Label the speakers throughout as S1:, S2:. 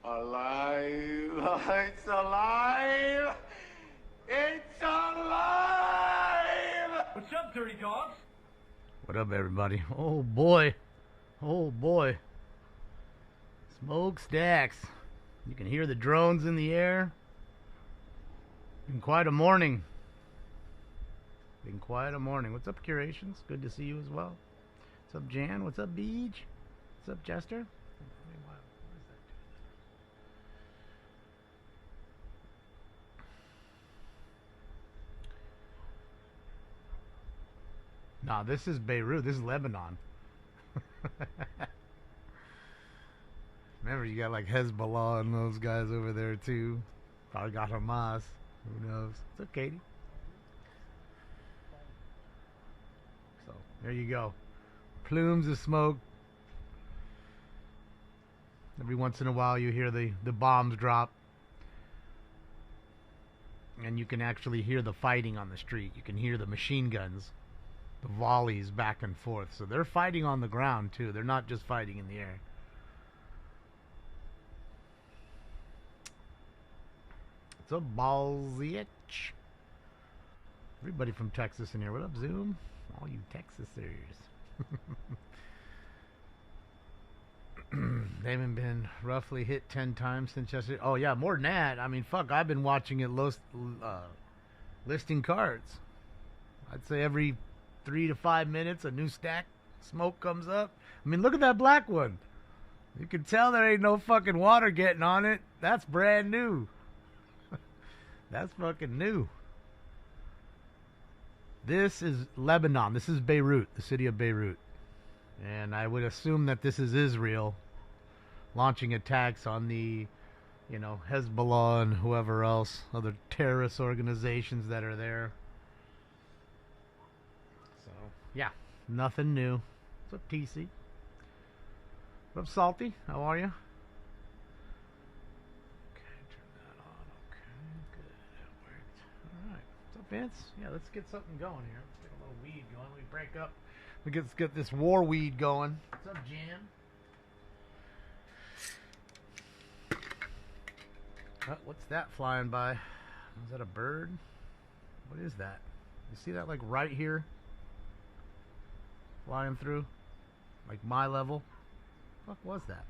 S1: Alive! It's alive! It's alive!
S2: What's up, dirty dogs?
S3: What up, everybody? Oh boy. Oh boy. Smokestacks. You can hear the drones in the air. Been quite a morning. What's up, Curations? Good to see you as well. What's up, Jan? What's up, Beach? What's up, Jester? Nah, this is Beirut. This is Lebanon. Remember, you got like Hezbollah and those guys over there too. Probably got Hamas. Who knows? What's up, Katie? So, there you go. Plumes of smoke. Every once in a while you hear the bombs drop. And you can actually hear the fighting on the street. You can hear the machine guns. The volleys back and forth. So they're fighting on the ground too. They're not just fighting in the air. It's a ballsy itch. Everybody from Texas in here. What up, Zoom? All you Texasers. They haven't been roughly hit 10 times since yesterday. Oh yeah, more than that. I mean, fuck, I've been watching it listing cards. I'd say every 3 to 5 minutes a new stack smoke comes up. I mean, look at that black one. You can tell there ain't no fucking water getting on it. That's brand new. That's fucking new. This is Lebanon. This is Beirut, the city of Beirut. And I would assume that this is Israel launching attacks on the, Hezbollah and whoever else, other terrorist organizations that are there. So, yeah, nothing new. What's up, TC? What up, Salty? How are you? Vince, yeah, let's get something going here. Let's get a little weed going. We break up. Let's get this war weed going. What's up, Jan? What's that flying by? Is that a bird? What is that? You see that like right here? Flying through? Like my level? What the fuck was that?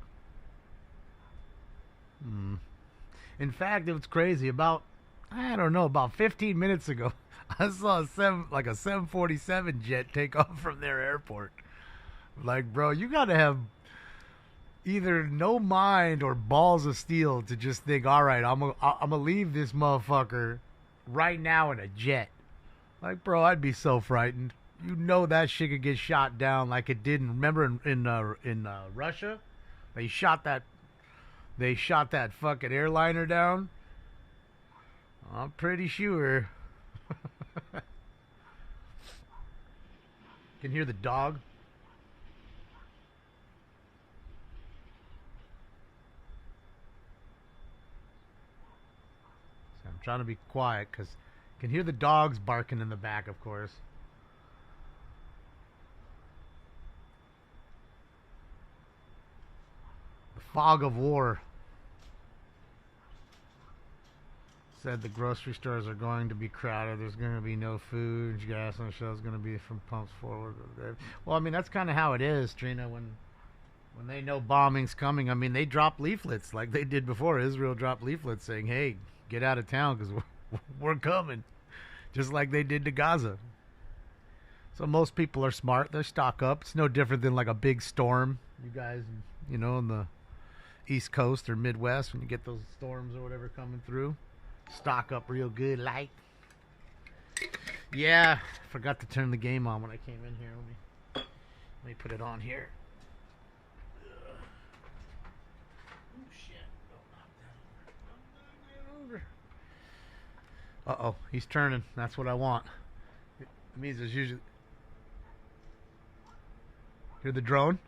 S3: In fact, it was crazy. About 15 minutes ago, I saw a 747 jet take off from their airport. Like, bro, you gotta have either no mind or balls of steel to just think, all right, I'm gonna leave this motherfucker right now in a jet. Like, bro, I'd be so frightened. You know that shit could get shot down like it did. Remember in Russia, they shot that fucking airliner down. I'm pretty sure. Can hear the dog. So I'm trying to be quiet because I can hear the dogs barking in the back, of course. The fog of war. Said the grocery stores are going to be crowded. There's going to be no food. Gas on the shelves going to be from pumps forward. Well, I mean, that's kind of how it is, Trina. When they know bombing's coming, I mean, they drop leaflets like they did before. Israel dropped leaflets saying, "Hey, get out of town because we're coming," just like they did to Gaza. So most people are smart. They stock up. It's no different than like a big storm. You guys, in the East Coast or Midwest, when you get those storms or whatever coming through. Stock up real good, like. Yeah, forgot to turn the game on when I came in here. Let me put it on here. Oh shit! Don't knock that over. He's turning. That's what I want. It means there's usually. Hear the drone?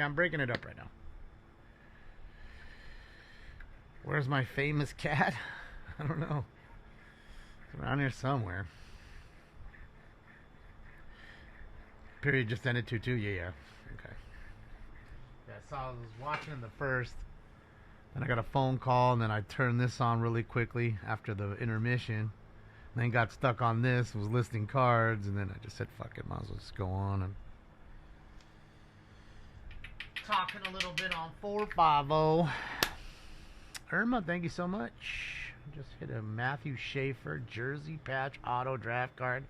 S3: Yeah, I'm breaking it up right now. Where's my famous cat? I don't know. It's around here somewhere. Period just ended 2-2. Yeah. Okay. Yeah, so I was watching the first, and I got a phone call, and then I turned this on really quickly after the intermission. And then got stuck on this, was listing cards, and then I just said, fuck it, might as well just go on and talking a little bit on 450. Irma, thank you so much. Just hit a Matthew Schaefer jersey patch auto draft card.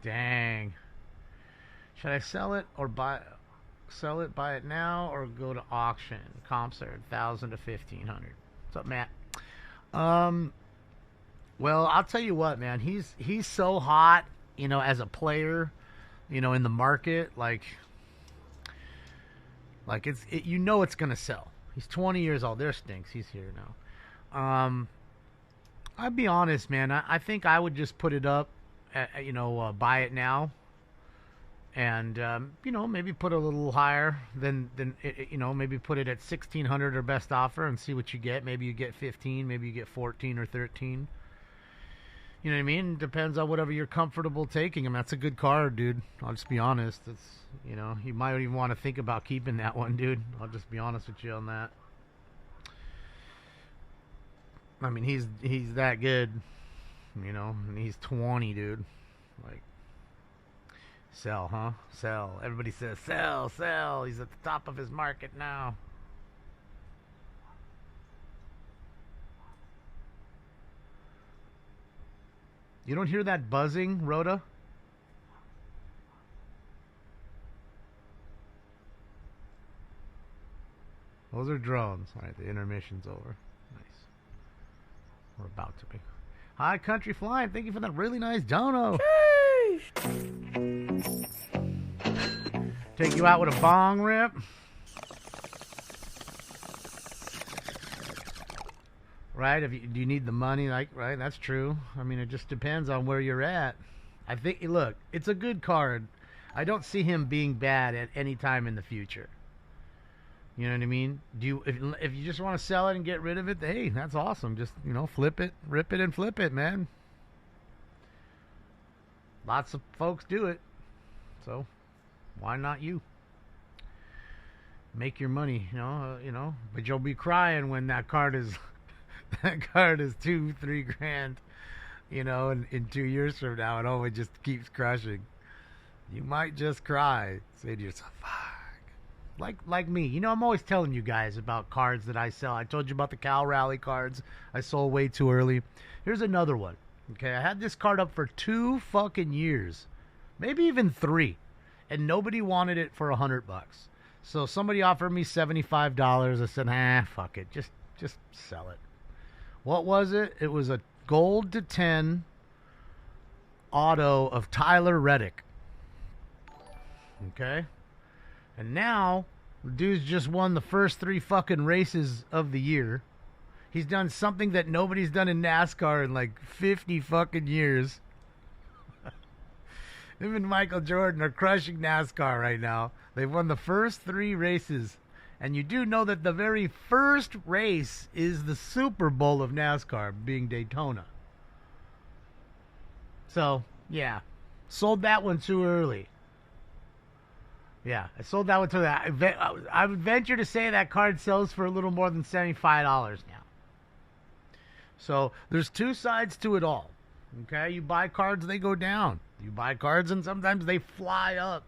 S3: Dang. Should I sell it or buy it now, or go to auction? Comps are 1,000 to 1,500. What's up, Matt? Well, I'll tell you what, man. He's so hot, as a player, in the market, like it's gonna sell. He's 20 years old. There stinks. He's here now. I'll be honest, man. I think I would just put it up, buy it now. And, maybe put a little higher than maybe put it at 1,600 or best offer and see what you get. Maybe you get 15, maybe you get 14 or 13. You know what I mean? Depends on whatever you're comfortable taking. I mean, that's a good card, dude. I'll just be honest. It's, you might even want to think about keeping that one, dude. I'll just be honest with you on that. I mean, he's that good, and he's 20, dude. Like, sell, huh? Sell. Everybody says sell, sell. He's at the top of his market now. You don't hear that buzzing, Rhoda? Those are drones. All right, the intermission's over. Nice. We're about to be. Hi, Country Flying. Thank you for that really nice dono. Take you out with a bong rip. Right? Do you need the money? Right? That's true. I mean, it just depends on where you're at. I think, look, it's a good card. I don't see him being bad at any time in the future. You know what I mean? If you just want to sell it and get rid of it, hey, that's awesome. Just, flip it, rip it, and flip it, man. Lots of folks do it. So, why not you? Make your money, but you'll be crying when that card is $2-3 grand, in 2 years from now, and it just keeps crushing. You might just cry, say to yourself, fuck. Like me, I'm always telling you guys about cards that I sell. I told you about the Cal Rally cards I sold way too early. Here's another one. Okay, I had this card up for 2 fucking years, maybe even 3, and nobody wanted it for $100. So somebody offered me $75. I said, fuck it, just sell it. What was it? It was a gold to 10 auto of Tyler Reddick. Okay, and now the dude's just won the first 3 fucking races of the year. He's done something that nobody's done in NASCAR in like 50 fucking years. Him and Michael Jordan are crushing NASCAR right now. They've won the first 3 races. And you do know that the very first race is the Super Bowl of NASCAR, being Daytona. So, yeah. Sold that one too early. Yeah, I sold that one too early. I would venture to say that card sells for a little more than $75 now. So, there's 2 sides to it all. Okay, you buy cards, they go down. You buy cards, and sometimes they fly up.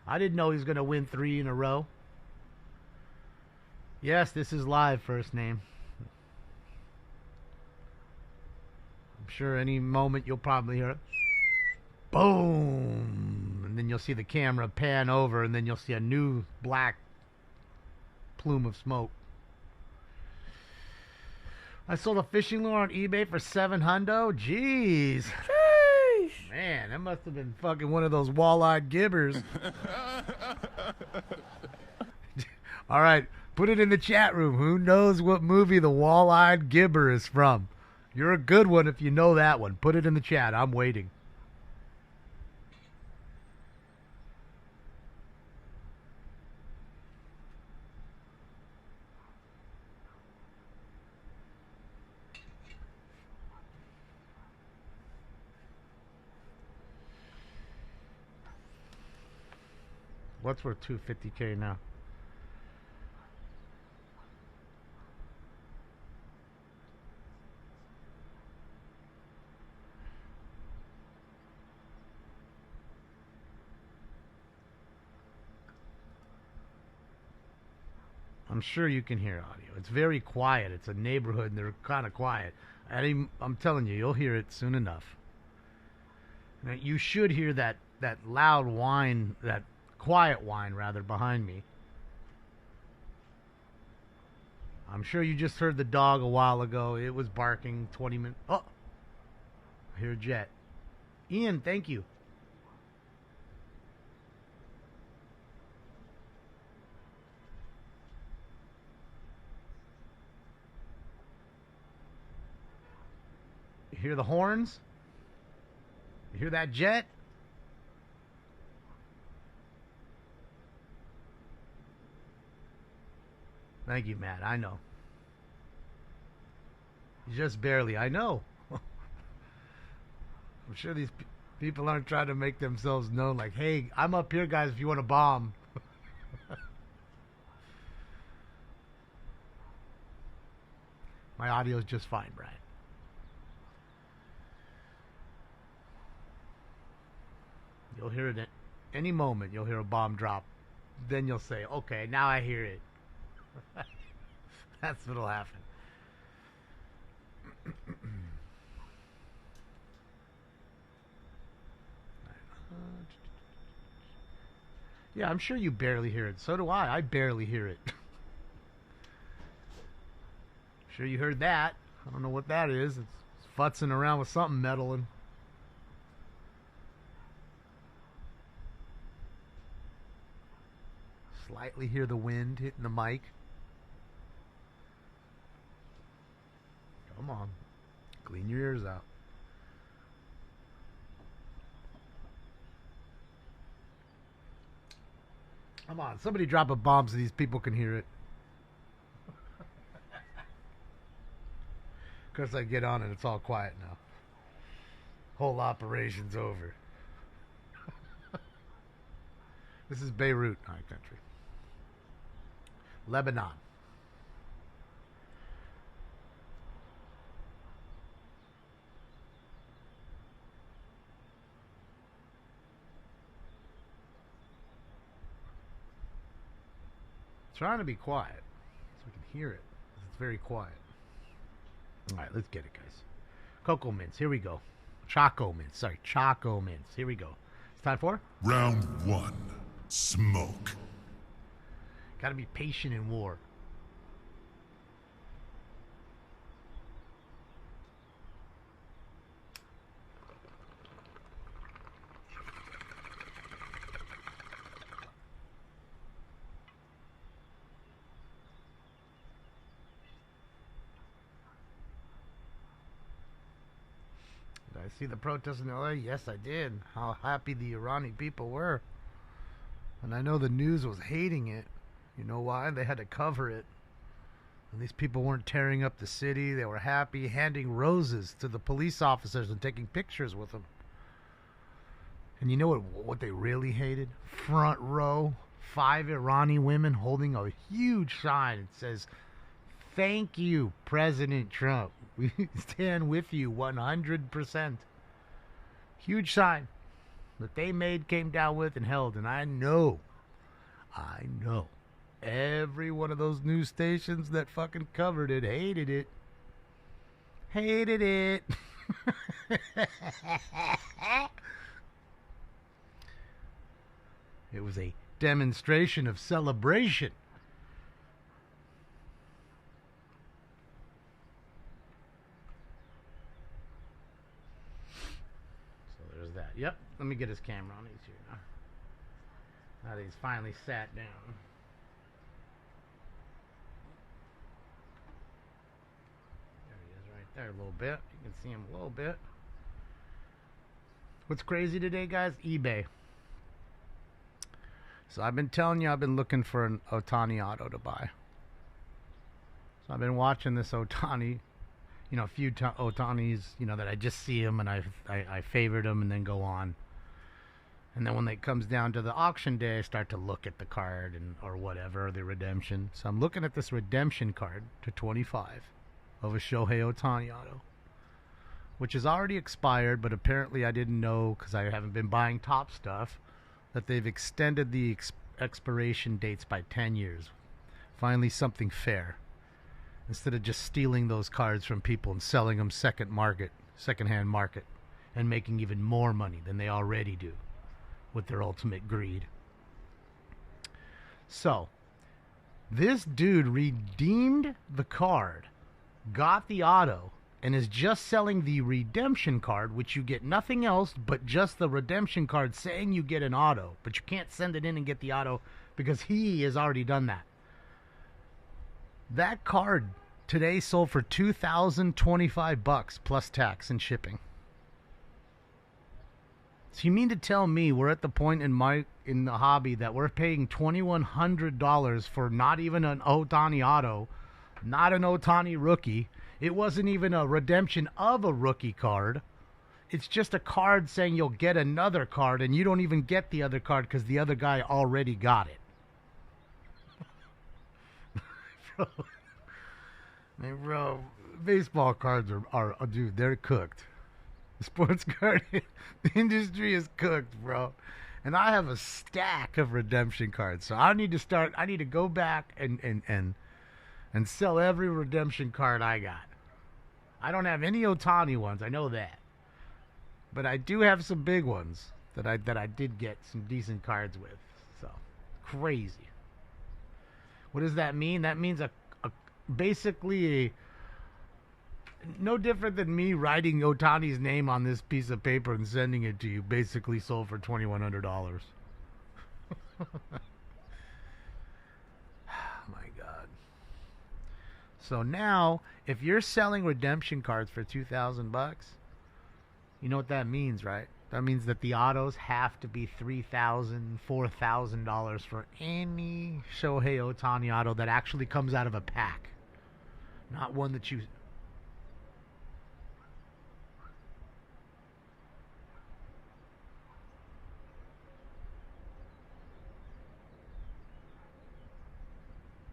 S3: I didn't know he was going to win 3 in a row. Yes, this is live, first name. I'm sure any moment you'll probably hear it. Boom! And then you'll see the camera pan over, and then you'll see a new black plume of smoke. I sold a fishing lure on eBay for $700. Jeez. Sheesh. Man, that must have been fucking one of those wall-eyed gibbers. All right, put it in the chat room. Who knows what movie the wall-eyed gibber is from? You're a good one if you know that one. Put it in the chat. I'm waiting. What's worth 250K now? I'm sure you can hear audio. It's very quiet. It's a neighborhood, and they're kind of quiet. I'm telling you, you'll hear it soon enough. Now, you should hear that loud whine, that quiet whine, rather, behind me. I'm sure you just heard the dog a while ago. It was barking 20 minutes. Oh, I hear a jet. Ian, thank you. You hear the horns? You hear that jet? Thank you, Matt. I know. Just barely. I know. I'm sure these people aren't trying to make themselves known like, hey, I'm up here, guys, if you want to bomb. My audio is just fine, Brian. You'll hear it at any moment. You'll hear a bomb drop. Then you'll say, okay, now I hear it. That's what'll happen. Yeah, I'm sure you barely hear it. So do I. I barely hear it. Sure you heard that. I don't know what that is. It's futzing around with something meddling. Slightly hear the wind hitting the mic. Come on. Clean your ears out. Come on. Somebody drop a bomb so these people can hear it. Of course, I get on and it's all quiet now. Whole operation's over. This is Beirut, high country. Lebanon. Trying to be quiet so we can hear it. It's very quiet. All right, let's get it, guys. Cocoa mints. Here we go. Choco mints. Sorry, choco mints. Here we go. It's time for
S2: Round 1. Smoke.
S3: Gotta be patient in war. Did I see the protests in LA? Yes, I did. How happy the Iranian people were. And I know the news was hating it. You know why? They had to cover it. And these people weren't tearing up the city. They were happy, handing roses to the police officers and taking pictures with them. And you know what they really hated? Front row, 5 Iranian women holding a huge sign that says, "Thank you, President Trump. We stand with you 100%. Huge sign that they made, came down with, and held. And I know, every one of those news stations that fucking covered it hated it. Hated it. It was a demonstration of celebration. So there's that. Yep, let me get his camera on. He's here now. Now that he's finally sat down. There he is right there a little bit. You can see him a little bit. What's crazy today, guys? eBay. So I've been telling you I've been looking for an Otani auto to buy. So I've been watching this Otani, a few Otanis, that I just see them and I favored them and then go on. And then when it comes down to the auction day, I start to look at the card or whatever, the redemption. So I'm looking at this redemption card to 25 of a Shohei Ohtani auto, which is already expired, but apparently I didn't know because I haven't been buying top stuff that they've extended the expiration dates by 10 years. Finally, something fair. Instead of just stealing those cards from people and selling them secondhand market, and making even more money than they already do with their ultimate greed. So, this dude redeemed the card, got the auto, and is just selling the redemption card, which you get nothing else but just the redemption card saying you get an auto, but you can't send it in and get the auto because he has already done that. That card today sold for $2,025 plus tax and shipping. So you mean to tell me we're at the point in the hobby that we're paying $2,100 for not even an Ohtani auto, not an Ohtani rookie. It wasn't even a redemption of a rookie card. It's just a card saying you'll get another card, and you don't even get the other card because the other guy already got it. Bro, baseball cards are dude, they're cooked. The sports card industry is cooked, bro. And I have a stack of redemption cards. So I need to go back and sell every redemption card I got. I don't have any Ohtani ones, I know that. But I do have some big ones that I did get some decent cards with. So, crazy. What does that mean? That means basically no different than me writing Ohtani's name on this piece of paper and sending it to you. Basically sold for $2,100. My God. So now, if you're selling redemption cards for $2,000, you know what that means, right? That means that the autos have to be $3,000, $4,000 for any Shohei Ohtani auto that actually comes out of a pack. Not one that you...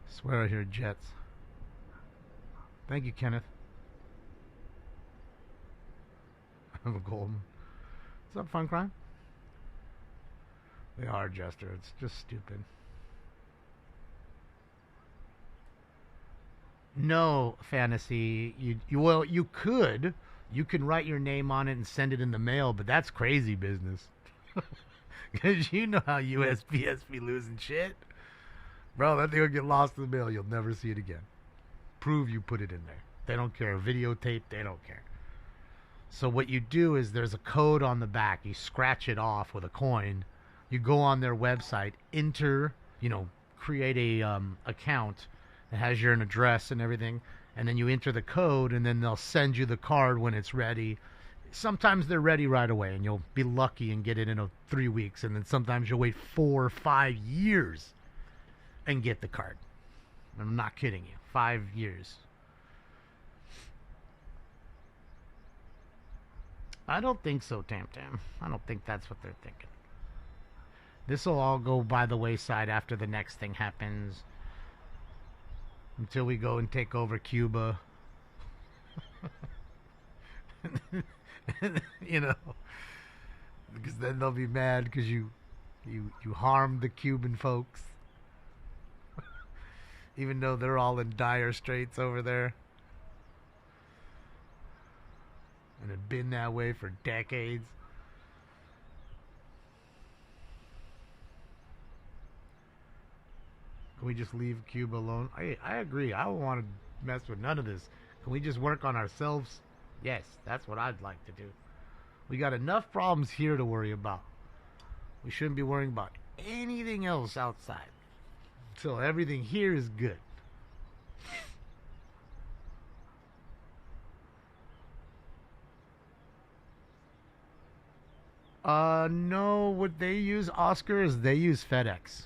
S3: Swear I hear jets. Thank you, Kenneth. I'm a golden. What's up, Fun Crime? They are, Jester. It's just stupid. No, Fantasy. Well, you could. You can write your name on it and send it in the mail, but that's crazy business. Because you know how USPS be losing shit. Bro, that thing will get lost in the mail. You'll never see it again. Prove you put it in there. They don't care. Videotape, they don't care. So what you do is there's a code on the back. You scratch it off with a coin. You go on their website, enter, create a account that has your address and everything, and then you enter the code, and then they'll send you the card when it's ready. Sometimes they're ready right away, and you'll be lucky and get it in 3 weeks, and then sometimes you'll wait 4 or 5 years and get the card. I'm not kidding you. 5 years. I don't think so, Tam Tam. I don't think that's what they're thinking. This will all go by the wayside after the next thing happens. Until we go and take over Cuba. Because then they'll be mad because you harmed the Cuban folks. Even though they're all in dire straits over there. And have been that way for decades. Can we just leave Cuba alone? I agree. I don't want to mess with none of this. Can we just work on ourselves? Yes, that's what I'd like to do. We got enough problems here to worry about. We shouldn't be worrying about anything else outside. So everything here is good. No, what they use, Oscar, is they use FedEx.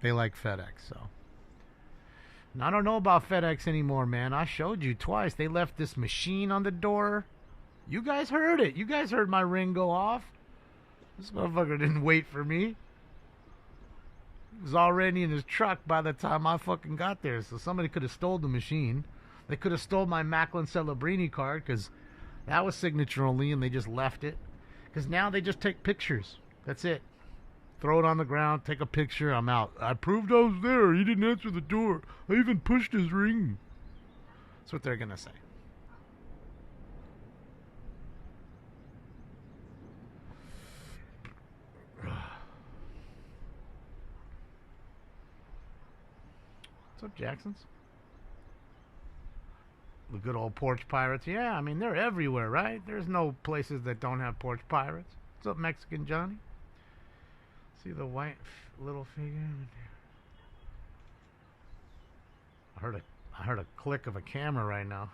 S3: They like FedEx, so. And I don't know about FedEx anymore, man. I showed you twice. They left this machine on the door. You guys heard it. You guys heard my ring go off. This motherfucker didn't wait for me. He was already in his truck by the time I fucking got there. So somebody could have stole the machine. They could have stole my Macklin Celebrini card because that was signature only and they just left it. Because now they just take pictures. That's it. Throw it on the ground, take a picture, I'm out. I proved I was there. He didn't answer the door. I even pushed his ring. That's what they're going to say. What's up, Jacksons? The good old porch pirates. Yeah, I mean, they're everywhere, right? There's no places that don't have porch pirates. What's up, Mexican Johnny? See the white little figure? I heard a click of a camera right now.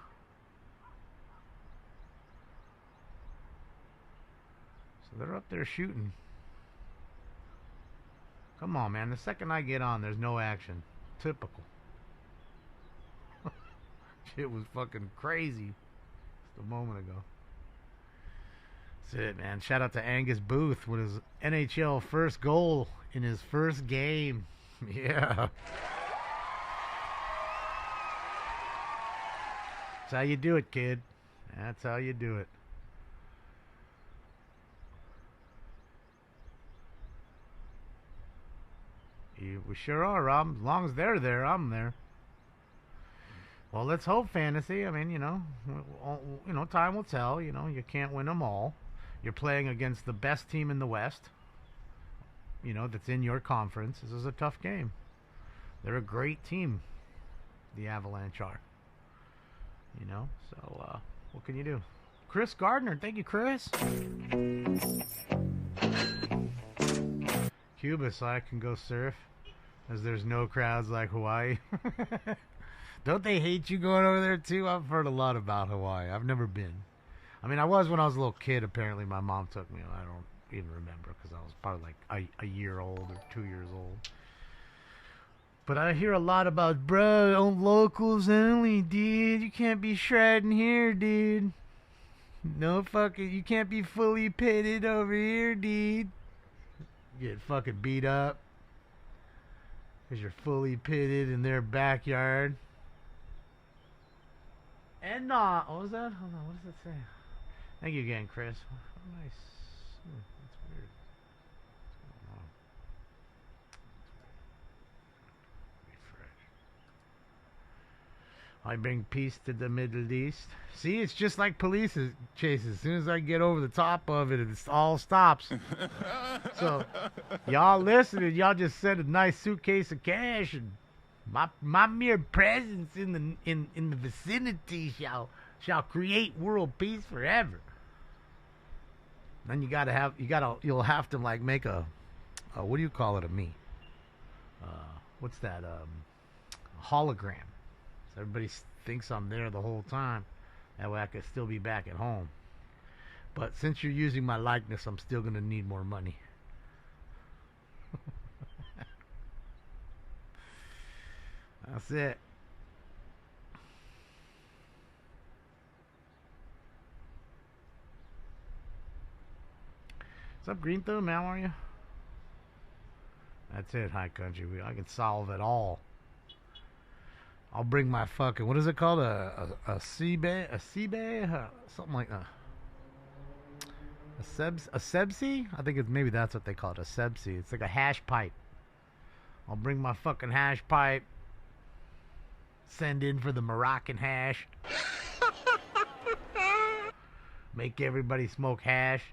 S3: So they're up there shooting. Come on, man. The second I get on, there's no action. Typical. Shit was fucking crazy just a moment ago. That's it, man. Shout out to Angus Booth with his NHL first goal in his first game. Yeah. That's how you do it, kid. That's how you do it. We sure are, Rob. As long as they're there, I'm there. Well, let's hope, Fantasy. I mean, you know, time will tell. You know, you can't win them all. You're playing against the best team in the West. You know, that's in your conference. This is a tough game. They're a great team. The Avalanche are. You know, so what can you do? Chris Gardner, thank you, Chris. Cuba, so I can go surf, as there's no crowds like Hawaii. Don't they hate you going over there too? I've heard a lot about Hawaii. I've never been. I mean, I was when I was a little kid. Apparently, my mom took me. I don't even remember because I was probably like a year old or 2 years old. But I hear a lot about, bro, on locals only, dude. You can't be shredding here, dude. No fucking, you can't be fully pitted over here, dude. Get fucking beat up because you're fully pitted in their backyard. And not, what was that? Hold on, what does it say? Thank you again, Chris. Nice. That's weird. What's going on? Refresh. I bring peace to the Middle East. See, it's just like police chases. As soon as I get over the top of it, it all stops. So, y'all listening, y'all just send a nice suitcase of cash, and my mere presence in the vicinity shall create world peace forever. Then you'll have to like make a what do you call it, a me? What's that? A hologram. So everybody thinks I'm there the whole time. That way I could still be back at home. But since you're using my likeness, I'm still gonna need more money. That's it. What's up, Green Thumb? How are you? That's it, High Country. I can solve it all. I'll bring my fucking, what is it called? A C-Bay? A C-Bay? Something like that. A Sebsi? I think maybe that's what they call it. A Sebsi. It's like a hash pipe. I'll bring my fucking hash pipe. Send in for the Moroccan hash. Make everybody smoke hash.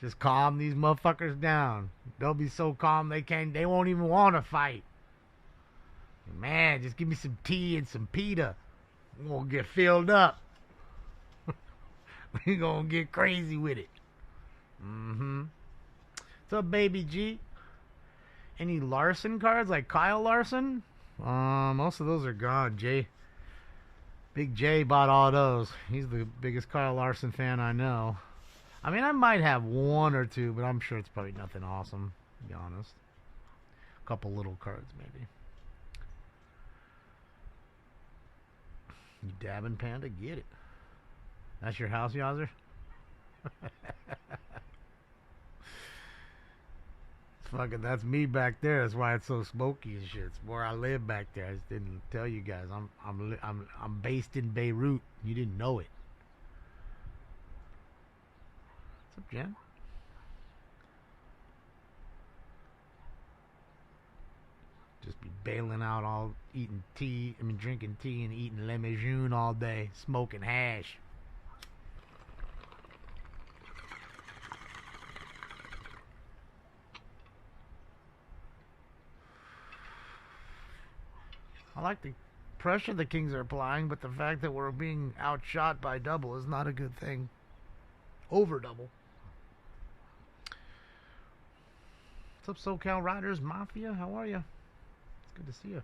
S3: Just calm these motherfuckers down. They'll be so calm they won't even want to fight. Man, just give me some tea and some pita. We're gonna get filled up. We're gonna get crazy with it. What's up, Baby G? Any Larson cards like Kyle Larson? Most of those are gone. Big J bought all those. He's the biggest Kyle Larson fan I know. I mean, I might have one or two, but I'm sure it's probably nothing awesome, to be honest. A couple little cards, maybe. You dabbing, Panda? Get it. That's your house, Yowzer? That's me back there. That's why it's so smoky and shit. It's where I live back there. I just didn't tell you guys. I'm based in Beirut. You didn't know it. What's up, Jen? Just be bailing out all, drinking tea and eating lemon all day, smoking hash. I like the pressure the Kings are applying, but the fact that we're being outshot by double is not a good thing. Over double. What's up, SoCal Riders Mafia? How are you? It's good to see you.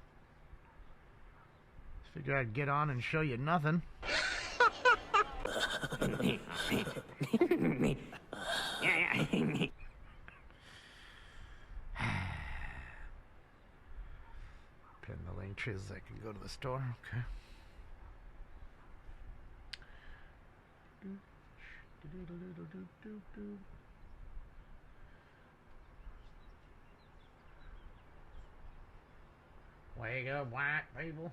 S3: Figured I'd get on and show you nothing. Pin the link tree so I can go to the store. Okay. Wake up, white people.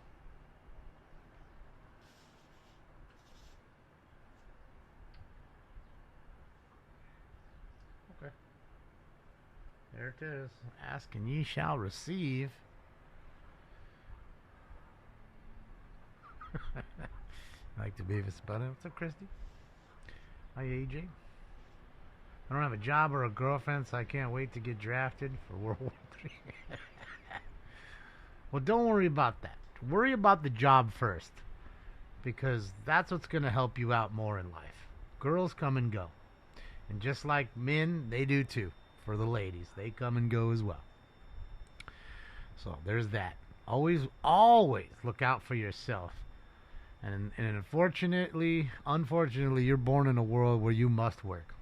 S3: Okay. There it is. Ask and ye shall receive. Like the Beavis Button. What's up, Christy? Hi, AJ. I don't have a job or a girlfriend, so I can't wait to get drafted for World War III. Well, don't worry about that. Worry about the job first, because that's what's going to help you out more in life. Girls come and go. And just like men, they do too. For the ladies, they come and go as well. So there's that. Always look out for yourself. And unfortunately, you're born in a world where you must work.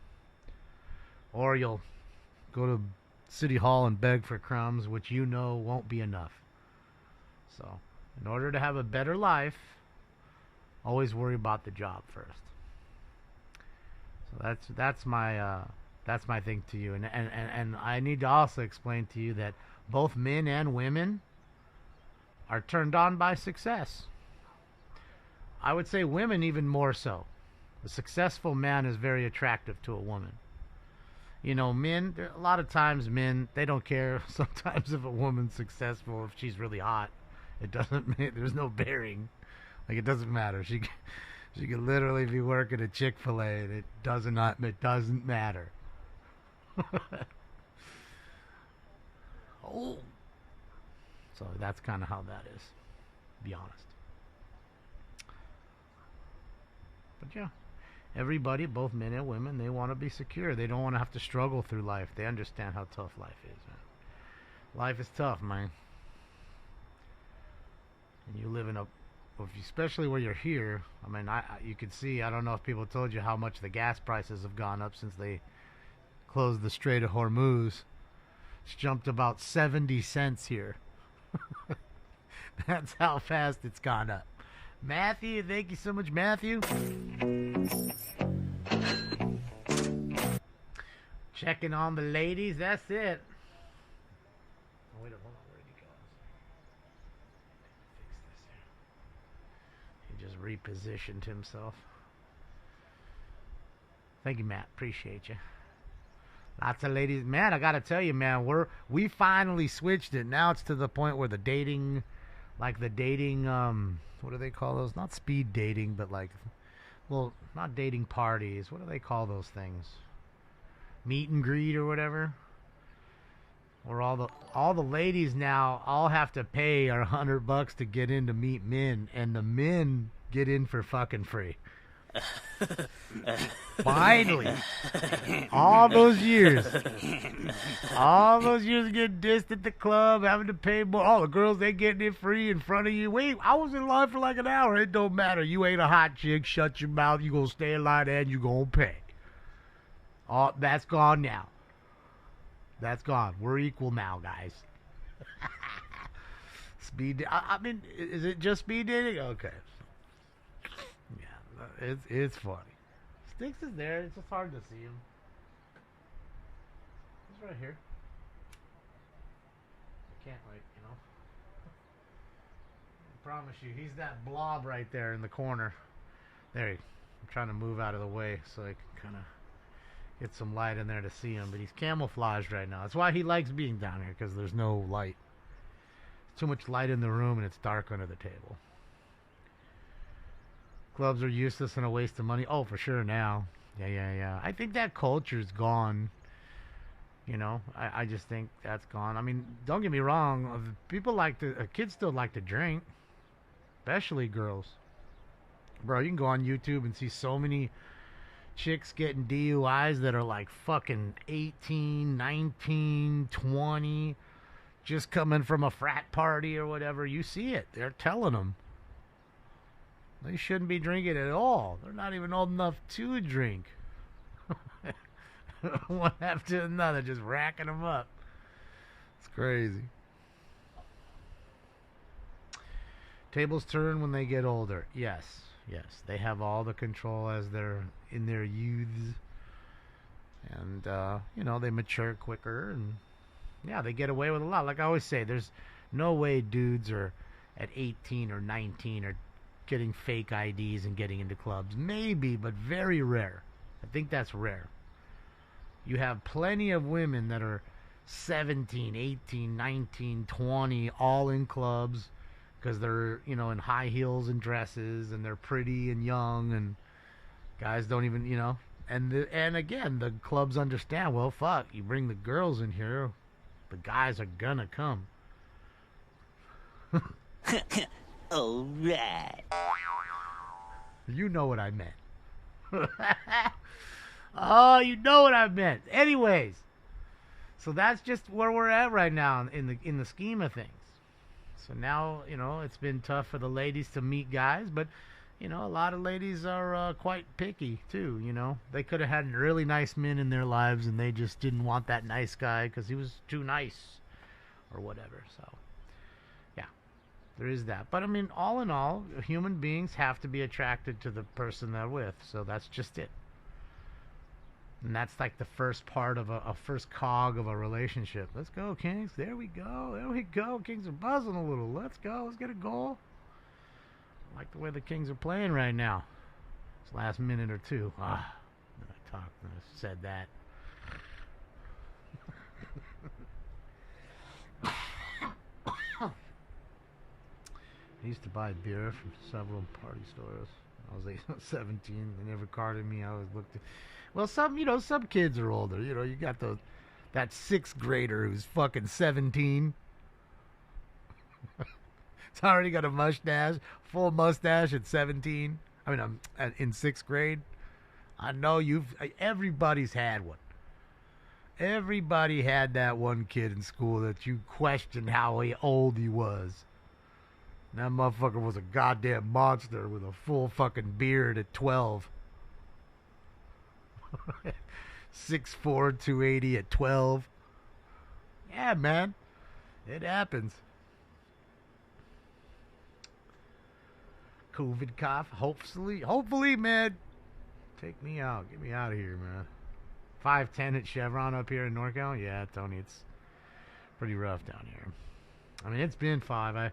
S3: Or you'll go to City Hall and beg for crumbs, which you know won't be enough. So, in order to have a better life, always worry about the job first. So that's my thing to you. And I need to also explain to you that both men and women are turned on by success. I would say women even more so. A successful man is very attractive to a woman. You know, men, a lot of times men, they don't care sometimes if a woman's successful, if she's really hot. It doesn't, there's no bearing. Like, it doesn't matter. She could literally be working at Chick-fil-A and it doesn't matter. Oh. So that's kind of how that is, to be honest. But yeah, everybody, both men and women, they want to be secure. They don't want to have to struggle through life. They understand how tough life is, man. Life is tough, man. And you live in especially where you're here. I mean, you could see, I don't know if people told you how much the gas prices have gone up since they closed the Strait of Hormuz. It's jumped about 70 cents here. That's how fast it's gone up. Matthew, thank you so much, Matthew. Checking on the ladies, that's it. Oh, wait, hold on, where did he go? Fix this here. He just repositioned himself. Thank you, Matt. Appreciate you. Lots of ladies. Man, I gotta tell you, man, we finally switched it. Now it's to the point where the dating, what do they call those? Not speed dating, but not dating parties. What do they call those things? Meet and greet or whatever. Where all the ladies now all have to pay $100 to get in to meet men, and the men get in for fucking free. Finally, all those years getting dissed at the club, having to pay more. All the girls, they getting it free in front of you. Wait, I was in line for like an hour. It don't matter. You ain't a hot chick. Shut your mouth. You gonna stay in line and you gonna pay. Oh, that's gone now. That's gone. We're equal now, guys. Speed. I mean, is it just speed dating? Okay. Yeah, it's funny. Sticks is there. It's just hard to see him. He's right here. can't wait, you know. I promise you, he's that blob right there in the corner. There, I'm trying to move out of the way so I can kind of get some light in there to see him. But he's camouflaged right now. That's why he likes being down here, because there's no light. Too much light in the room and it's dark under the table. Clubs are useless and a waste of money. Oh, for sure now. Yeah. I think that culture's gone. You know, I just think that's gone. I mean, don't get me wrong. People like to, kids still like to drink, especially girls. Bro, you can go on YouTube and see so many chicks getting DUIs that are like fucking 18, 19, 20, just coming from a frat party or whatever. You see it. They're telling them. They shouldn't be drinking at all. They're not even old enough to drink. One after another, just racking them up. It's crazy. Tables turn when they get older. Yes. They have all the control as they're in their youths. And, you know, they mature quicker. And, yeah, they get away with a lot. Like I always say, there's no way dudes are at 18 or 19 or getting fake IDs and getting into clubs. Maybe, but very rare. I think that's rare. You have plenty of women that are 17, 18, 19, 20, all in clubs because they're, you know, in high heels and dresses and they're pretty and young, and guys don't even, you know. And again, the clubs understand, well, fuck, you bring the girls in here, the guys are gonna come.
S4: All right.
S3: You know what I meant. Oh, you know what I meant. Anyways, so that's just where we're at right now in the scheme of things. So now, you know, it's been tough for the ladies to meet guys, but, you know, a lot of ladies are quite picky too, you know. They could have had really nice men in their lives and they just didn't want that nice guy because he was too nice or whatever. So, yeah, there is that. But, I mean, all in all, human beings have to be attracted to the person they're with. So that's just it. And that's like the first part of a first cog of a relationship. Let's go, Kings. There we go. Kings are buzzing a little. Let's go. Let's get a goal. I like the way the Kings are playing right now. This last minute or two. I said that. I used to buy beer from several party stores. I was like 17. They never carded me. I always looked at... Well, some kids are older. You know, you got that 6th grader who's fucking 17. It's already got a mustache, full mustache at 17. I mean, I'm in 6th grade. I know everybody's had one. Everybody had that one kid in school that you questioned how old he was. That motherfucker was a goddamn monster with a full fucking beard at 12. 6'4", 280 at 12. Yeah, man. It happens. COVID cough. Hopefully, man. Take me out. Get me out of here, man. 510 at Chevron up here in NorCal. Yeah, Tony, it's pretty rough down here. I mean, it's been 5.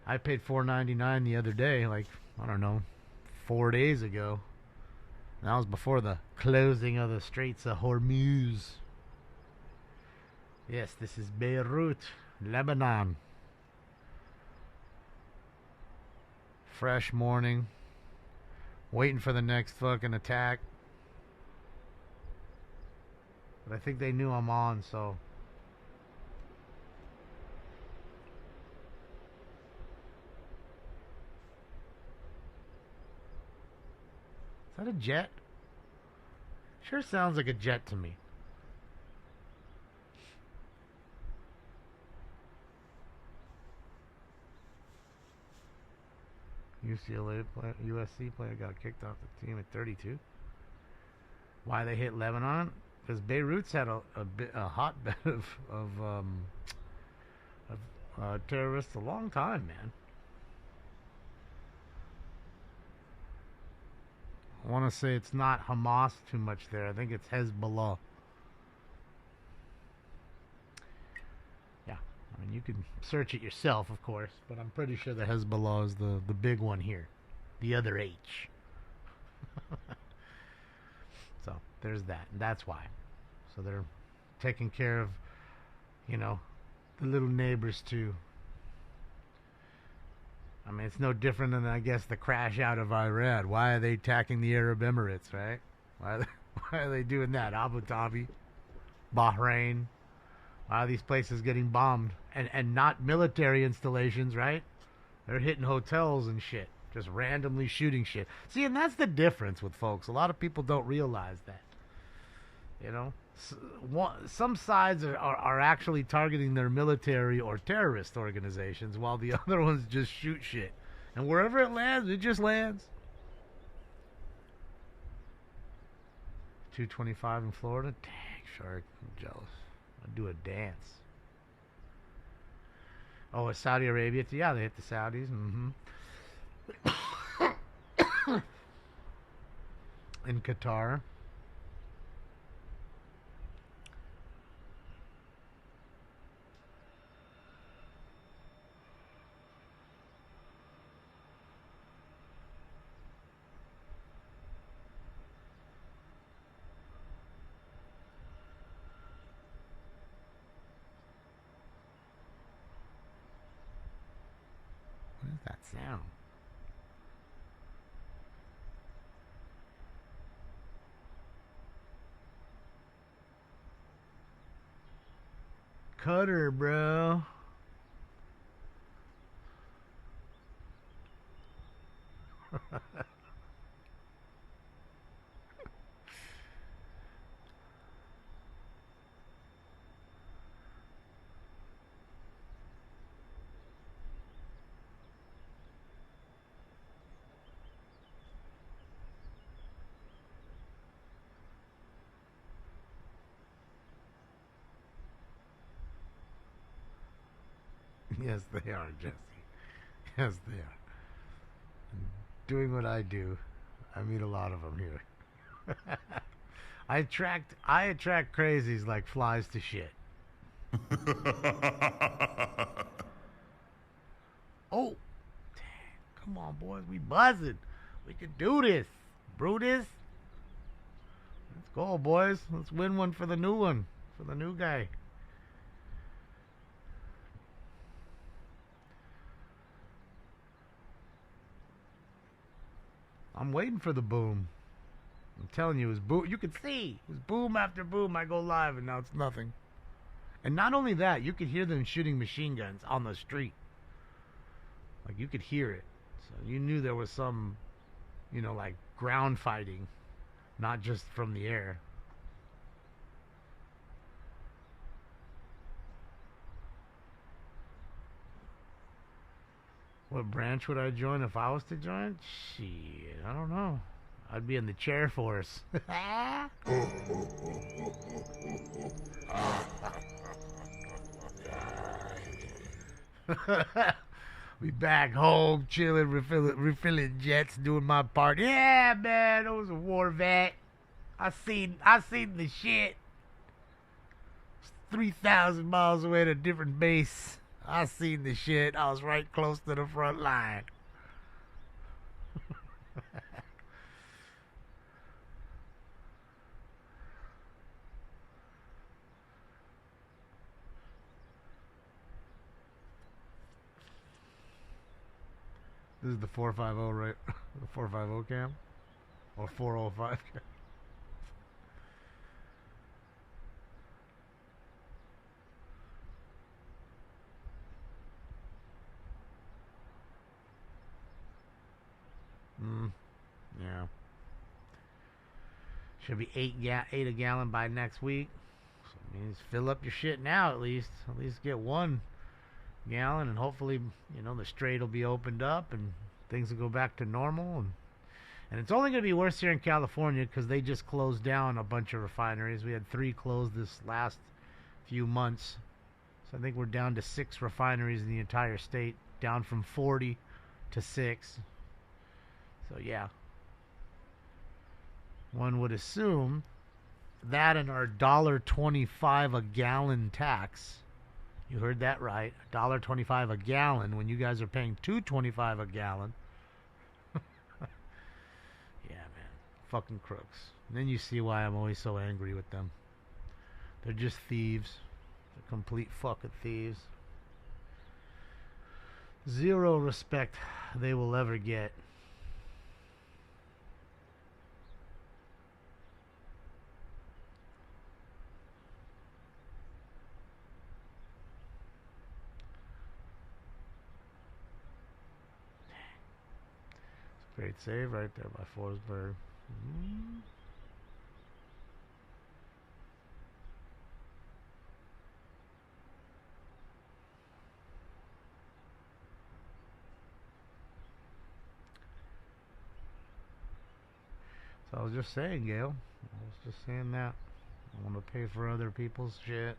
S3: I paid $4.99 the other day, like, I don't know, 4 days ago. That was before the closing of the Straits of Hormuz. Yes, this is Beirut, Lebanon. Fresh morning. Waiting for the next fucking attack. But I think they knew I'm on, so... Is that a jet? Sure sounds like a jet to me. USC player got kicked off the team at 32. Why they hit Lebanon? Because Beirut's had a hotbed of terrorists a long time, man. I want to say it's not Hamas too much there. I think it's Hezbollah. Yeah, I mean, And you can search it yourself, of course, but I'm pretty sure the Hezbollah is the big one here. The other H. So, there's that. And that's why. So they're taking care of, the little neighbors too. I mean, it's no different than, I guess, the crash out of Iran. Why are they attacking the Arab Emirates, right? Why are they doing that? Abu Dhabi, Bahrain. Why are these places getting bombed? And not military installations, right? They're hitting hotels and shit. Just randomly shooting shit. See, and that's the difference with folks. A lot of people don't realize that. Some sides are actually targeting their military or terrorist organizations, while the other ones just shoot shit. And wherever it lands, it just lands. 225 in Florida? Dang, shark. I'm jealous. I'd do a dance. Oh, it's Saudi Arabia? Yeah, they hit the Saudis. In Qatar. What is that sound? Cutter, bro. Yes, they are, Jesse. Yes, they are. And doing what I do, I meet a lot of them here. I attract crazies like flies to shit. Oh, dang! Come on, boys, we buzzing. We can do this, Brutus. Let's go, boys. Let's win one for the new one, for the new guy. I'm waiting for the boom. I'm telling you, it was boom. You could see. It was boom after boom. I go live, and now it's nothing. And not only that, you could hear them shooting machine guns on the street. Like, you could hear it. So you knew there was some, like ground fighting, not just from the air. What branch would I join if I was to join? Shit, I don't know. I'd be in the chair force. We back home, chilling, refilling jets, doing my part. Yeah, man, I was a war vet. I seen the shit. 3,000 miles away at a different base. I seen the shit. I was right close to the front line. This is the 450, right? The 450 cam? Or 405 cam? Yeah. Should be eight a gallon by next week. So it means fill up your shit now at least. At least get 1 gallon, and hopefully, the strait will be opened up and things will go back to normal. And it's only going to be worse here in California because they just closed down a bunch of refineries. We had 3 closed this last few months. So I think we're down to 6 refineries in the entire state, down from 40 to 6. So yeah, one would assume that and our $1.25 a gallon tax You heard that right. $1.25 a gallon when you guys are paying $2.25 a gallon. Yeah, man. Fucking crooks. And then you see why I'm always so angry with them. They're just thieves. They're complete fucking thieves. Zero respect they will ever get. Great save right there by Forsberg. So I was just saying, Gail. I was just saying that. I want to pay for other people's shit.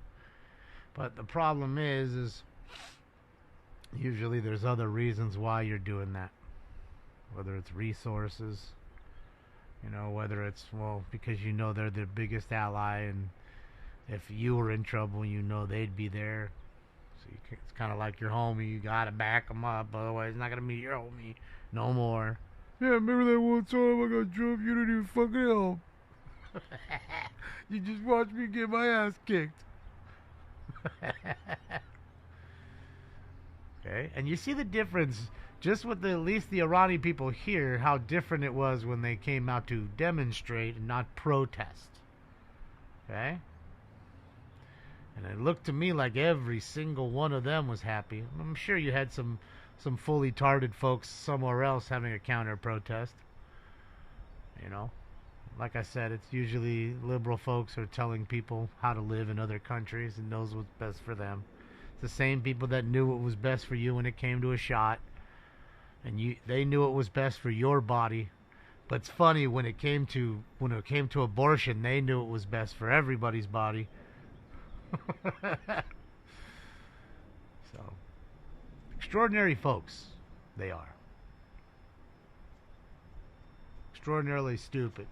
S3: But the problem is usually there's other reasons why you're doing that. Whether it's resources, whether it's, well, because they're the biggest ally, and if you were in trouble, they'd be there. So it's kind of like your homie. You got to back them up, otherwise it's not going to be your homie no more. Yeah, remember that one time I got drunk, you didn't even fucking help. You just watched me get my ass kicked. Okay, and you see the difference just with at least the Iranian people here, how different it was when they came out to demonstrate and not protest. Okay? And it looked to me like every single one of them was happy. I'm sure you had some fully tarded folks somewhere else having a counter protest. Like I said, it's usually liberal folks who are telling people how to live in other countries and knows what's best for them. It's the same people that knew what was best for you when it came to a shot. And they knew it was best for your body. But it's funny, when it came to abortion, they knew it was best for everybody's body. So, extraordinary folks, they are. Extraordinarily stupid.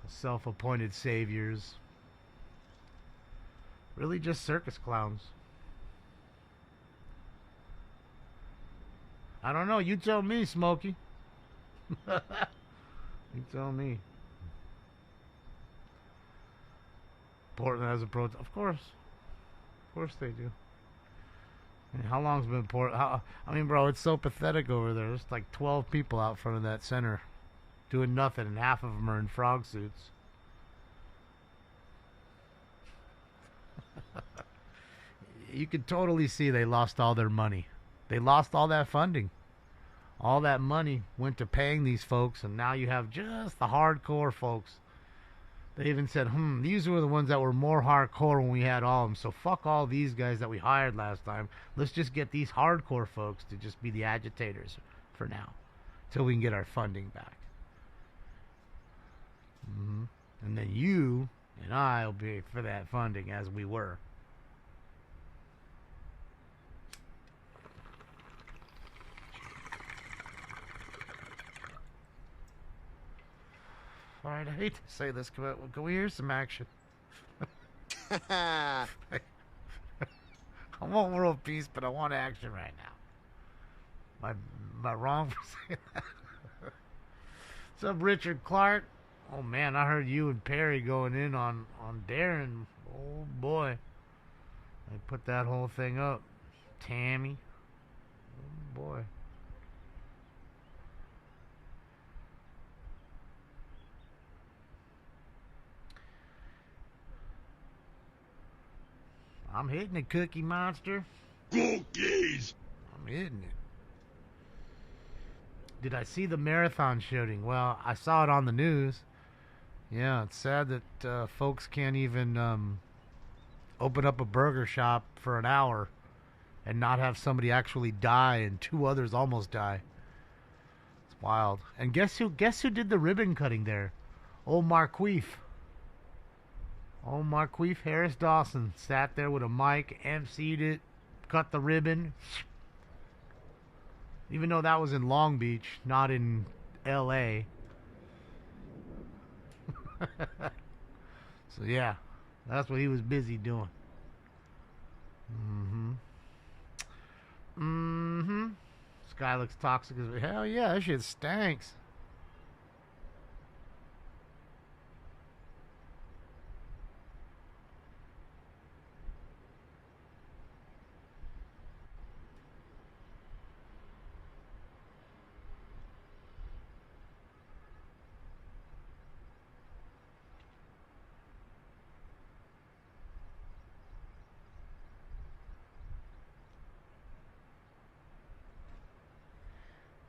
S3: Self-appointed saviors. Really just circus clowns. I don't know. You tell me, Smokey. You tell me. Portland has a protest. Of course. Of course they do. And how long's been Portland? Bro, it's so pathetic over there. There's like 12 people out front of that center doing nothing, and half of them are in frog suits. You could totally see they lost all their money. They lost all that funding. All that money went to paying these folks, and now you have just the hardcore folks. They even said, these were the ones that were more hardcore when we had all of them, so fuck all these guys that we hired last time. Let's just get these hardcore folks to just be the agitators for now, till we can get our funding back. And then you and I will be for that funding as we were. Alright, I hate to say this, but can we hear some action? I want world peace, but I want action right now. Am I wrong for saying that? What's up, Richard Clark? Oh man, I heard you and Perry going in on Darren. Oh boy. They put that whole thing up. Tammy. Oh boy. I'm hitting it, Cookie Monster.
S2: Cookies!
S3: I'm hitting it. Did I see the marathon shooting? Well, I saw it on the news. Yeah, it's sad that folks can't even open up a burger shop for an hour and not have somebody actually die and 2 others almost die. It's wild. And guess who did the ribbon cutting there? Old Marqueef. Old Marqueef Harris Dawson sat there with a mic, emceed it, cut the ribbon. Even though that was in Long Beach, not in L.A. So yeah, That's what he was busy doing. Sky looks toxic as hell. Yeah, that shit stinks.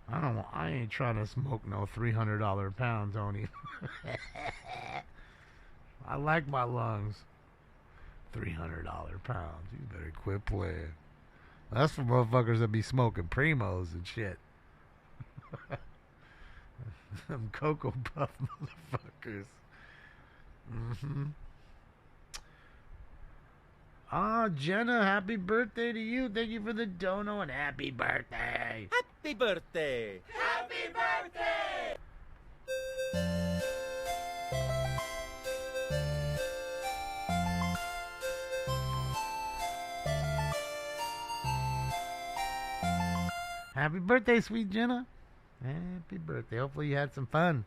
S3: I don't know. I ain't trying to smoke no $300 pound, Tony. I like my lungs. $300 pounds. You better quit playing. That's for motherfuckers that be smoking primos and shit. Them Cocoa Puff motherfuckers. Ah, Jenna, happy birthday to you. Thank you for the dono and happy birthday.
S4: Happy birthday!
S1: Happy birthday!
S3: Happy birthday, sweet Jenna. Happy birthday. Hopefully you had some fun.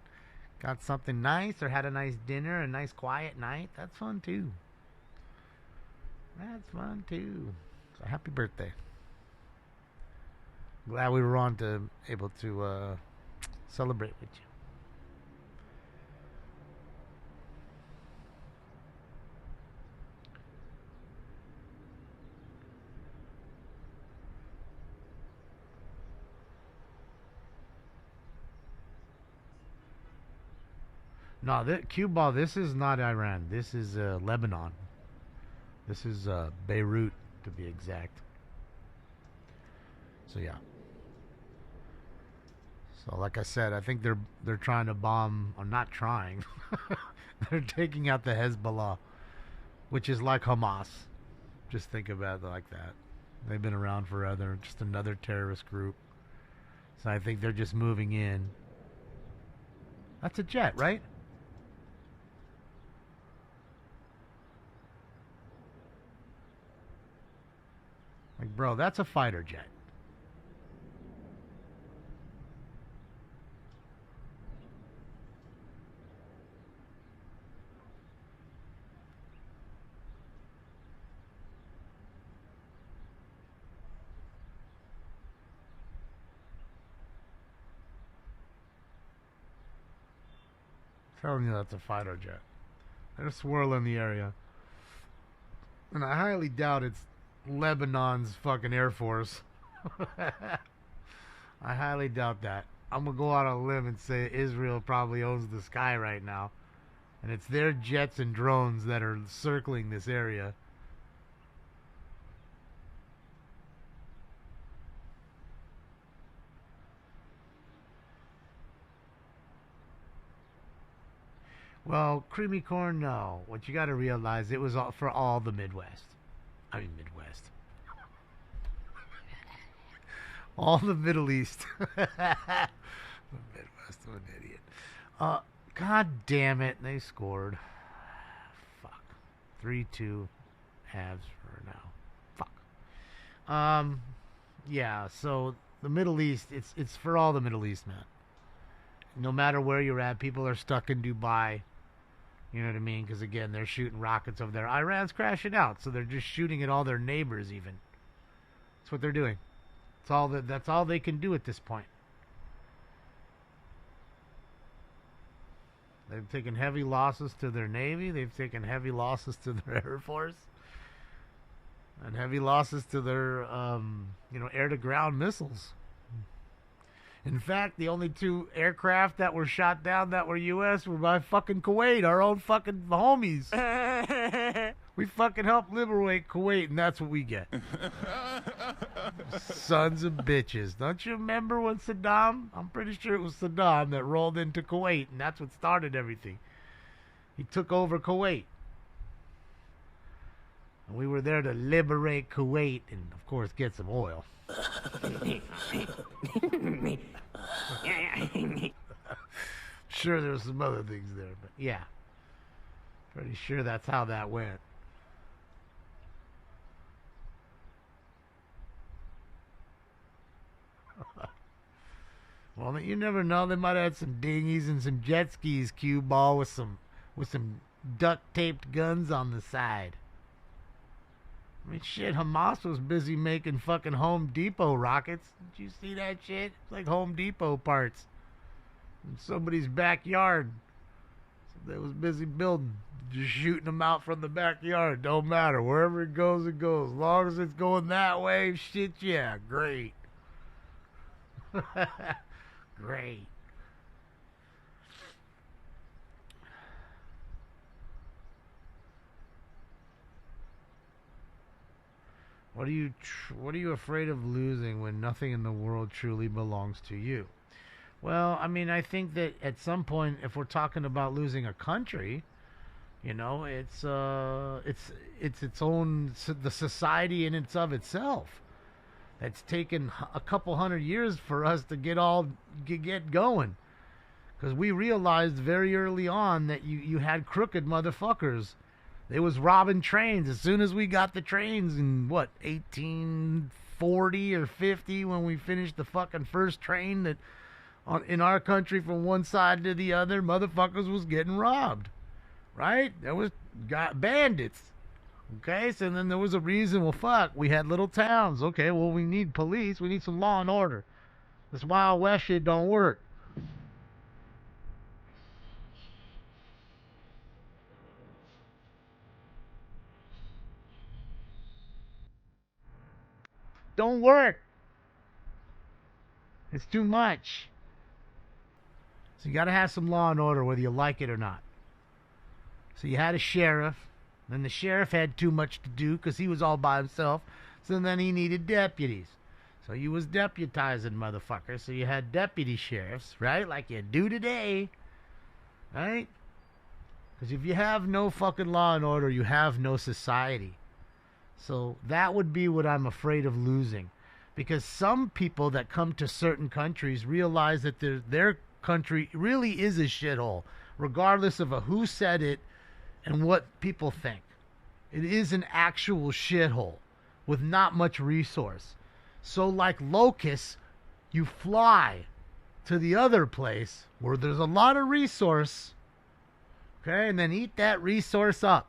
S3: Got something nice or had a nice dinner, a nice quiet night. That's fun too. That's fun too. So happy birthday. Glad we were able to celebrate with you. No, cue ball. This is not Iran. This is Lebanon. This is Beirut, to be exact. So yeah. So like I said, I think they're trying to bomb, or not trying. They're taking out the Hezbollah, which is like Hamas. Just think about it like that. They've been around forever. Just another terrorist group. So I think they're just moving in. That's a jet, right? Like, bro, that's a fighter jet. Telling you that's a fighter jet. They're swirling the area. And I highly doubt it's Lebanon's fucking Air Force. I highly doubt that. I'm going to go out on a limb and say Israel probably owns the sky right now. And it's their jets and drones that are circling this area. Well, creamy corn, no. What you got to realize, it was for all the Midwest. I mean, Midwest. All the Middle East. The Midwest, I'm an idiot. God damn it, they scored. Fuck. 3-2 halves for now. Fuck. Yeah, so the Middle East, it's for all the Middle East, man. No matter where you're at, people are stuck in Dubai. You know what I mean? Because, again, they're shooting rockets over there. Iran's crashing out, so they're just shooting at all their neighbors, even. That's what they're doing. That's all they can do at this point. They've taken heavy losses to their Navy. They've taken heavy losses to their Air Force. And heavy losses to their, air-to-ground missiles. In fact, the only 2 aircraft that were shot down that were U.S. were by fucking Kuwait, our own fucking homies. We fucking helped liberate Kuwait, and that's what we get. Sons of bitches. Don't you remember when I'm pretty sure it was Saddam that rolled into Kuwait, and that's what started everything. He took over Kuwait. And we were there to liberate Kuwait and, of course, get some oil. Sure, there were some other things there, but yeah. Pretty sure that's how that went. Well, you never know. They might have had some dinghies and some jet skis, cue ball, with some duct taped guns on the side. I mean, shit, Hamas was busy making fucking Home Depot rockets. Did you see that shit? It's like Home Depot parts in somebody's backyard. So they was busy building, just shooting them out from the backyard. Don't matter. Wherever it goes, it goes. As long as it's going that way, shit, yeah, great. Great. What are you afraid of losing when nothing in the world truly belongs to you? Well, I mean, I think that at some point, if we're talking about losing a country, you know, it's its own the society in its of itself. That's taken a couple hundred years for us to get going, because we realized very early on that you had crooked motherfuckers. They was robbing trains as soon as we got the trains in, what, 1840 or 50, when we finished the fucking first train that in our country from one side to the other, motherfuckers was getting robbed, right? There was got bandits. Okay, so then there was a reason. Well, fuck, we had little towns. Okay, well, we need police. We need some law and order. This Wild West shit don't work. Don't work. It's too much. So you got to have some law and order, whether you like it or not. So you had a sheriff. Then the sheriff had too much to do because he was all by himself. So then he needed deputies. So you was deputizing motherfuckers. So you had deputy sheriffs, right? Like you do today, right? Because if you have no fucking law and order, you have no society. So that would be what I'm afraid of losing. Because some people that come to certain countries realize that their country really is a shithole, regardless of who said it and what people think. It is an actual shithole with not much resource. So like locusts, you fly to the other place where there's a lot of resource, okay, and then eat that resource up,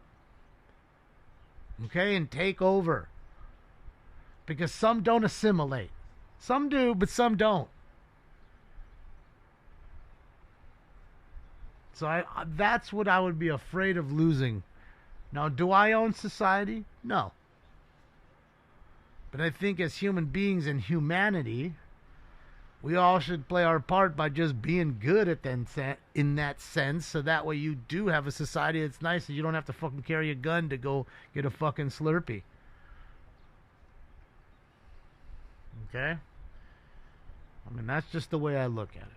S3: okay, and take over. Because some don't assimilate. Some do, but some don't. So that's what I would be afraid of losing. Now, do I own society? No. But I think as human beings and humanity, we all should play our part by just being good at in that sense, so that way you do have a society that's nice and you don't have to fucking carry a gun to go get a fucking Slurpee. Okay? I mean, that's just the way I look at it.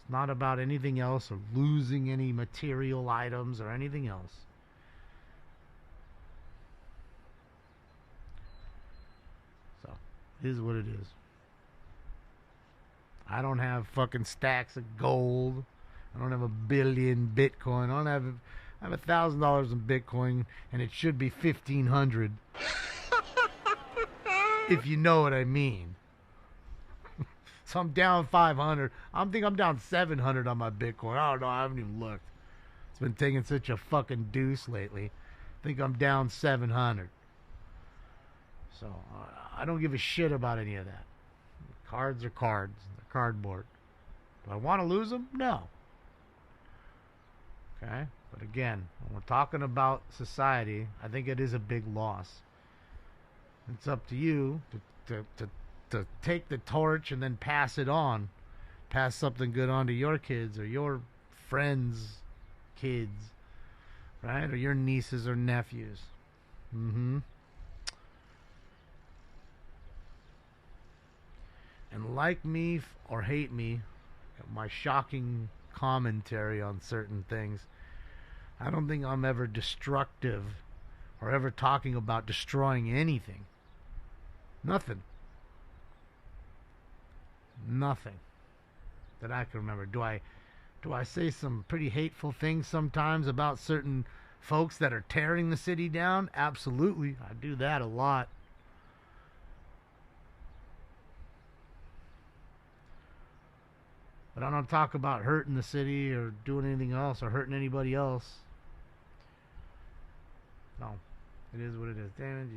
S3: It's not about anything else or losing any material items or anything else. So, it is what it is. I don't have fucking stacks of gold. I don't have 1 billion Bitcoin. I have $1,000 in Bitcoin, and it should be 1,500. If you know what I mean. So I'm down 500. I think I'm down 700 on my Bitcoin. I don't know. I haven't even looked. It's been taking such a fucking deuce lately. I think I'm down 700. So I don't give a shit about any of that. Cards are cards. They're cardboard. Do I want to lose them? No. Okay? But again, when we're talking about society, I think it is a big loss. It's up to you to take the torch and then pass it on. Pass something good on to your kids or your friends' kids, right? Or your nieces or nephews. And like me or hate me, my shocking commentary on certain things, I don't think I'm ever destructive or ever talking about destroying anything. Nothing that I can remember. Do I say some pretty hateful things sometimes about certain folks that are tearing the city down, absolutely. I do that a lot. But I don't talk about hurting the city or doing anything else or hurting anybody else. No. It is what it is. Damn it, do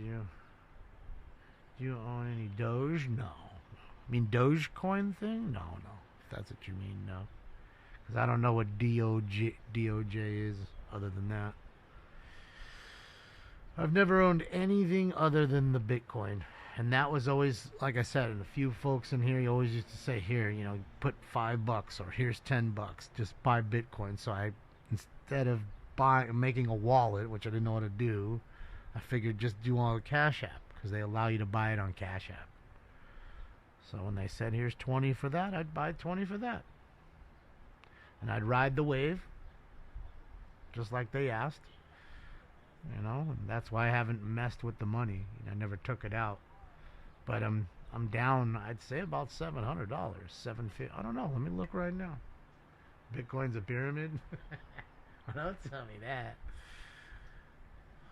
S3: you own any Doge? No. I mean Dogecoin thing? No. If that's what you mean, no. Because I don't know what DOJ is other than that. I've never owned anything other than the Bitcoin. And that was always, like I said, and a few folks in here, you always used to say, here, put $5 or here's $10. Just buy Bitcoin. So I, instead of making a wallet, which I didn't know how to do, I figured just do all the Cash App because they allow you to buy it on Cash App. So when they said, here's 20 for that, I'd buy 20 for that. And I'd ride the wave, just like they asked. And that's why I haven't messed with the money. I never took it out. But I'm down, I'd say about $700, $750. I don't know. Let me look right now. Bitcoin's a pyramid. Don't tell me that.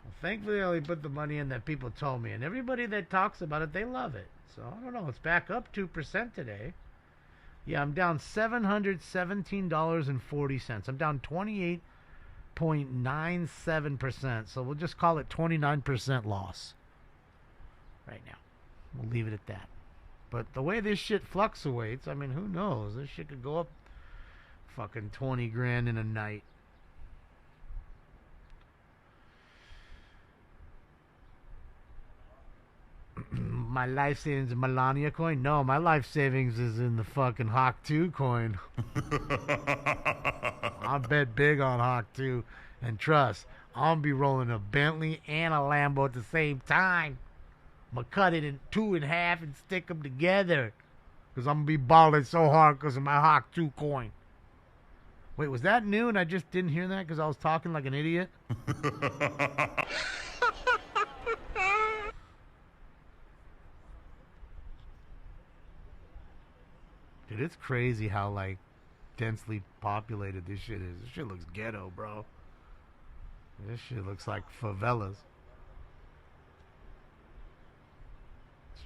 S3: Well, thankfully, I only put the money in that people told me, and everybody that talks about it, they love it. So I don't know. It's back up 2% today. Yeah, I'm down $717.40. I'm down 28.97%. So we'll just call it 29% loss right now. We'll leave it at that. But the way this shit fluctuates, I mean, who knows? This shit could go up fucking 20 grand in a night. My life savings in Melania coin? No, my life savings is in the fucking Hawk 2 coin. I bet big on Hawk 2. And trust, I'll be rolling a Bentley and a Lambo at the same time. I'm going to cut it in two in half and stick them together. Because I'm going to be balling so hard because of my Hawk 2 coin. Wait, was that new and I just didn't hear that because I was talking like an idiot? Dude, it's crazy how, like, densely populated this shit is. This shit looks ghetto, bro. This shit looks like favelas.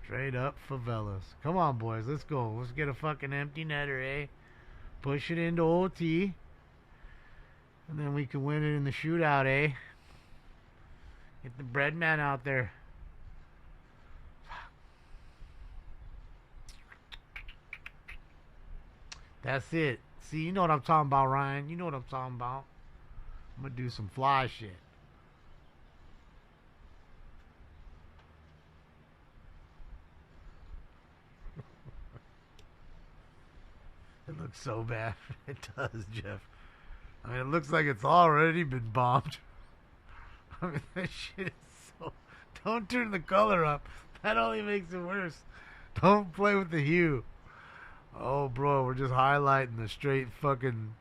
S3: Straight up favelas. Come on, boys. Let's go. Let's get a fucking empty netter, eh? Push it into OT. And then we can win it in the shootout, eh? Get the bread man out there. That's it. See, you know what I'm talking about, Ryan. You know what I'm talking about. I'm going to do some fly shit. It looks so bad. It does, Jeff. I mean, it looks like it's already been bombed. I mean, that shit is so... Don't turn the color up. That only makes it worse. Don't play with the hue. Oh, bro, we're just highlighting the straight fucking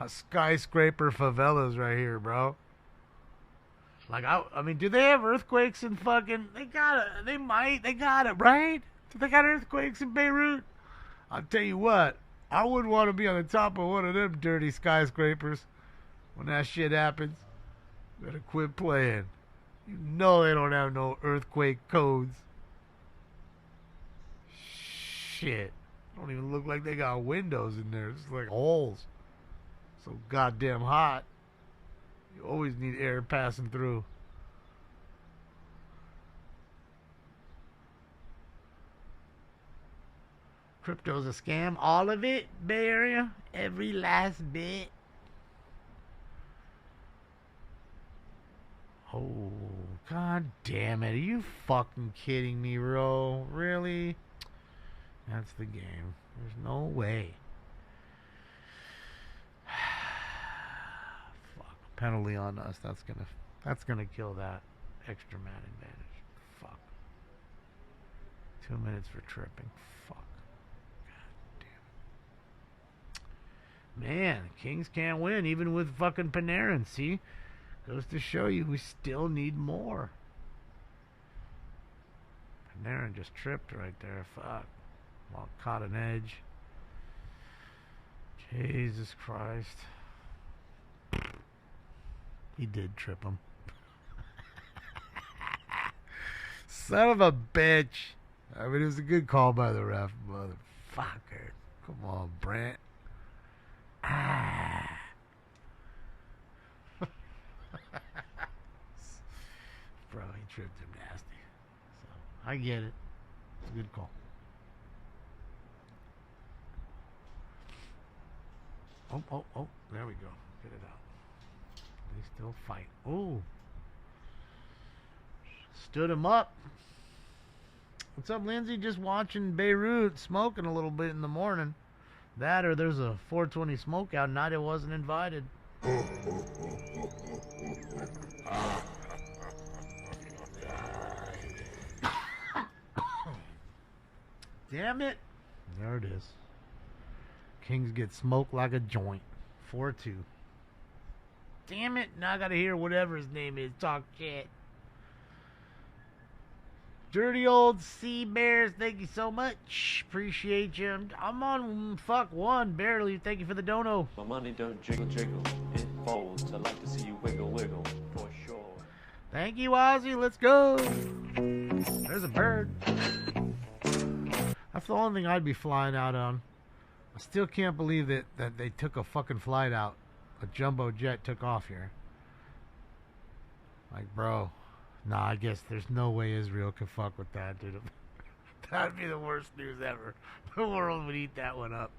S3: skyscraper favelas right here, bro. Like, I mean, do they have earthquakes in fucking... They got it, right? Do they got earthquakes in Beirut? I'll tell you what. I wouldn't want to be on the top of one of them dirty skyscrapers when that shit happens. Better quit playing. You know they don't have no earthquake codes. Shit. Don't even look like they got windows in there. It's like holes. So goddamn hot. You always need air passing through. Crypto's a scam. All of it, Bay Area. Every last bit. Oh, god damn it. Are you fucking kidding me, bro? Really? That's the game. There's no way. Fuck. Penalty on us. That's gonna kill that extra man advantage. Fuck. 2 minutes for tripping. Fuck. Man, Kings can't win, even with fucking Panarin, see? Goes to show you we still need more. Panarin just tripped right there, fuck. Well, caught an edge. Jesus Christ. He did trip him. Son of a bitch. I mean, it was a good call by the ref, motherfucker. Come on, Brent. Ah. Bro, he tripped him nasty. So, I get it. It's a good call. Oh, there we go. Get it out. They still fight. Oh. Stood him up. What's up, Lindsay? Just watching Beirut, smoking a little bit in the morning. That or there's a 420 smoke out night. I wasn't invited. Damn it. There it is. Kings get smoked like a joint. 4-2. Damn it. Now I gotta hear whatever his name is talk shit. Dirty old Sea Bears, thank you so much. Appreciate you. I'm on fuck one, barely. Thank you for the dono.
S5: My money don't jiggle jiggle, it folds. I like to see you wiggle wiggle, for sure.
S3: Thank you, Ozzy. Let's go. There's a bird. That's the only thing I'd be flying out on. I still can't believe that they took a fucking flight out. A jumbo jet took off here. Like, bro. Nah, I guess there's no way Israel can fuck with that, dude. That'd be the worst news ever. The world would eat that one up.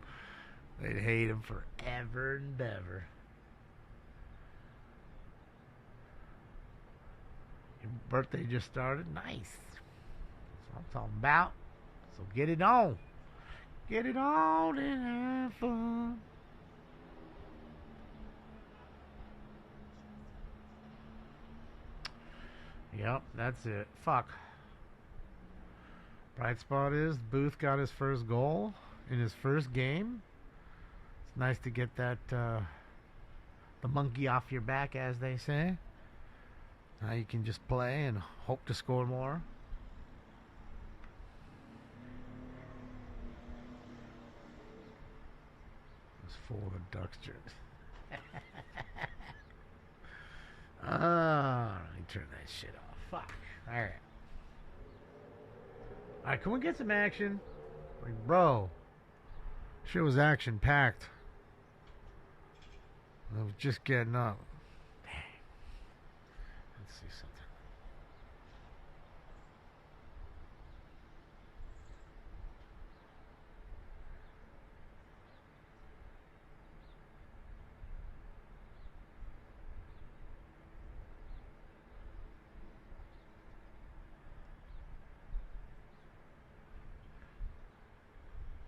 S3: They'd hate him forever and ever. Your birthday just started? Nice. That's what I'm talking about. So get it on. Get it on and have fun. Yep, that's it. Fuck. Bright spot is Booth got his first goal in his first game. It's nice to get that the monkey off your back, as they say. Now you can just play and hope to score more. It's full of ducks jerks. Let me turn that shit off. Fuck. Alright. Alright, can we get some action? Like, bro. Shit was action packed. I was just getting up. Dang. Let's see something.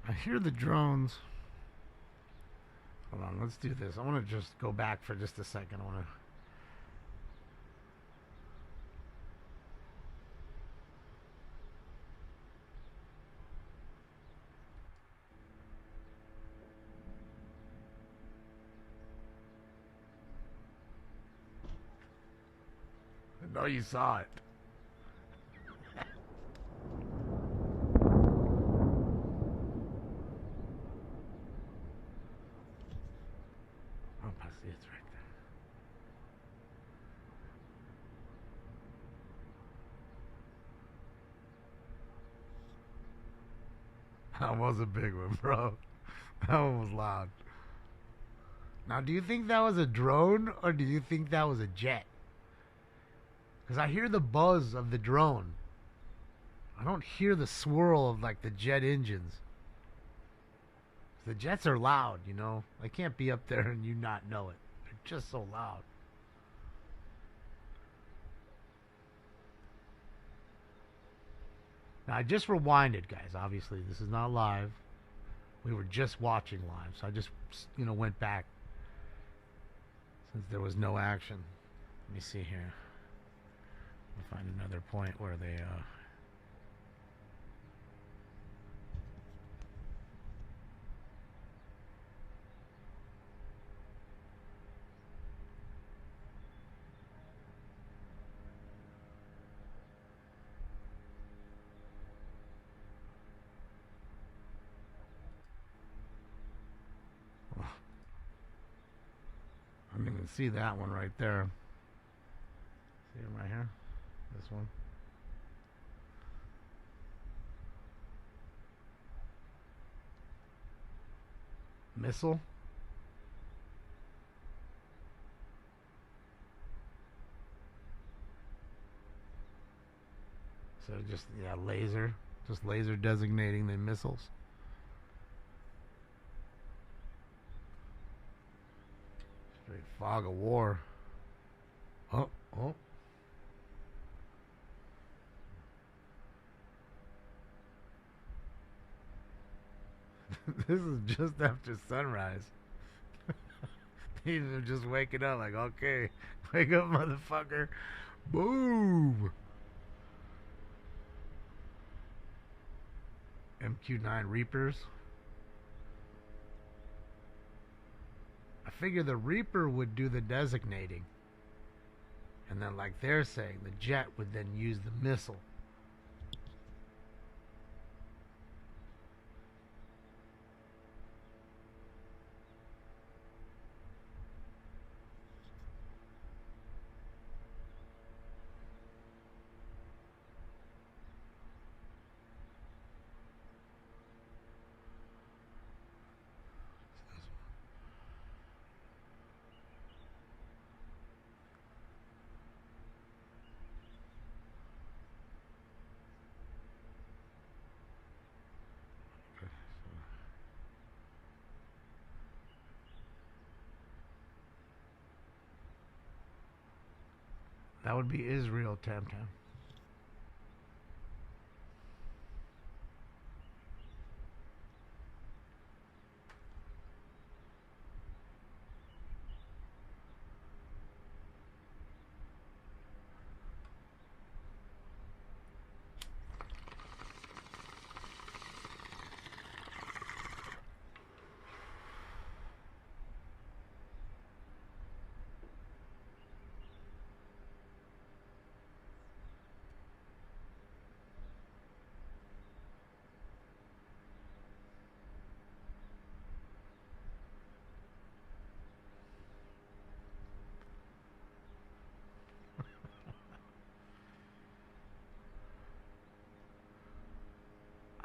S3: I hear the drones. Hold on, let's do this. I want to just go back for just a second. I know you saw it. It's right there. That was a big one, bro. That one was loud. Now, do you think that was a drone or do you think that was a jet? Because I hear the buzz of the drone. I don't hear the swirl of like the jet engines. The jets are loud, you know. I can't be up there and you not know it. They're just so loud. Now, I just rewinded, guys. Obviously, this is not live. We were just watching live. So I just, went back. Since there was no action. Let me see here. I'll find another point where they, I mean, you can see that one right there. See him right here? This one. Missile. So just, yeah, laser. Just laser designating the missiles. Straight fog of war. Oh, oh. This is just after sunrise. These are just waking up like, okay, wake up, motherfucker. Boom. MQ-9 Reapers. I figure the Reaper would do the designating. And then, like they're saying, the jet would then use the missile. That would be Israel, Tam Tam.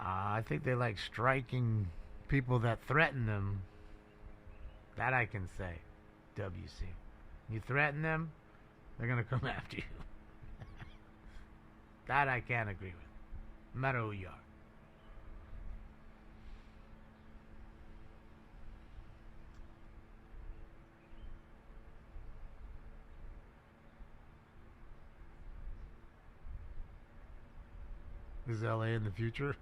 S3: I think they like striking people that threaten them. That I can say. WC. You threaten them, they're going to come after you. That I can't agree with. No matter who you are. This is LA in the future.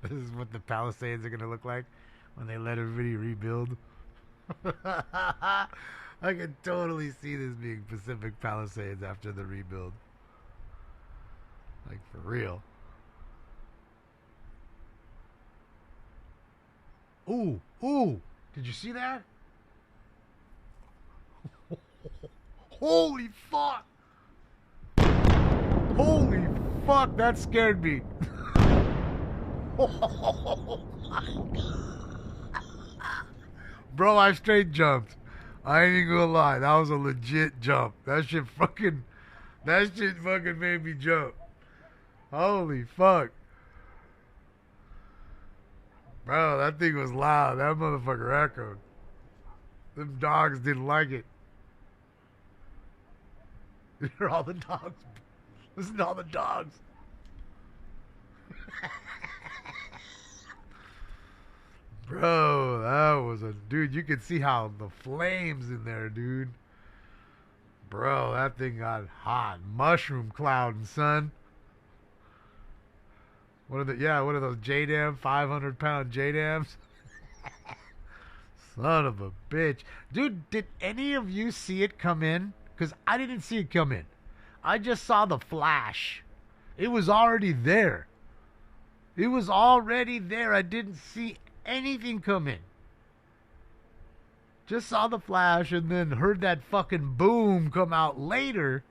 S3: This is what the Palisades are going to look like when they let everybody rebuild. I can totally see this being Pacific Palisades after the rebuild. Like, for real. Ooh, ooh. Did you see that? Holy fuck. Holy fuck, that scared me. Oh my God. Bro, I straight jumped. I ain't even gonna lie. That was a legit jump. That shit fucking made me jump. Holy fuck. Bro, that thing was loud. That motherfucker echoed. Them dogs didn't like it. You hear all the dogs? Listen to all the dogs. Bro, that was a... Dude, you could see how the flames in there, dude. Bro, that thing got hot. Mushroom clouding, son. What are those J-Dam, 500-pound J-Dams? Son of a bitch. Dude, did any of you see it come in? Because I didn't see it come in. I just saw the flash. It was already there. It was already there. I didn't see anything come in. Just saw the flash and then heard that fucking boom come out later.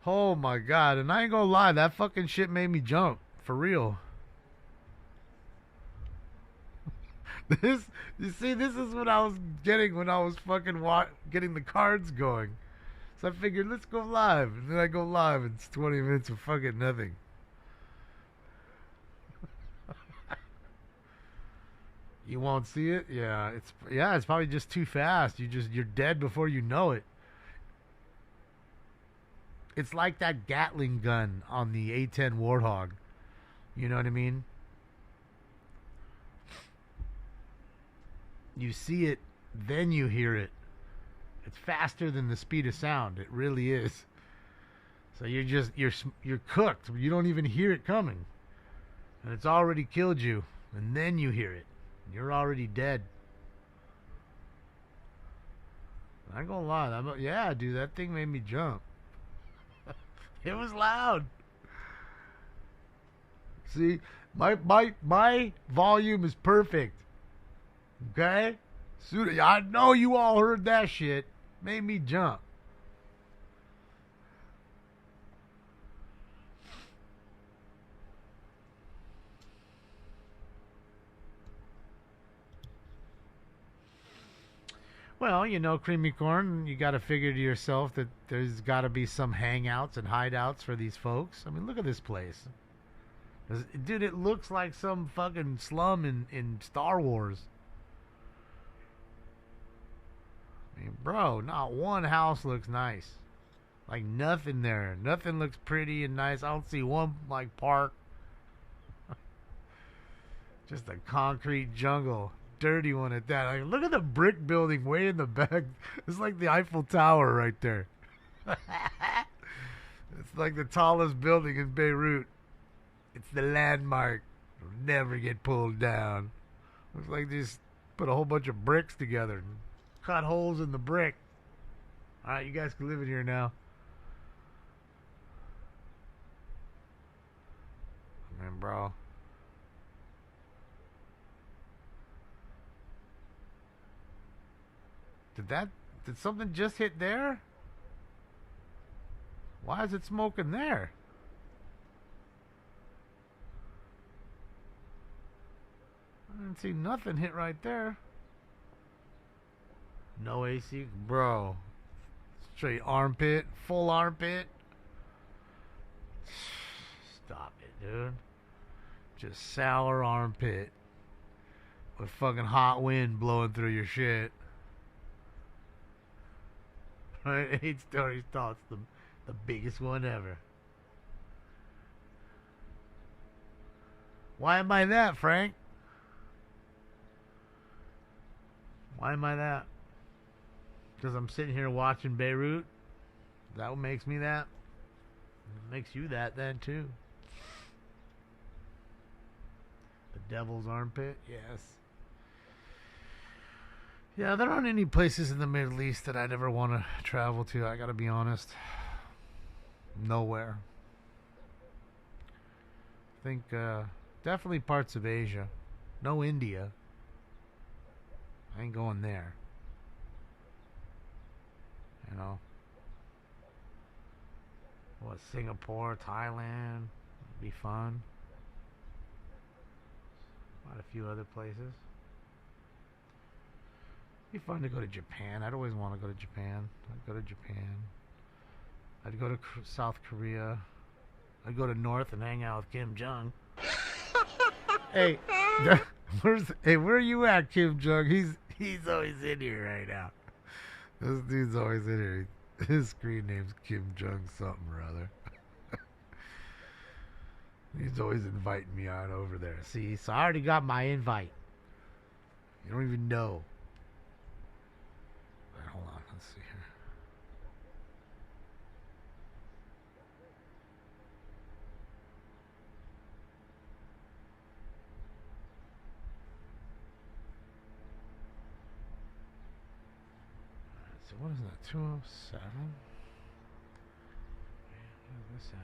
S3: Oh my God. And I ain't gonna lie, that fucking shit made me jump. For real. You see, this is what I was getting when I was fucking getting the cards going. So I figured, let's go live. And then I go live, and it's 20 minutes of fucking nothing. You won't see it? Yeah, it's probably just too fast. You're dead before you know it. It's like that Gatling gun on the A-10 Warthog. You know what I mean? You see it, then you hear it. It's faster than the speed of sound. It really is. So you're cooked. You don't even hear it coming. And it's already killed you. And then you hear it. You're already dead. I ain't gonna lie. Yeah, dude, that thing made me jump. It was loud. See, my volume is perfect. Okay? I know you all heard that shit. Made me jump. Well, creamy corn, you got to figure to yourself that there's got to be some hangouts and hideouts for these folks. I mean, look at this place. Dude, it looks like some fucking slum in Star Wars. I mean, bro, not one house looks nice. Like, nothing there. Nothing looks pretty and nice. I don't see one, like, park. Just a concrete jungle. Dirty one at that. Like, look at the brick building way in the back. It's like the Eiffel Tower right there. It's like the tallest building in Beirut. It's the landmark. It'll never get pulled down. Looks like they just put a whole bunch of bricks together and cut holes in the brick. Alright, you guys can live in here now. Man, bro. Did something just hit there? Why is it smoking there? I didn't see nothing hit right there. No AC, bro. Straight armpit, full armpit. Stop it, dude. Just sour armpit with fucking hot wind blowing through your shit. 8-story tall. It's the biggest one ever. Why am I that, Frank? Why am I that? Because I'm sitting here watching Beirut? Is that what makes me that? It makes you that then, too. The devil's armpit? Yes. Yeah, there aren't any places in the Middle East that I'd ever want to travel to, I gotta be honest. Nowhere. I think definitely parts of Asia. No India. I ain't going there. You know. What, Singapore, Thailand? Be fun. Quite a few other places. It'd be fun to go to Japan. I'd always want to go to Japan. I'd go to Japan. I'd go to South Korea. I'd go to North and hang out with Kim Jong. Hey, where are you at, Kim Jong? He's always in here right now. This dude's always in here. His screen name's Kim Jong something or other. He's always inviting me on over there. See, so I already got my invite. You don't even know. Right, hold on, let's see here. Alright, so what is that? 207? Where's this at?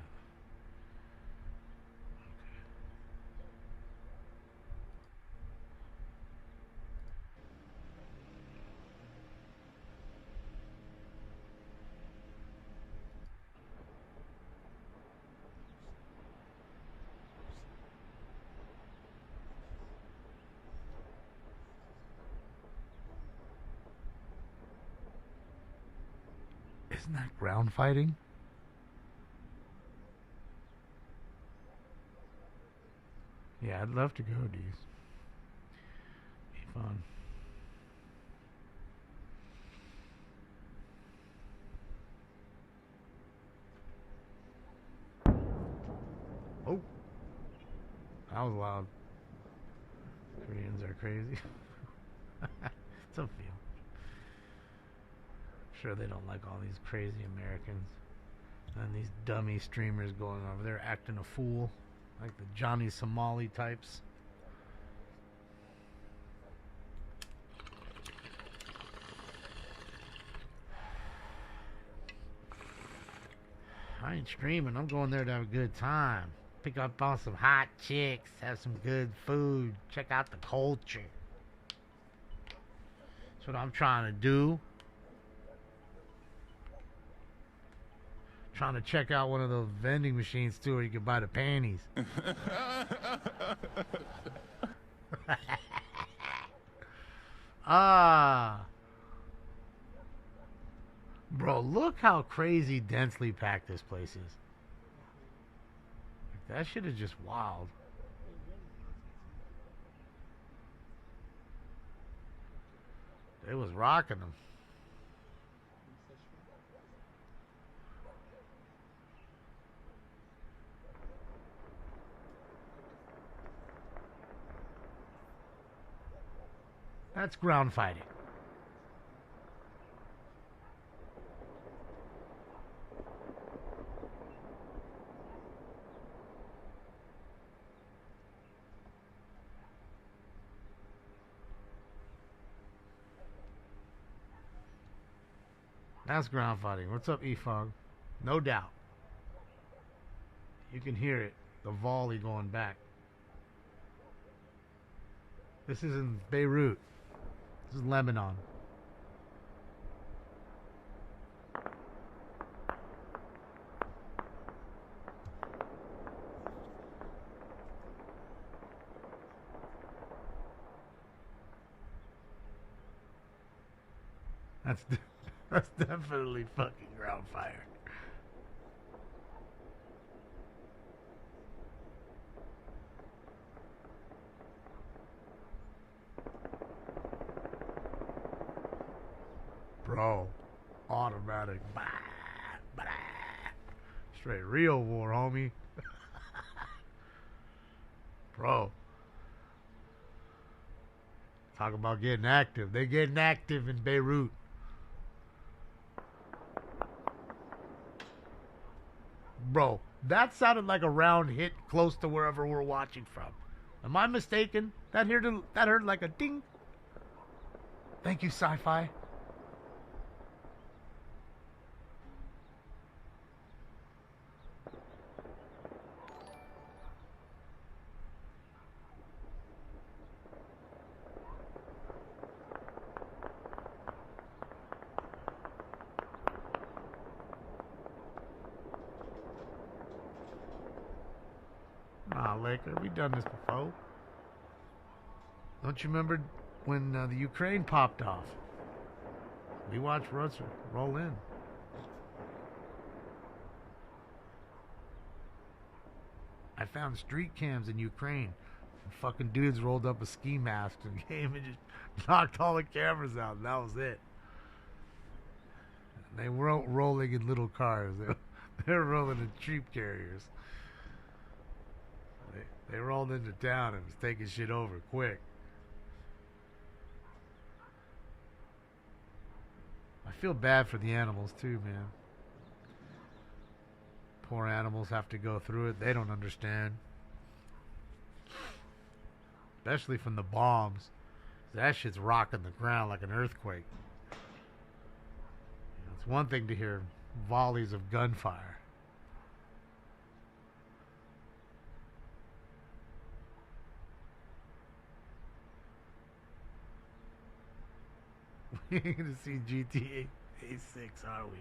S3: Is Isn't that ground fighting? Yeah, I'd love to go, D's. Be fun. Oh, that was loud. Koreans are crazy. It's a feel. Sure, they don't like all these crazy Americans and these dummy streamers going over there acting a fool, like the Johnny Somali types. I ain't streaming. I'm going there to have a good time. Pick up on some hot chicks, have some good food, check out the culture. That's what I'm trying to do. Trying to check out one of those vending machines too, where you can buy the panties. Bro, look how crazy densely packed this place is. Like, that shit is just wild. It was rocking them. That's ground fighting. That's ground fighting. What's up, E-Fog? No doubt. You can hear it. The volley going back. This is in Beirut. This is Lebanon. That's definitely fucking ground fire. Bro, automatic. Bah, bah. Straight real war, homie. Bro. Talk about getting active. They getting active in Beirut. Bro, that sounded like a round hit close to wherever we're watching from. Am I mistaken? That heard like a ding. Thank you, Sci-Fi. Nah, Laker, we done this before. Don't you remember when the Ukraine popped off? We watched Russia roll in. I found street cams in Ukraine. Fucking dudes rolled up a ski mask and came and just knocked all the cameras out, and that was it. And they weren't rolling in little cars. They were rolling in troop carriers. They rolled into town and was taking shit over quick. I feel bad for the animals too, man. Poor animals have to go through it. They don't understand. Especially from the bombs. That shit's rocking the ground like an earthquake. It's one thing to hear volleys of gunfire. We ain't gonna see GTA 6, are we?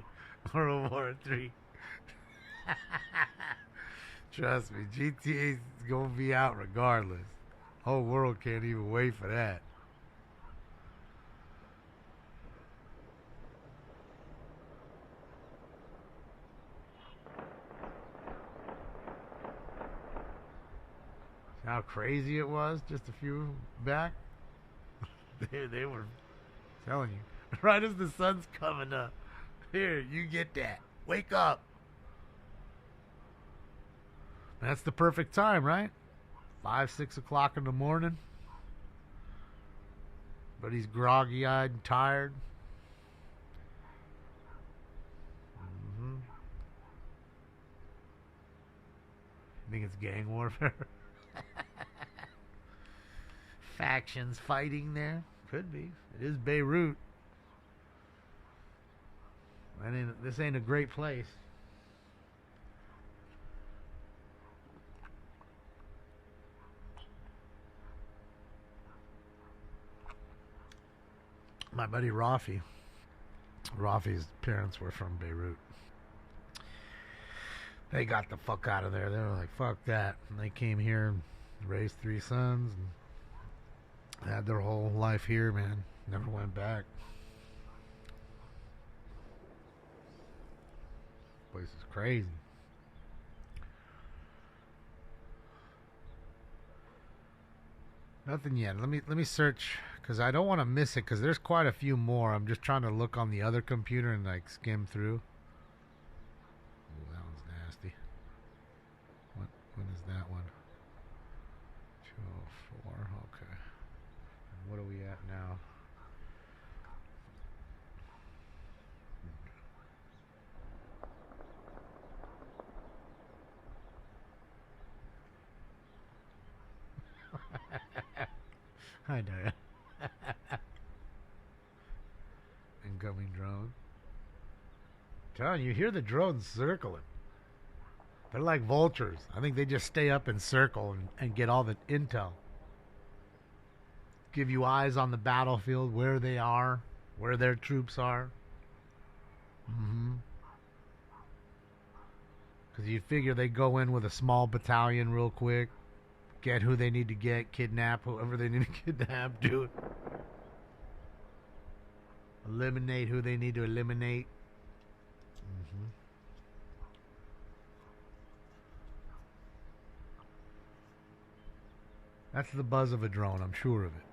S3: World War 3. Trust me, GTA's gonna be out regardless. Whole world can't even wait for that. how crazy it was just a few back. They were telling you right as the sun's coming up. Here, you get that. Wake up. That's the perfect time, right? 5, 6 o'clock in the morning. But he's groggy-eyed and tired. Mm-hmm. You think it's gang warfare? Factions fighting there? Could be. It is Beirut. This ain't a great place. My buddy Rafi's parents were from Beirut. They got the fuck out of there. They were like, fuck that. And they came here and raised 3 sons and had their whole life here, man. Never went back. Place is crazy. Nothing yet. Let me search because I don't want to miss it because there's quite a few more. I'm just trying to look on the other computer and like skim through. Oh, that one's nasty. When is that one? 204. Okay. And what are we at now? I know. Incoming drone. Telling you, hear the drones circling. They're like vultures. I think they just stay up and circle and get all the intel. Give you eyes on the battlefield, where they are, where their troops are. Because you'd figure they go in with a small battalion real quick. Get who they need to get, kidnap whoever they need to kidnap, do it. Eliminate who they need to eliminate. That's the buzz of a drone, I'm sure of it.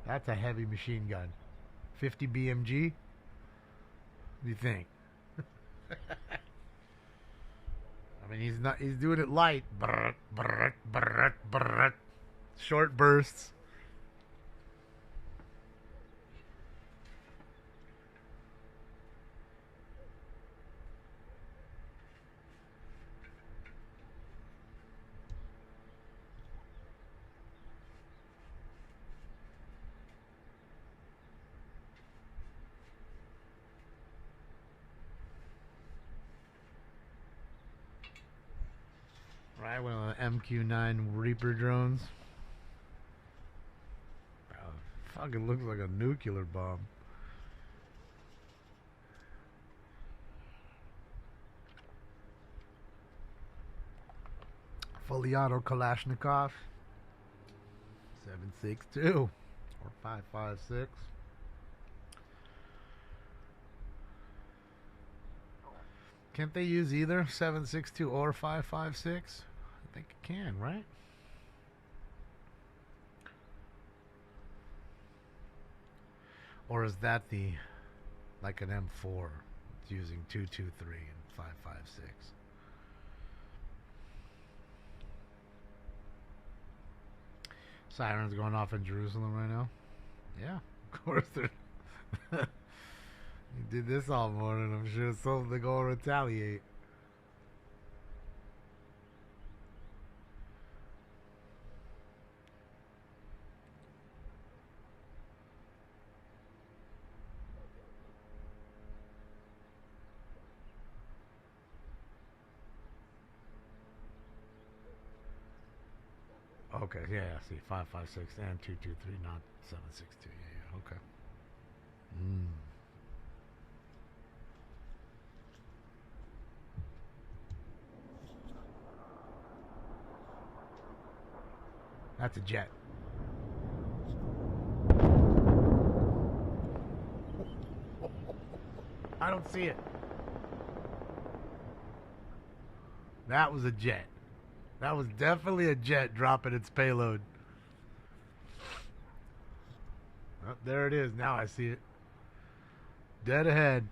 S3: That's a heavy machine gun. 50 BMG? What do you think? I mean, he's doing it light. Brrrt, brrrt, brrrt, brrrt. Short bursts. Right, one of the MQ-9 Reaper drones. Bro, fucking looks like a nuclear bomb. Fully auto Kalashnikov. 7.62 or 5.56. Can't they use either 7.62 or 5.56? I think it can, right? Or is that like an M4? It's using 2.23 and 5.56. Sirens going off in Jerusalem right now. Yeah, of course they're. You did this all morning. I'm sure so they're gonna retaliate. Okay, yeah, see, 5.56 and 2.23, not 7.62. Yeah, okay. That's a jet. I don't see it. That was a jet. That was definitely a jet dropping its payload. Oh, there it is. Now I see it. Dead ahead.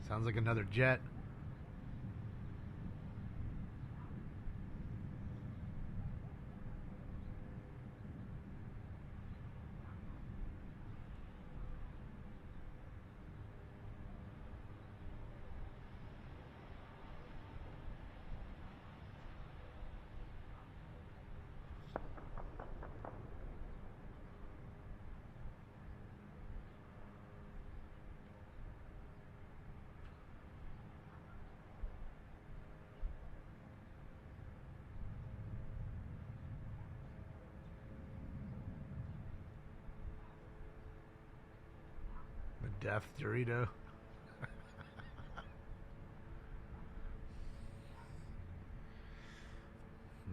S3: Sounds like another jet. The death Dorito.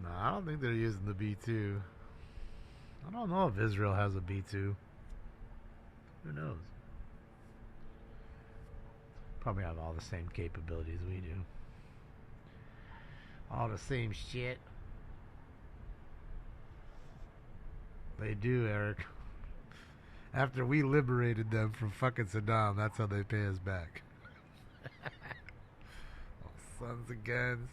S3: No, I don't think they're using the B-2. I don't know if Israel has a B-2. Who knows? Probably have all the same capabilities we do. All the same shit. They do, Eric. After we liberated them from fucking Saddam, that's how they pay us back. Oh, sons of guns.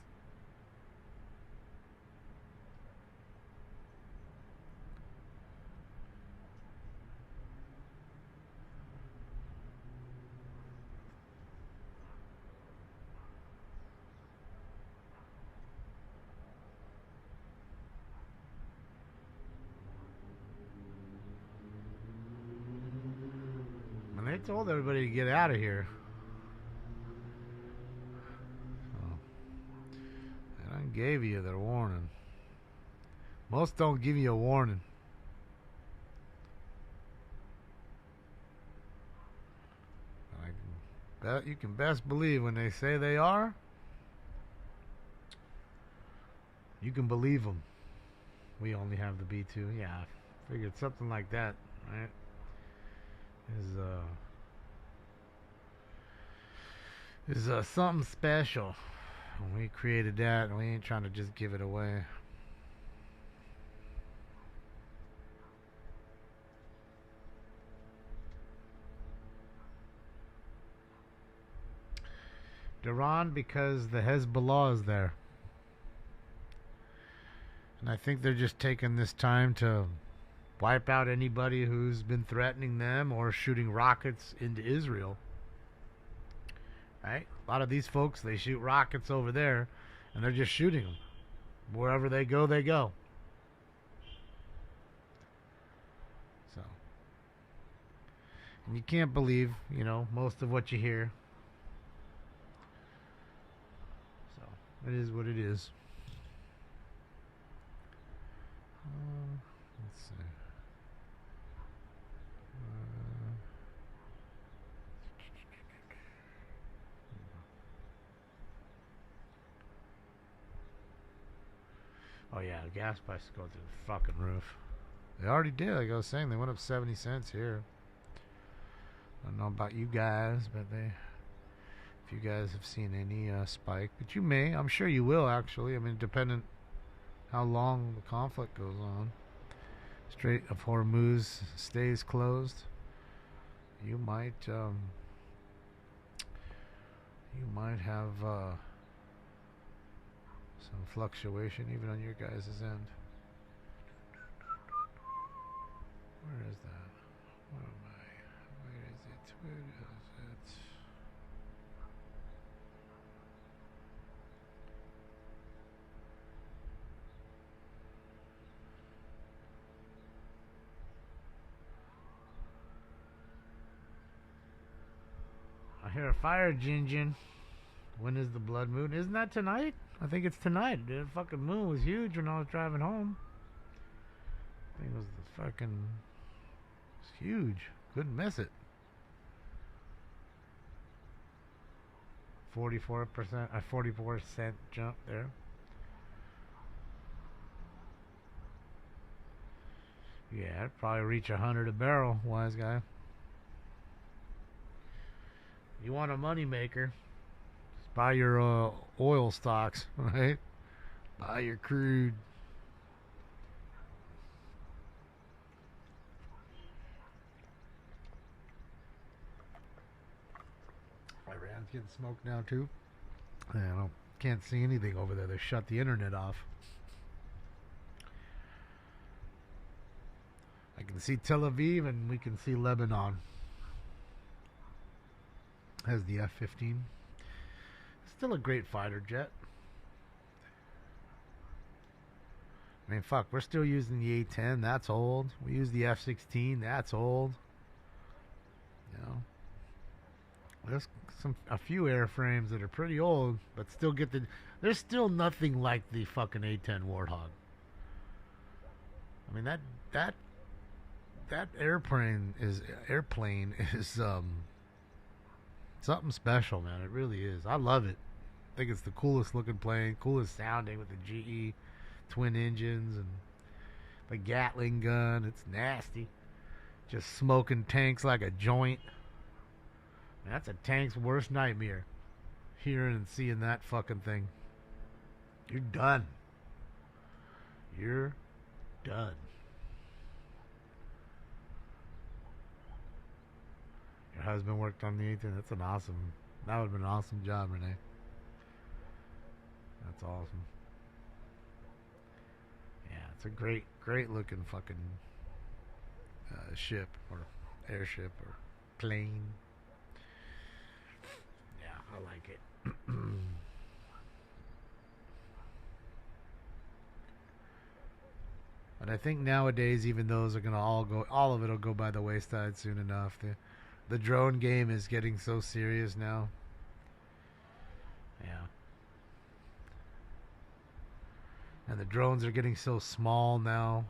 S3: And they told everybody to get out of here. So, they done gave you their warning. Most don't give you a warning. I bet you can best believe when they say they are, you can believe them. We only have the B-2. Yeah, I figured something like that, right? Is something special. And we created that, and we ain't trying to just give it away. Iran, because the Hezbollah is there. And I think they're just taking this time to wipe out anybody who's been threatening them or shooting rockets into Israel. Right? A lot of these folks, they shoot rockets over there, and they're just shooting them. Wherever they go, they go. So, and you can't believe, most of what you hear. So, it is what it is. Let's see. Oh yeah, gas prices go through the fucking roof. They already did, like I was saying, they went up 70 cents here. I don't know about you guys, but if you guys have seen any spike, but you may, I'm sure you will actually. I mean, depending how long the conflict goes on. Strait of Hormuz stays closed. You might have some fluctuation even on your guys' end. Where is that? Where am I? Where is it? Where is it? I hear a fire, Jinjin. When is the blood moon? Isn't that tonight? I think it's tonight. The fucking moon was huge when I was driving home. I think it was it's huge. Couldn't miss it. 44%, a 44-cent jump there. Yeah, it'd probably reach 100 a barrel, wise guy. You want a money maker? Just buy your oil stocks, right? Buy your crude. Iran's getting smoked now too. I can't see anything over there. They shut the internet off. I can see Tel Aviv and we can see Lebanon. Has the F-15. Still a great fighter jet. I mean, fuck, we're still using the A-10. That's old. We use the F-16. That's old. You know, there's a few airframes that are pretty old, but still get the. There's still nothing like the fucking A-10 Warthog. I mean that airplane is something special, man. It really is. I love it. I think it's the coolest looking plane, coolest sounding with the GE twin engines and the Gatling gun. It's nasty. Just smoking tanks like a joint. Man, that's a tank's worst nightmare. Hearing and seeing that fucking thing. You're done. You're done. Your husband worked on the 18. That would have been an awesome job, Renee. That's awesome. Yeah, it's a great looking fucking ship or airship or plane. Yeah, I like it. But I think nowadays, even those are gonna all of it'll go by the wayside soon enough. The drone game is getting so serious now. Yeah. And the drones are getting so small now.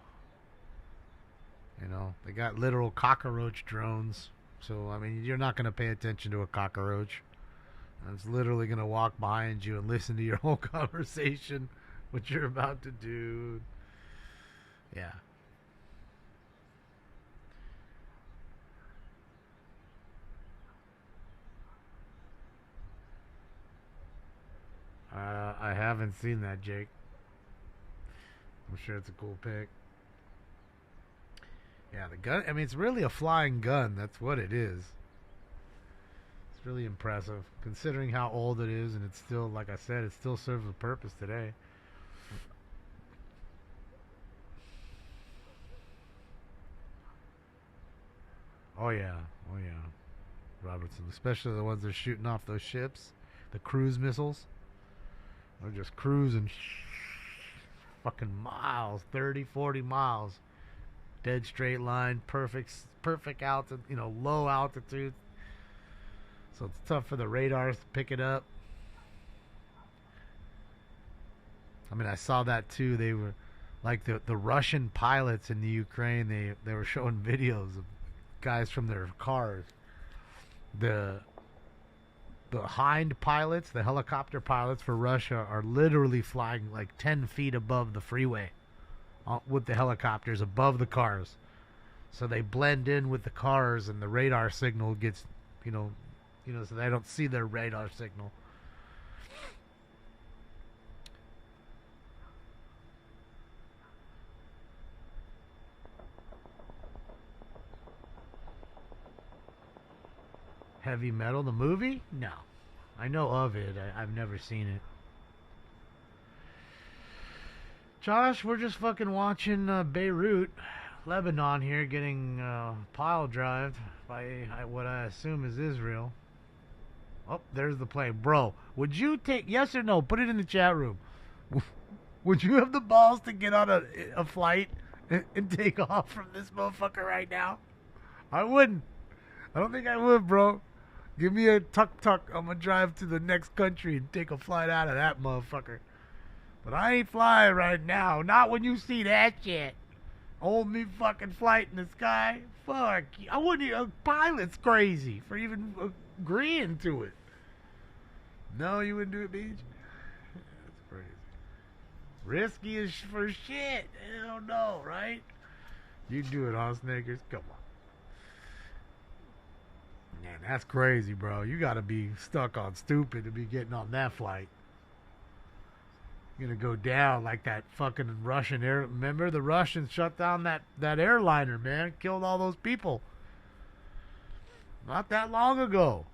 S3: You know, they got literal cockroach drones. So, I mean, you're not going to pay attention to a cockroach. It's literally going to walk behind you and listen to your whole conversation, what you're about to do. Yeah. I haven't seen that, Jake. I'm sure it's a cool pic. Yeah, the gun, I mean, it's really a flying gun. That's what it is. It's really impressive, considering how old it is, and it's still, like I said, it still serves a purpose today. Oh yeah, Robertson, especially the ones that are shooting off those ships, the cruise missiles. They're just cruising fucking miles, 30, 40 miles. Dead straight line, perfect altitude, low altitude. So it's tough for the radars to pick it up. I mean, I saw that too. They were like the Russian pilots in the Ukraine. They were showing videos of guys from their cars. The hind pilots, the helicopter pilots for Russia, are literally flying like 10 feet above the freeway with the helicopters above the cars. So they blend in with the cars, and the radar signal gets, so they don't see their radar signal. Heavy Metal, the movie? No. I know of it. I've never seen it. Josh, we're just fucking watching Beirut, Lebanon here, getting pile drived by what I assume is Israel. Oh, there's the plane. Bro, would you take, yes or no, put it in the chat room. Would you have the balls to get on a flight and take off from this motherfucker right now? I wouldn't. I don't think I would, bro. Give me a tuk-tuk. I'm going to drive to the next country and take a flight out of that motherfucker. But I ain't flying right now. Not when you see that shit. Hold me fucking flight in the sky. Fuck. I wouldn't even... A pilot's crazy for even agreeing to it. No, you wouldn't do it, Beach? That's crazy. Risky as for shit. Hell no, right? You do it, huh, Snickers? Come on. Man, that's crazy, bro. You gotta be stuck on stupid to be getting on that flight. You're gonna go down like that fucking Russian air. Remember the Russians shut down that airliner, man. Killed all those people. Not that long ago.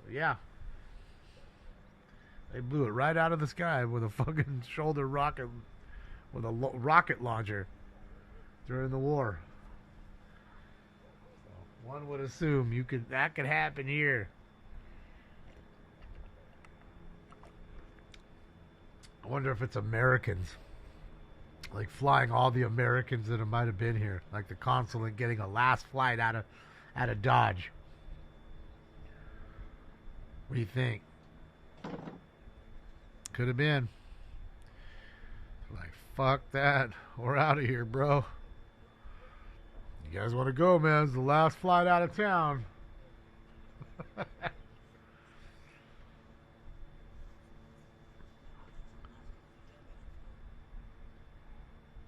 S3: So yeah. They blew it right out of the sky with a fucking shoulder rocket, with a rocket launcher during the war. So one would assume that could happen here. I wonder if it's Americans, like flying all the Americans that might have been here, like the consulate getting a last flight out of Dodge. What do you think? Could have been. Like, fuck that. We're out of here, bro. You guys want to go, man? It's the last flight out of town.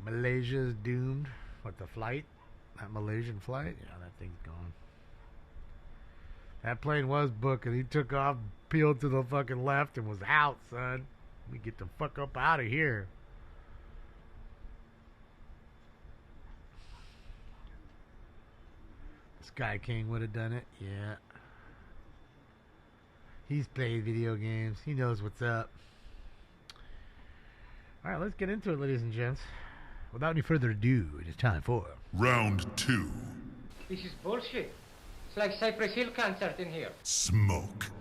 S3: Malaysia's doomed. What, the flight? That Malaysian flight? Yeah, that thing's gone. That plane was booked, and he took off, peeled to the fucking left, and was out, son. We get the fuck up out of here. Sky King would have done it. Yeah. He's played video games. He knows what's up. Alright, let's get into it, ladies and gents. Without any further ado, it is time for
S2: Round 2.
S1: This is bullshit. It's like Cypress Hill concert in here.
S2: Smoke.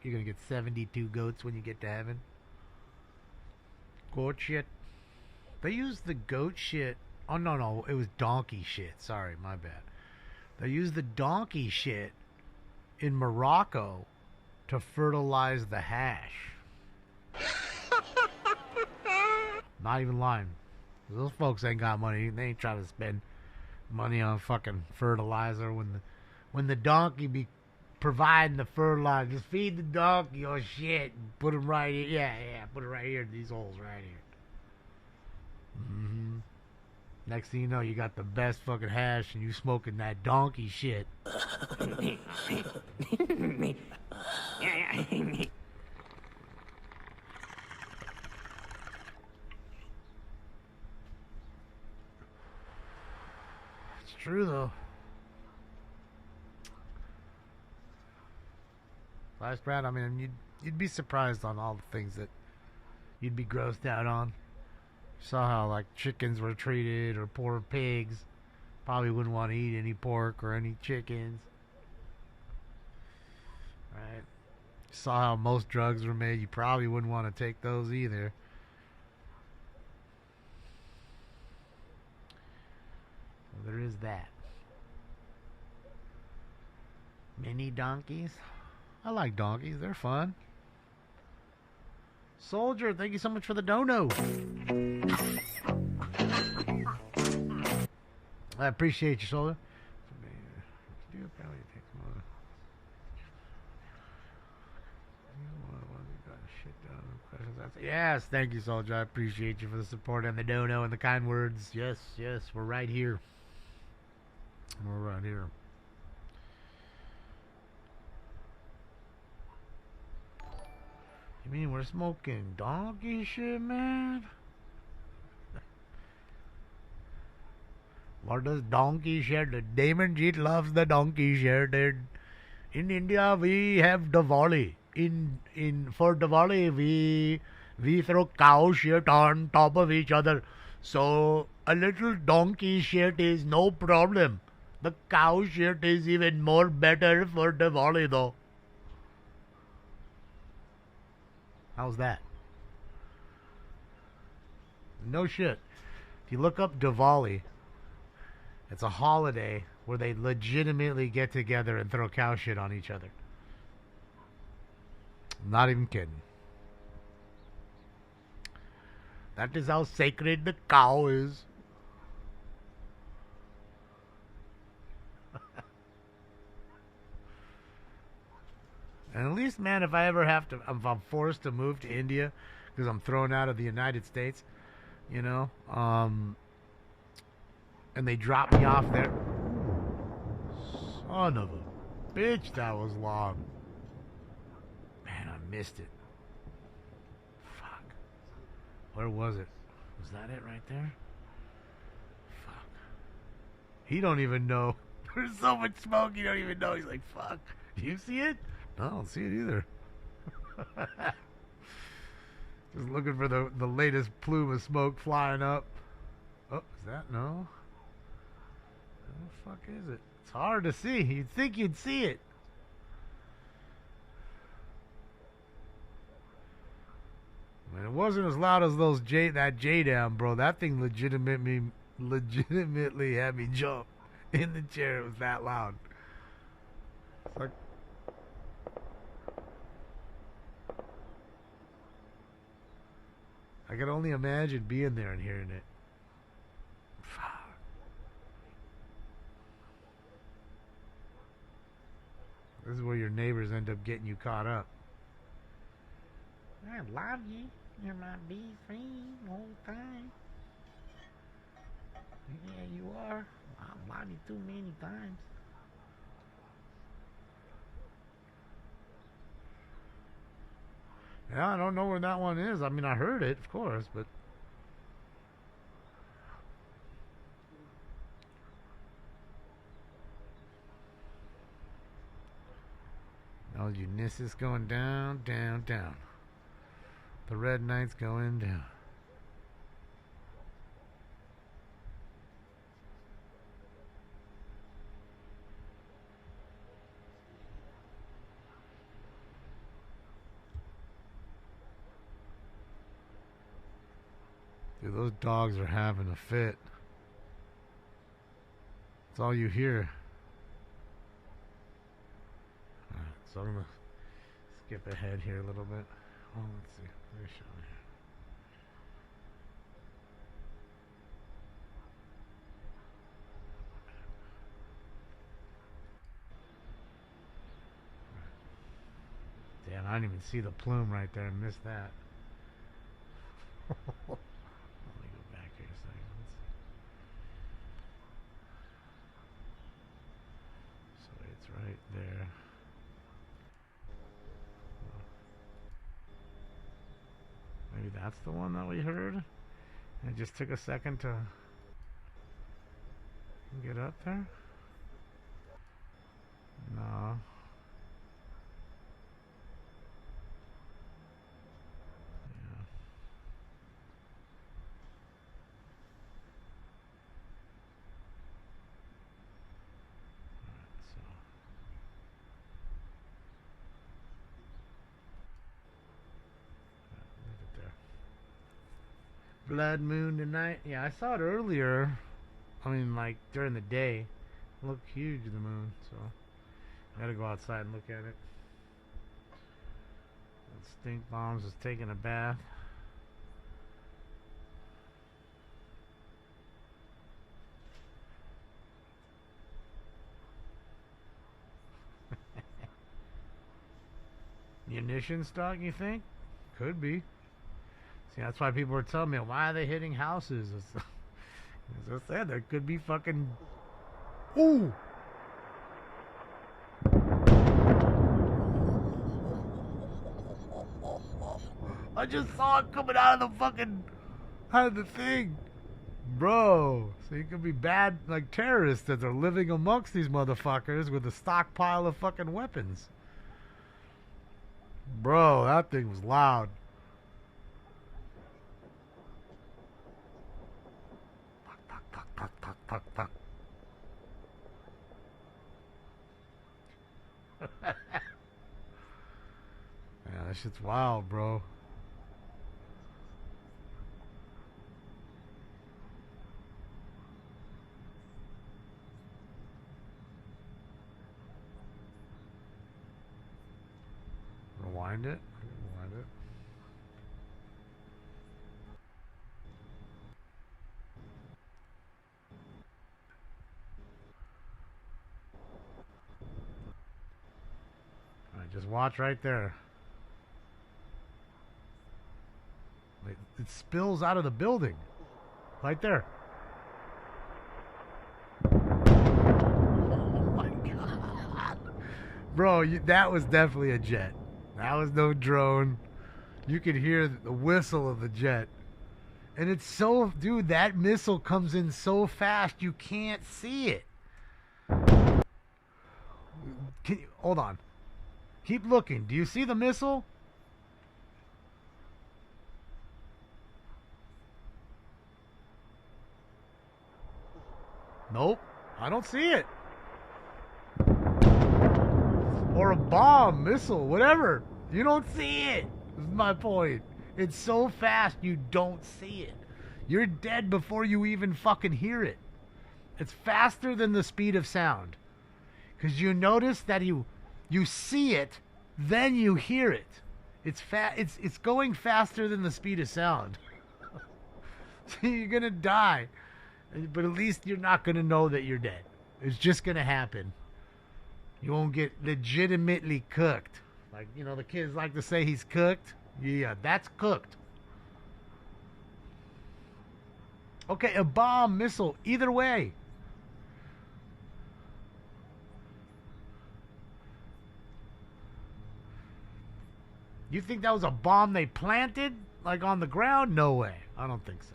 S3: You're gonna get 72 goats when you get to heaven. Goat shit. They used the goat shit. Oh, no. It was donkey shit. Sorry, my bad. They used the donkey shit in Morocco to fertilize the hash. Not even lying. Those folks ain't got money. They ain't trying to spend money on fucking fertilizer when the donkey be providing the fertilizer. Just feed the donkey your shit and put them right here. Yeah, put it right here in these holes right here. Mm-hmm. Next thing you know, you got the best fucking hash and you smoking that donkey shit. It's true though. Last round, I mean, you'd be surprised on all the things that you'd be grossed out on. You saw how like chickens were treated, or poor pigs. Probably wouldn't want to eat any pork or any chickens. Right? You saw how most drugs were made. You probably wouldn't want to take those either. So there is that. Mini donkeys. I like donkeys. They're fun. Soldier, thank you so much for the dono. I appreciate you, Soldier. Yes, thank you, Soldier. I appreciate you for the support and the dono and the kind words. Yes, we're right here. We're right here. You mean we're smoking donkey shit, man? What does donkey shit? Damon Jeet loves the donkey shit. In India, we have Diwali. For Diwali, we throw cow shit on top of each other. So a little donkey shit is no problem. The cow shit is even more better for Diwali, though. How's that? No shit. If you look up Diwali, it's a holiday where they legitimately get together and throw cow shit on each other. I'm not even kidding. That is how sacred the cow is. And at least, man, if I'm forced to move to India because I'm thrown out of the United States, you know, and they drop me off there. Son of a bitch, that was long. Man, I missed it. Fuck. Where was it? Was that it right there? Fuck. He don't even know. There's so much smoke, he don't even know. He's like, fuck. Do you see it? No, I don't see it either. Just looking for the latest plume of smoke flying up. Oh, is that? No? What the fuck is it? It's hard to see. You'd think you'd see it. Man, it wasn't as loud as that J-Dam, bro. That thing legitimately had me jump in the chair. It was that loud. It's like, I could only imagine being there and hearing it. This is where your neighbors end up getting you caught up. I love you. You're my best friend the whole time. Yeah, you are. I love you too many times. Yeah, I don't know where that one is. I mean, I heard it, of course, but... Oh, Ulysses going down, down, down. The Red Knight's going down. Dude, those dogs are having a fit. That's all you hear. Alright, so I'm gonna skip ahead here a little bit. Oh, let's see. Let me show you. Damn, I didn't even see the plume right there and missed that. Let me go back here a second. Let's see. So it's right there. Maybe that's the one that we heard. It just took a second to get up there. No. Blood moon tonight. Yeah, I saw it earlier. I mean, like during the day. It looked huge, the moon. So I gotta go outside and look at it. That Stink Bombs is taking a bath. Munition stock, you think? Could be. See, that's why people are telling me, why are they hitting houses? As I said, there could be fucking... Ooh! I just saw it coming out of the fucking... out of the thing. Bro. So you could be bad, like terrorists that are living amongst these motherfuckers with a stockpile of fucking weapons. Bro, that thing was loud. Fuck. Yeah, that shit's wild, bro. Rewind it. Rewind it. Just watch right there. It spills out of the building. Right there. Oh my God. Bro, that was definitely a jet. That was no drone. You could hear the whistle of the jet. And it's so, dude, that missile comes in so fast you can't see it. Hold on. Keep looking. Do you see the missile? Nope. I don't see it. Or a bomb, missile, whatever. You don't see it. This is my point. It's so fast you don't see it. You're dead before you even fucking hear it. It's faster than the speed of sound. Because you notice that you see it, then you hear it. It's going faster than the speed of sound. So you're going to die. But at least you're not going to know that you're dead. It's just going to happen. You won't get legitimately cooked. Like, you know, the kids like to say he's cooked. Yeah, that's cooked. Okay, a bomb, missile, either way. You think that was a bomb they planted? Like on the ground? No way. I don't think so.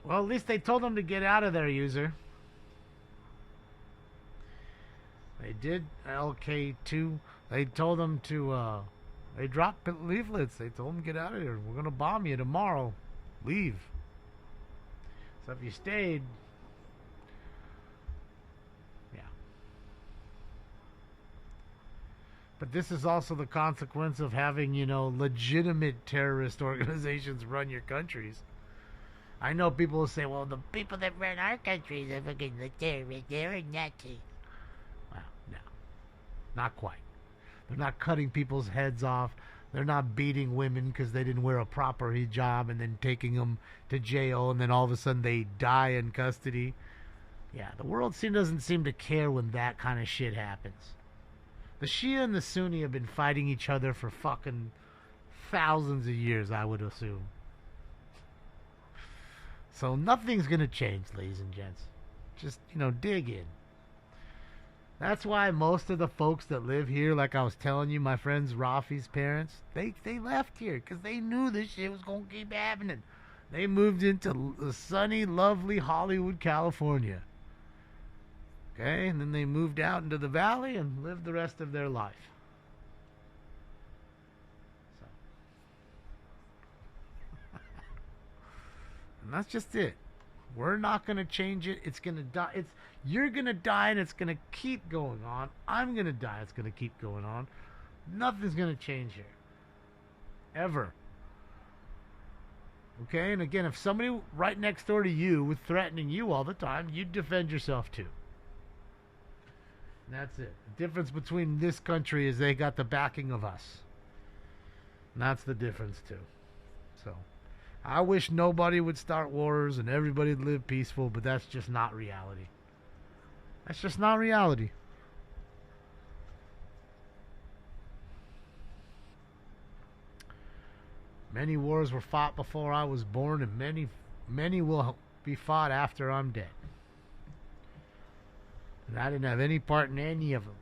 S3: Well, at least they told him to get out of there, user. They did LK2. They told him to, they dropped leaflets. They told him, get out of here. We're going to bomb you tomorrow. Leave. So if you stayed, yeah. But this is also the consequence of having, you know, legitimate terrorist organizations run your countries. I know people will say, well, the people that run our countries are fucking the terrorists. They're Nazi. Well, no. Not quite. They're not cutting people's heads off. They're not beating women because they didn't wear a proper hijab and then taking them to jail and then all of a sudden they die in custody. Yeah, the world doesn't seem to care when that kind of shit happens. The Shia and the Sunni have been fighting each other for fucking thousands of years, I would assume. So nothing's going to change, ladies and gents. Just, you know, dig in. That's why most of the folks that live here, like I was telling you, my friends Rafi's parents, they left here because they knew this shit was going to keep happening. They moved into sunny, lovely Hollywood, California. Okay, and then they moved out into the valley and lived the rest of their life. So. And that's just it. We're not going to change it. It's going to die. You're going to die and it's going to keep going on. I'm going to die. It's going to keep going on. Nothing's going to change here. Ever. Okay? And again, if somebody right next door to you was threatening you all the time, you'd defend yourself too. And that's it. The difference between this country is they got the backing of us. And that's the difference too. So, I wish nobody would start wars and everybody would live peaceful, but that's just not reality. That's just not reality. Many wars were fought before I was born, and many will be fought after I'm dead. And I didn't have any part in any of them.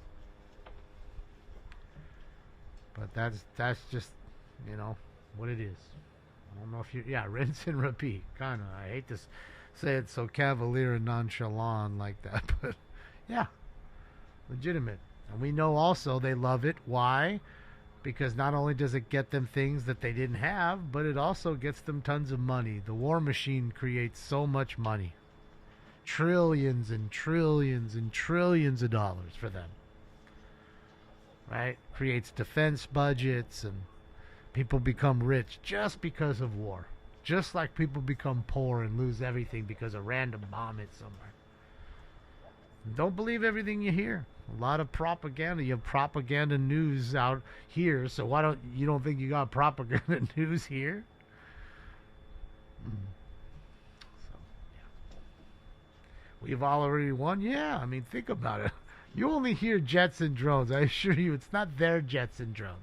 S3: But that's just, you know, what it is. I don't know if you... Yeah, rinse and repeat. Kind of. I hate to say it so cavalier and nonchalant like that. But, yeah. Legitimate. And we know also they love it. Why? Because not only does it get them things that they didn't have, but it also gets them tons of money. The war machine creates so much money. Trillions and trillions and trillions of dollars for them. Right? Creates defense budgets and... People become rich just because of war. Just like people become poor and lose everything because a random bomb hit somewhere. Don't believe everything you hear. A lot of propaganda. You have propaganda news out here, so why don't you think you got propaganda news here? So, yeah. We've already won? Yeah, I mean, think about it. You only hear jets and drones. I assure you, it's not their jets and drones.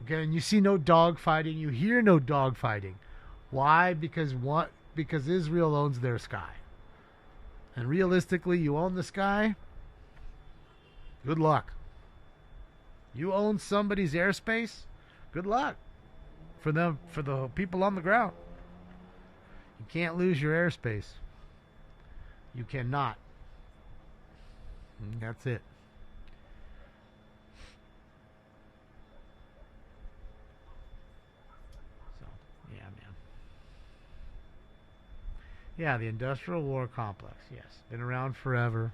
S3: Okay, and you see no dog fighting. You hear no dog fighting. Why? Because Israel owns their sky. And realistically, you own the sky, good luck. You own somebody's airspace, good luck. For the people on the ground. You can't lose your airspace. You cannot. And that's it. So, yeah, man. Yeah, the industrial war complex, yes. Been around forever.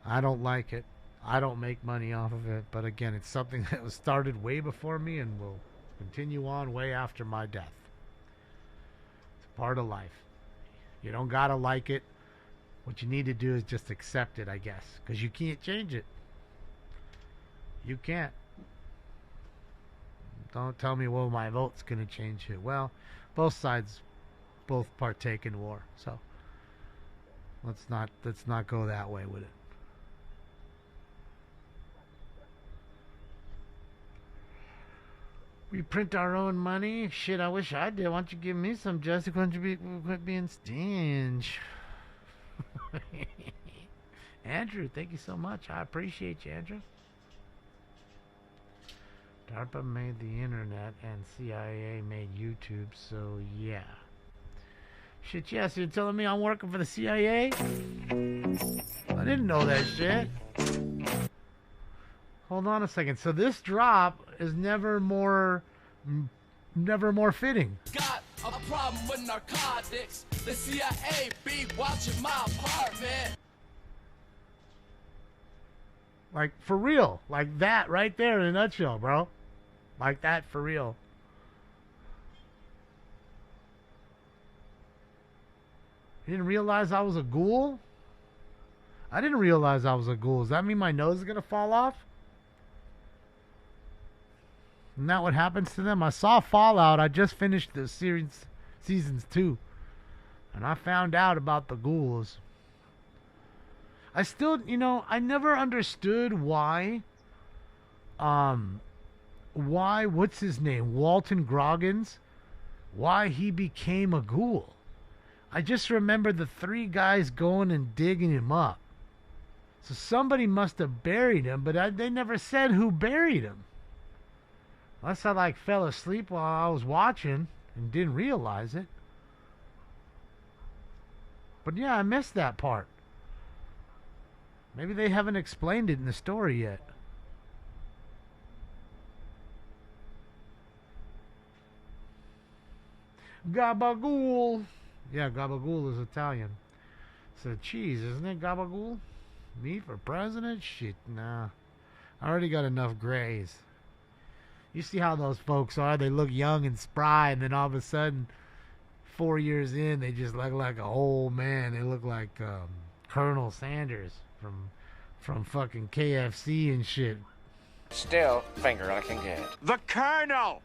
S3: I don't like it. I don't make money off of it. But again, it's something that was started way before me and will continue on way after my death. It's a part of life. You don't gotta like it. What you need to do is just accept it, I guess. Because you can't change it. You can't. Don't tell me, well, my vote's going to change it. Well, both sides both partake in war. So let's not go that way with it. We print our own money? Shit, I wish I did. Why don't you give me some, Jessica? Why don't you quit being stingy? Andrew, thank you so much. I appreciate you, Andrew. DARPA made the internet and CIA made YouTube, so yeah. Shit, yes, you're telling me I'm working for the CIA? I didn't know that shit. Hold on a second. So this drop is never more fitting.
S6: Got a problem with narcotics. The CIA be watching my apartment.
S3: Like, for real. Like that right there in a nutshell, bro. Like that for real. You didn't realize I was a ghoul? I didn't realize I was a ghoul. Does that mean my nose is going to fall off? Isn't that what happens to them? I saw Fallout. I just finished the series, seasons 2. And I found out about the ghouls. I still, I never understood why, what's his name? Walton Goggins? Why he became a ghoul. I just remember the 3 guys going and digging him up. So somebody must have buried him, but they never said who buried him. Unless I fell asleep while I was watching and didn't realize it. But yeah, I missed that part. Maybe they haven't explained it in the story yet. Gabagool. Yeah, gabagool is Italian. So cheese, isn't it, gabagool? Me for president? Shit, nah. I already got enough grays. You see how those folks are. They look young and spry, and then all of a sudden, 4 years in, they just look like a old man. They look like Colonel Sanders from fucking KFC and shit.
S7: Still, finger licking good.
S6: The Colonel!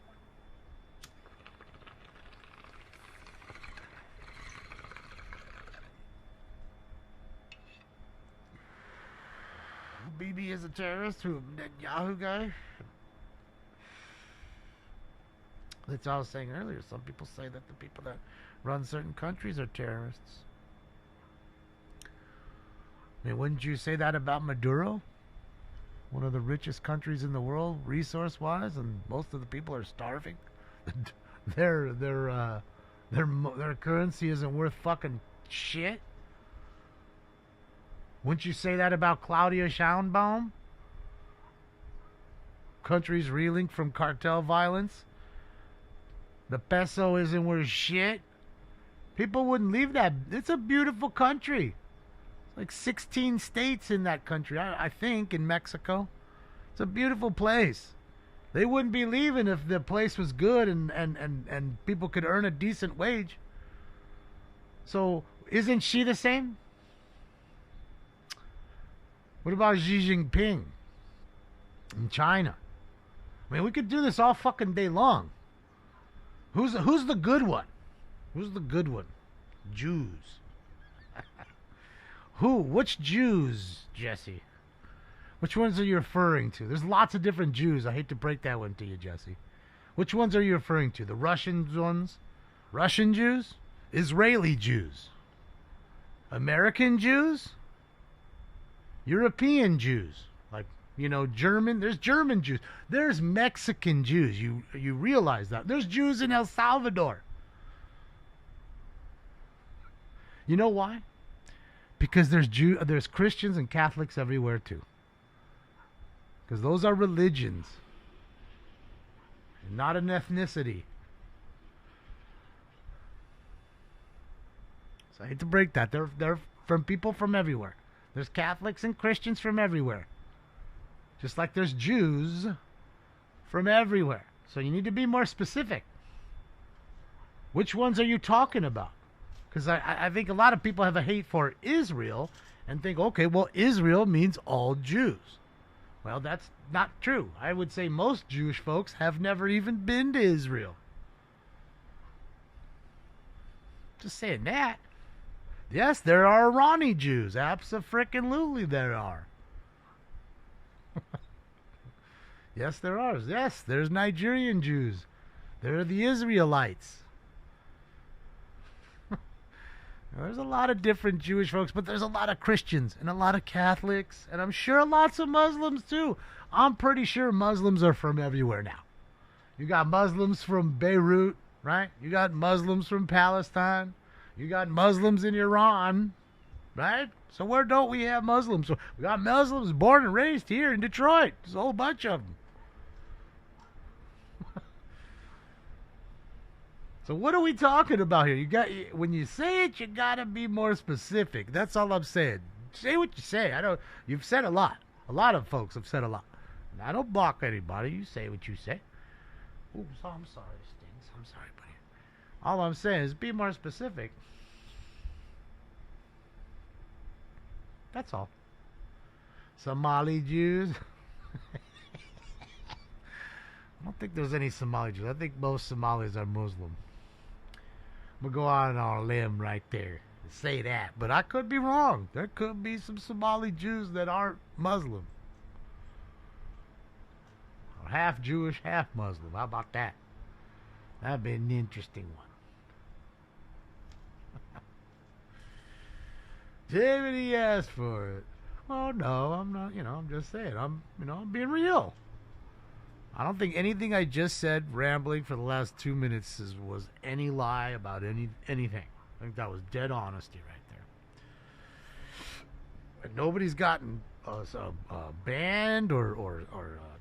S3: BB is a terrorist? Who? That Yahoo guy? That's what I was saying earlier. Some people say that the people that run certain countries are terrorists. I mean, wouldn't you say that about Maduro? One of the richest countries in the world, resource-wise, and most of the people are starving. Their currency isn't worth fucking shit. Wouldn't you say that about Claudia Sheinbaum? Countries reeling from cartel violence. The peso isn't worth shit. People wouldn't leave that. It's a beautiful country. It's like 16 states in that country, I think, in Mexico. It's a beautiful place. They wouldn't be leaving if the place was good and people could earn a decent wage. So, isn't she the same? What about Xi Jinping in China? I mean, we could do this all fucking day long. Who's the good one? Who's the good one? Jews. Who? Which Jews, Jesse? Which ones are you referring to? There's lots of different Jews. I hate to break that one to you, Jesse. Which ones are you referring to? The Russian ones? Russian Jews? Israeli Jews? American Jews? European Jews? Like, German? There's German Jews. There's Mexican Jews. You realize that. There's Jews in El Salvador. You know why? Because there's Christians and Catholics everywhere too. Because those are religions, not an ethnicity. So I hate to break that. They're from people from everywhere. There's Catholics and Christians from everywhere. Just like there's Jews from everywhere. So you need to be more specific. Which ones are you talking about? Because I think a lot of people have a hate for Israel and think, okay, well, Israel means all Jews. Well, that's not true. I would say most Jewish folks have never even been to Israel. Just saying that. Yes, there are Irani Jews. Abso-frickin-lutely there are. Yes, there are. Yes, there's Nigerian Jews. There are the Israelites. There's a lot of different Jewish folks, but there's a lot of Christians and a lot of Catholics, and I'm sure lots of Muslims too. I'm pretty sure Muslims are from everywhere now. You got Muslims from Beirut, right? You got Muslims from Palestine. You got Muslims in Iran, right? So where don't we have Muslims? So we got Muslims born and raised here in Detroit. There's a whole bunch of them. So what are we talking about here? When you say it, you gotta be more specific. That's all I'm saying. Say what you say. You've said a lot. A lot of folks have said a lot. And I don't block anybody. You say what you say. Ooh, I'm sorry, Stings. I'm sorry, buddy. All I'm saying is be more specific. That's all. Somali Jews. I don't think there's any Somali Jews. I think most Somalis are Muslim. We'll go on a limb right there and say that. But I could be wrong. There could be some Somali Jews that aren't Muslim. Or half Jewish, half Muslim. How about that? That'd be an interesting one. David, asked for it. Well, no, I'm not, I'm just saying. I'm being real. I don't think anything I just said, rambling for the last 2 minutes, was any lie about anything. I think that was dead honesty right there. And nobody's gotten banned or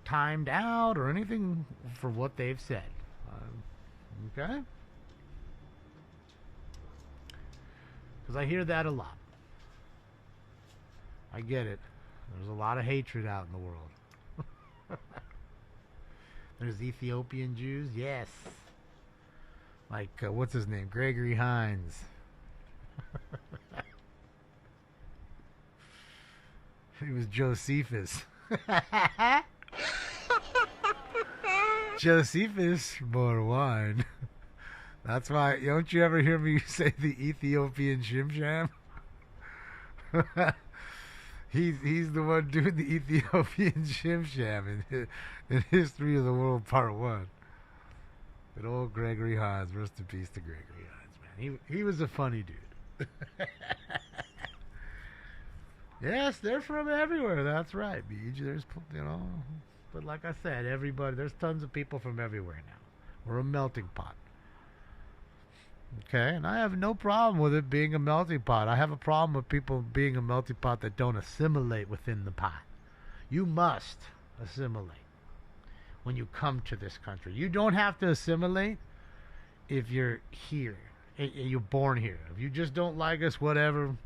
S3: timed out or anything for what they've said. Okay? Because I hear that a lot. I get it. There's a lot of hatred out in the world. There's Ethiopian Jews, yes. Like, what's his name? Gregory Hines. He was Josephus. Josephus, more wine. That's why, don't you ever hear me say the Ethiopian Shimsham? He's the one doing the Ethiopian Shimsham in History of the World Part 1. Good old Gregory Hines. Rest in peace to Gregory Hines, man. He was a funny dude. Yes, they're from everywhere. That's right, Beej. There's, but like I said, there's tons of people from everywhere now. We're a melting pot. Okay, and I have no problem with it being a melting pot. I have a problem with people being a melting pot that don't assimilate within the pot. You must assimilate when you come to this country. You don't have to assimilate if you're here. You're born here. If you just don't like us, whatever,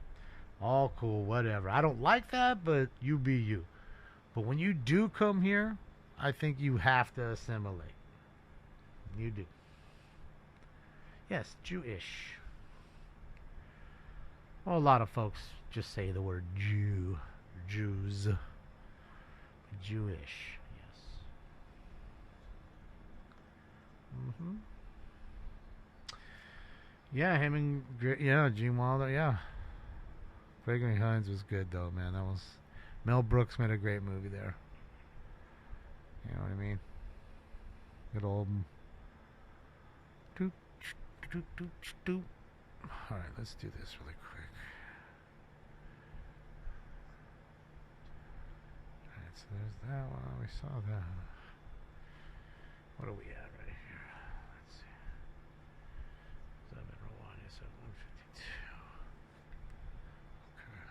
S3: all cool, whatever. I don't like that, but you be you. But when you do come here, I think you have to assimilate. You do. Yes, Jewish. Well, a lot of folks just say the word Jew, Jews. Jewish, yes. Yeah, him and Gene Wilder. Yeah, Gregory Hines was good though, man. That was Mel Brooks made a great movie there. You know what I mean? Good old. Doop, doop, doop, doop. All right, let's do this really quick. All right, so there's that one. We saw that. What do we have right here? Let's see. 701 is 752. Okay.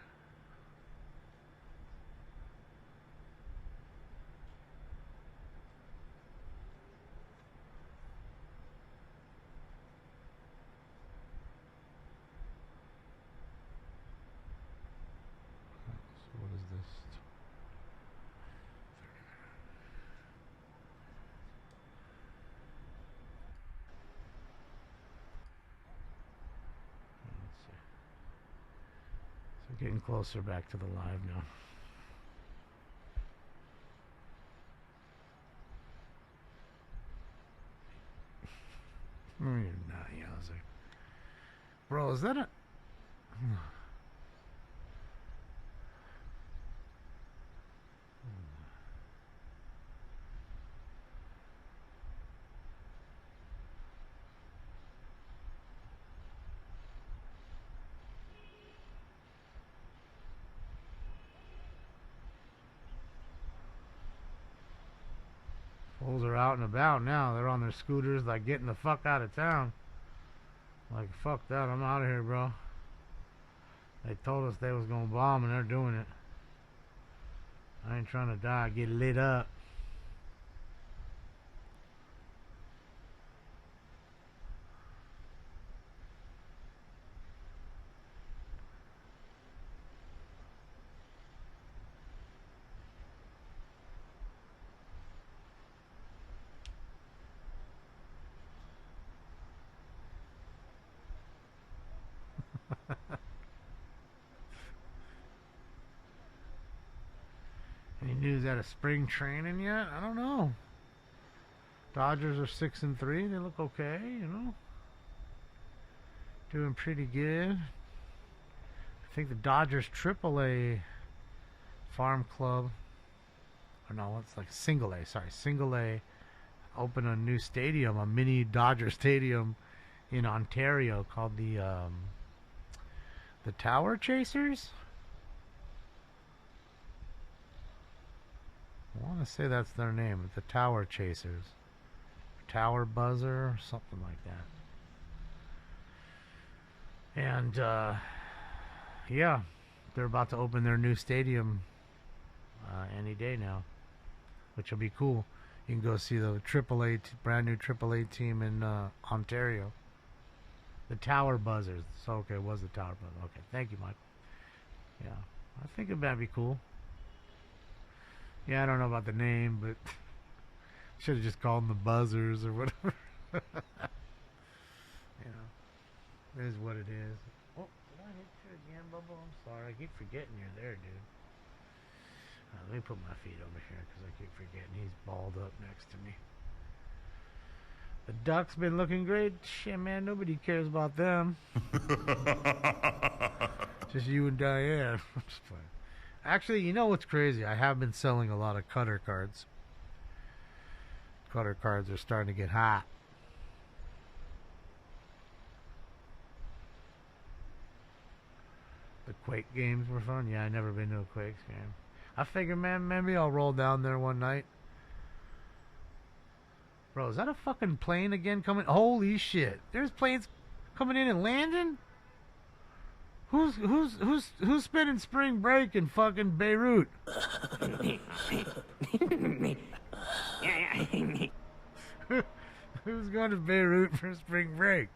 S3: So what is this? Let's see. So getting closer back to the live now. You're not, yeah, I was like, bro, is that a fools are out and about now. They're on their scooters, like getting the fuck out of town. Like, fuck that, I'm out of here, bro. They told us they was gonna bomb and they're doing it. I ain't trying to die, get lit up. Any news out of spring training yet? I don't know. Dodgers are 6-3. They look okay, you know. Doing pretty good. I think the Dodgers AAA farm club, or no, it's like single A. Sorry, single A. Opened a new stadium, a mini Dodger stadium in Ontario called the Tower Chasers. I want to say that's their name, the Tower Chasers, Tower Buzzer, something like that. And yeah, they're about to open their new stadium any day now, which will be cool. You can go see the brand new AAA team in Ontario. The Tower Buzzers. So okay, it was the Tower Buzzers. Okay, thank you, Mike. Yeah, I think it might be cool. Yeah, I don't know about the name, but should have just called them the Buzzers or whatever. You know, it is what it is. Oh, did I hit you again, Bubba? I'm sorry. I keep forgetting you're there, dude. Let me put my feet over here because I keep forgetting he's balled up next to me. The Ducks been looking great. Shit, man, nobody cares about them. Just you and Diane. I'm just playing. Actually, you know what's crazy? I have been selling a lot of Cutter cards. Cutter cards are starting to get hot. The Quake games were fun. Yeah, I never been to a Quakes game. I figured, man, maybe I'll roll down there one night. Bro, is that a fucking plane again coming? Holy shit! There's planes coming in and landing. Who's spending spring break in fucking Beirut? Who's going to Beirut for spring break?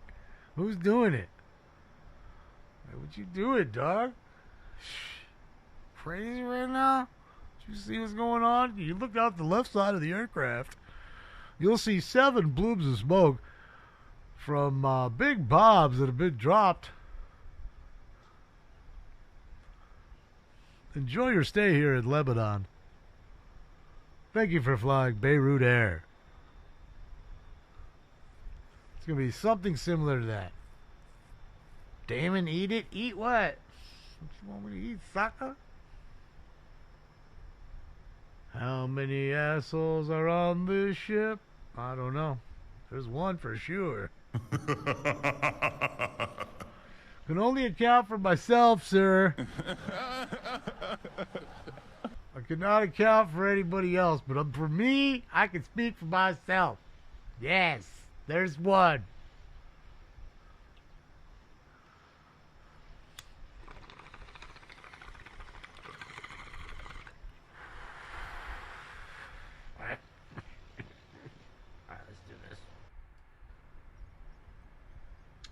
S3: Who's doing it? Hey, what you doing, dog? Crazy right now? Did you see what's going on? You look out the left side of the aircraft. You'll see 7 blooms of smoke from big bombs that have been dropped. Enjoy your stay here in Lebanon. Thank you for flying Beirut Air. It's going to be something similar to that. Damon, eat it. Eat what? What you want me to eat, sucker? How many assholes are on this ship? I don't know. There's one for sure. Can only account for myself, sir. I cannot account for anybody else, but for me, I can speak for myself. Yes, there's one. Alright, let's do this.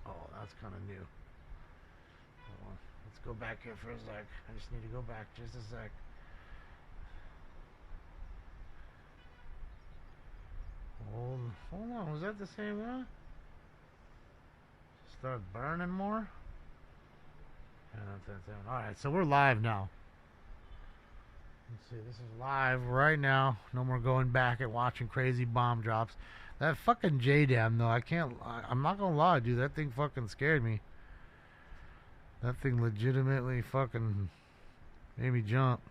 S3: Oh, that's kind of new. Hold on. Let's go back here for a sec. I just need to go back just a sec. Hold on, was that the same one? Start burning more? Yeah, that's it. Alright, so we're live now. Let's see, this is live right now. No more going back and watching crazy bomb drops. That fucking JDAM though, I'm not gonna lie, dude, that thing fucking scared me. That thing legitimately fucking made me jump.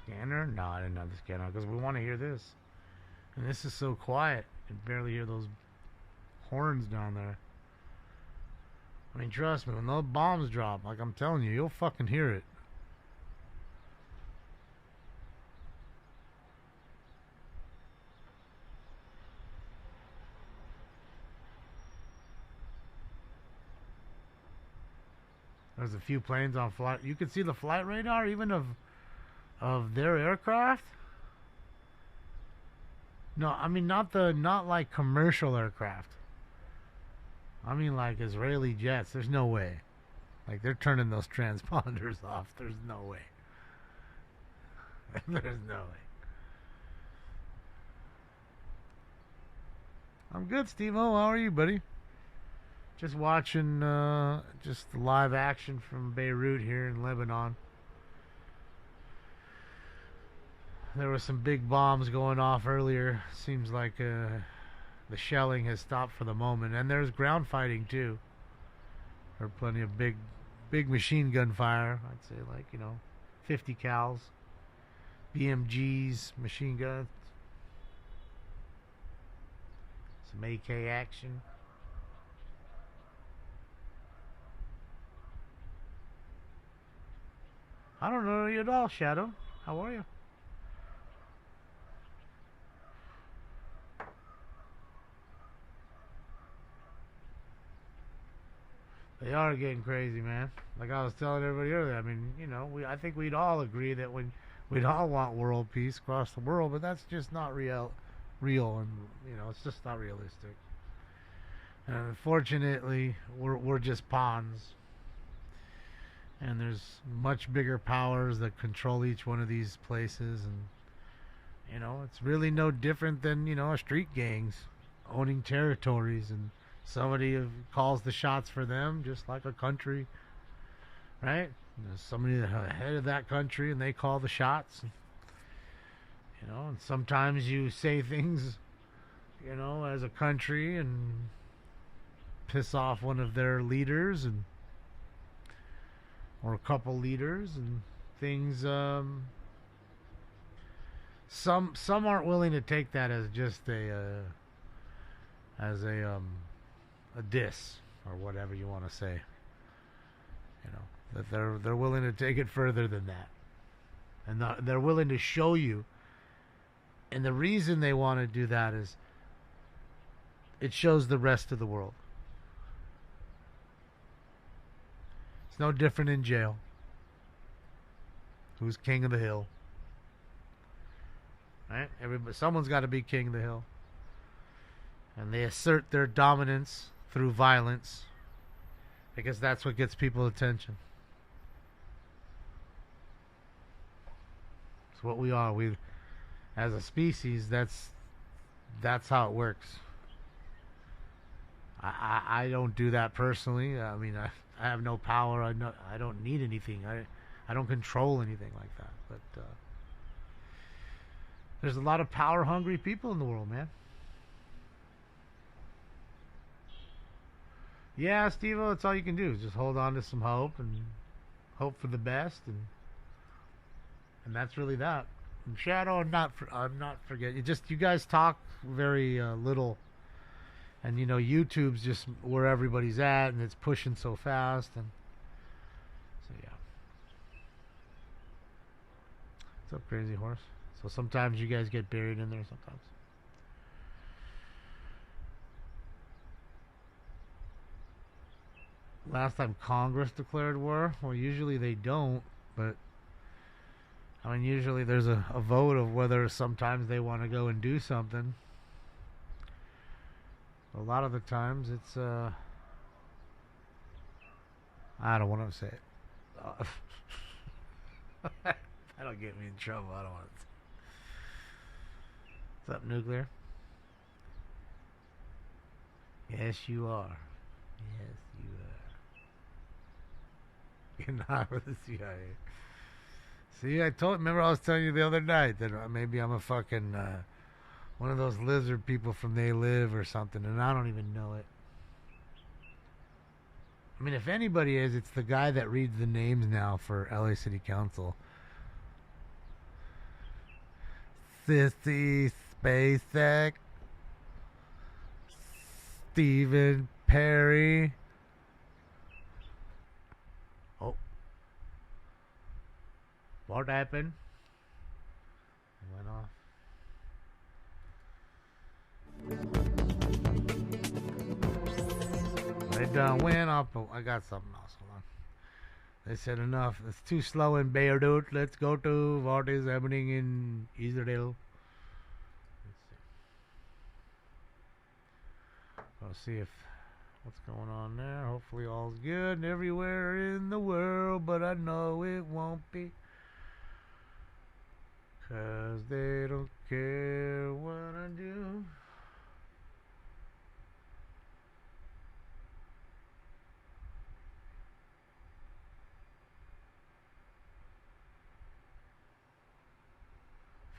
S3: Scanner? No, I didn't have the scanner because we want to hear this. And this is so quiet. You can barely hear those horns down there. I mean, trust me, when those bombs drop, like I'm telling you, you'll fucking hear it. There's a few planes on flight. You can see the flight radar even of their aircraft. No, I mean not like commercial aircraft. I mean like Israeli jets. There's no way. Like they're turning those transponders off. There's no way. There's no way. I'm good, Steve-O. How are you, buddy? Just watching just the live action from Beirut here in Lebanon. There were some big bombs going off earlier. Seems like the shelling has stopped for the moment. And there's ground fighting too. There are plenty of big machine gun fire. I'd say like, 50 cals. BMGs, machine guns. Some AK action. I don't know you at all, Shadow. How are you? They are getting crazy, man. Like I was telling everybody earlier, I mean, I think we'd all agree that we'd all want world peace across the world, but that's just not real, and it's just not realistic. And unfortunately, we're just pawns. And there's much bigger powers that control each one of these places, and it's really no different than street gangs owning territories, and somebody calls the shots for them, just like a country, right? There's somebody ahead of that country, and they call the shots. And sometimes you say things, as a country, and piss off one of their leaders, or a couple leaders, and things. Some aren't willing to take that as just a diss, or whatever you want to say. That they're willing to take it further than that, and they're willing to show you. And the reason they want to do that is it shows the rest of the world. It's no different in jail. Who's king of the hill? right? Someone's got to be king of the hill. And they assert their dominance through violence because that's what gets people attention. It's what we are. We, as a species, that's how it works. I don't do that personally. I mean, I have no power. I don't need anything. I don't control anything like that. But there's a lot of power-hungry people in the world, man. Yeah, Steve-O, it's all you can do. Just hold on to some hope and hope for the best, and that's really that. And Shadow, I'm not forgetting. You guys talk very little, and YouTube's just where everybody's at, and it's pushing so fast, and so yeah. What's up, Crazy Horse? So sometimes you guys get buried in there. Sometimes. Last time Congress declared war? Well, usually they don't, but I mean, usually there's a vote of whether sometimes they want to go and do something. A lot of the times it's I don't want to say it. That'll get me in trouble. I don't want to. What's up, Nuclear? Yes, you are. Yes, you are. You're not with the CIA. See, remember I was telling you the other night that maybe I'm a fucking, one of those lizard people from They Live or something, and I don't even know it. I mean, if anybody is, it's the guy that reads the names now for LA City Council. Sissy Spacek, Stephen Perry. Oh. What happened? It went off. They done went off. Oh, I got something else. Hold on. They said enough. It's too slow in Beirut. Let's go to what is happening in Israel. I'll see if what's going on there. Hopefully all's good everywhere in the world, but I know it won't be, 'cause they don't care what I do.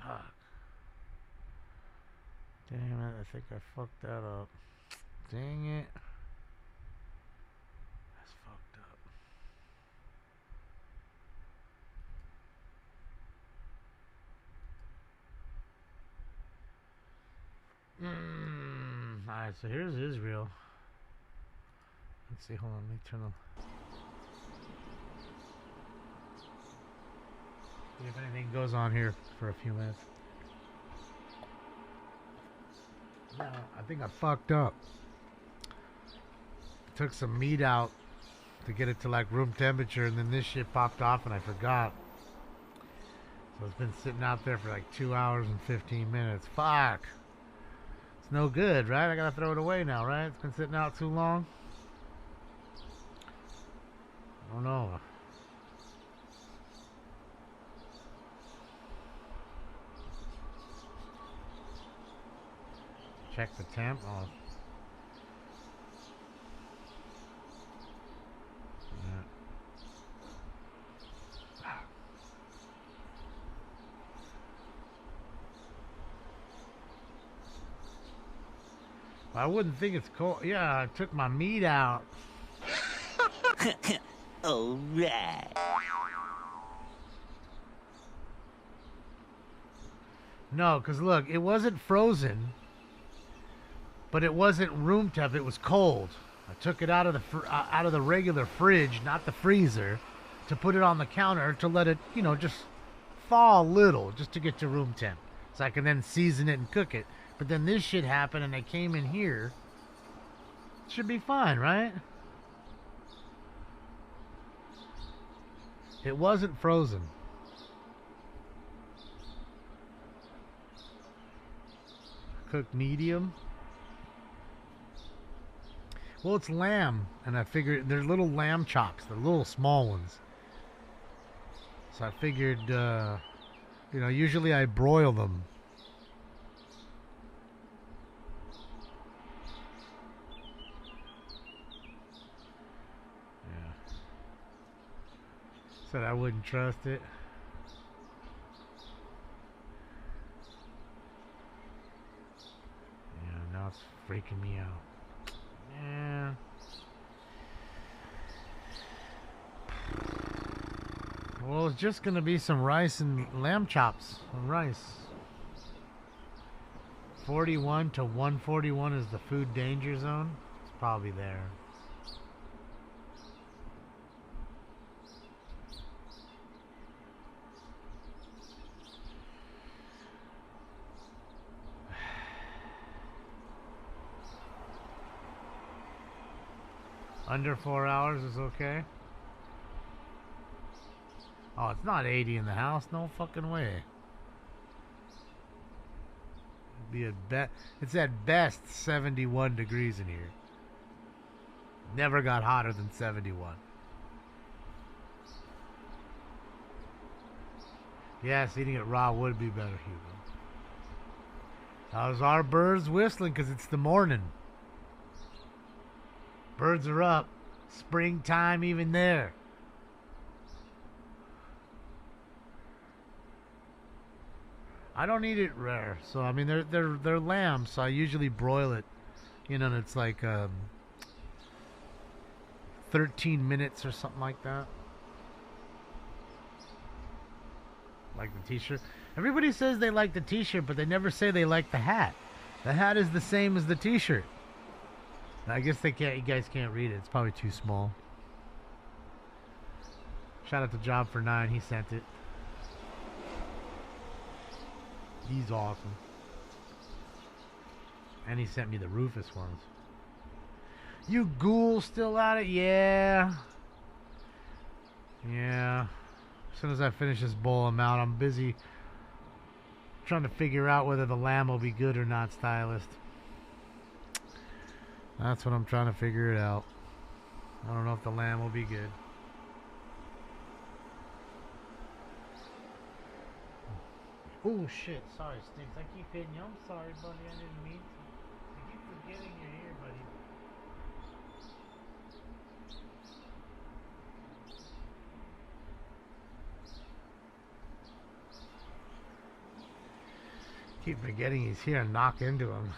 S3: Fuck. Damn it, I think I fucked that up. Dang it. That's fucked up. Alright, so here's Israel. Let's see, hold on, let me turn on. See if anything goes on here for a few minutes. No, I think I fucked up. Took some meat out to get it to like room temperature, and then this shit popped off and I forgot. So it's been sitting out there for like 2 hours and 15 minutes. Fuck. It's no good, right? I gotta throw it away now, right? It's been sitting out too long. I don't know. Check the temp. Oh. I wouldn't think it's cold. Yeah, I took my meat out.
S4: All right.
S3: No, because look, it wasn't frozen, but it wasn't room temp. It was cold. I took it out of the regular fridge, not the freezer, to put it on the counter to let it, just thaw a little, just to get to room temp, so I can then season it and cook it. But then this shit happened, and I came in here. It should be fine, right? It wasn't frozen. cooked medium. Well, it's lamb, and I figured they're little lamb chops. They're little small ones. So I figured, you know, usually I broil them. Yeah. Said I wouldn't trust it. Yeah, now it's freaking me out. Yeah. Well, it's just gonna be some rice and lamb chops and rice. 41 to 141 is the food danger zone. It's probably there. Under 4 hours is okay. Oh, it's not 80 in the house. No fucking way. It's at best 71 degrees in here. Never got hotter than 71. Yes, eating it raw would be better, Hugo. How's our birds whistling? Because it's the morning. Birds are up. Springtime even there. I don't eat it rare, so I mean they're lamb, so I usually broil it, you know, and it's like 13 minutes or something like that. Like the t-shirt. Everybody says they like the t-shirt, but they never say they like the hat. The hat is the same as the t-shirt. I guess they can't. You guys can't read it. It's probably too small. Shout out to Job for 9. He sent it. He's awesome. And he sent me the Rufus ones. You ghoul still at it? Yeah. Yeah. As soon as I finish this bowl, I'm out. I'm busy trying to figure out whether the lamb will be good or not, stylist. That's what I'm trying to figure it out. I don't know if the lamb will be good. Oh shit, sorry Stinks. I keep hitting you. I'm sorry, buddy. I didn't mean to. I keep forgetting you're here, buddy. Keep forgetting he's here and knock into him.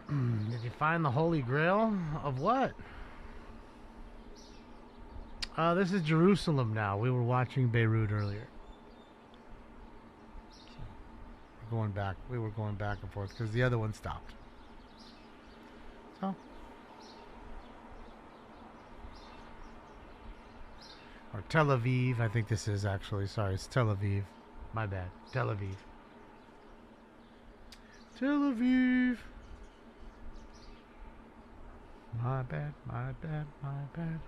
S3: Did you find the Holy Grail of what? This is Jerusalem now. We were watching Beirut earlier. We're going back. We were going back and forth because the other one stopped. So. Or Tel Aviv. I think this is actually. Sorry, it's Tel Aviv. My bad. Tel Aviv. Tel Aviv. My bad, my bad, my bad,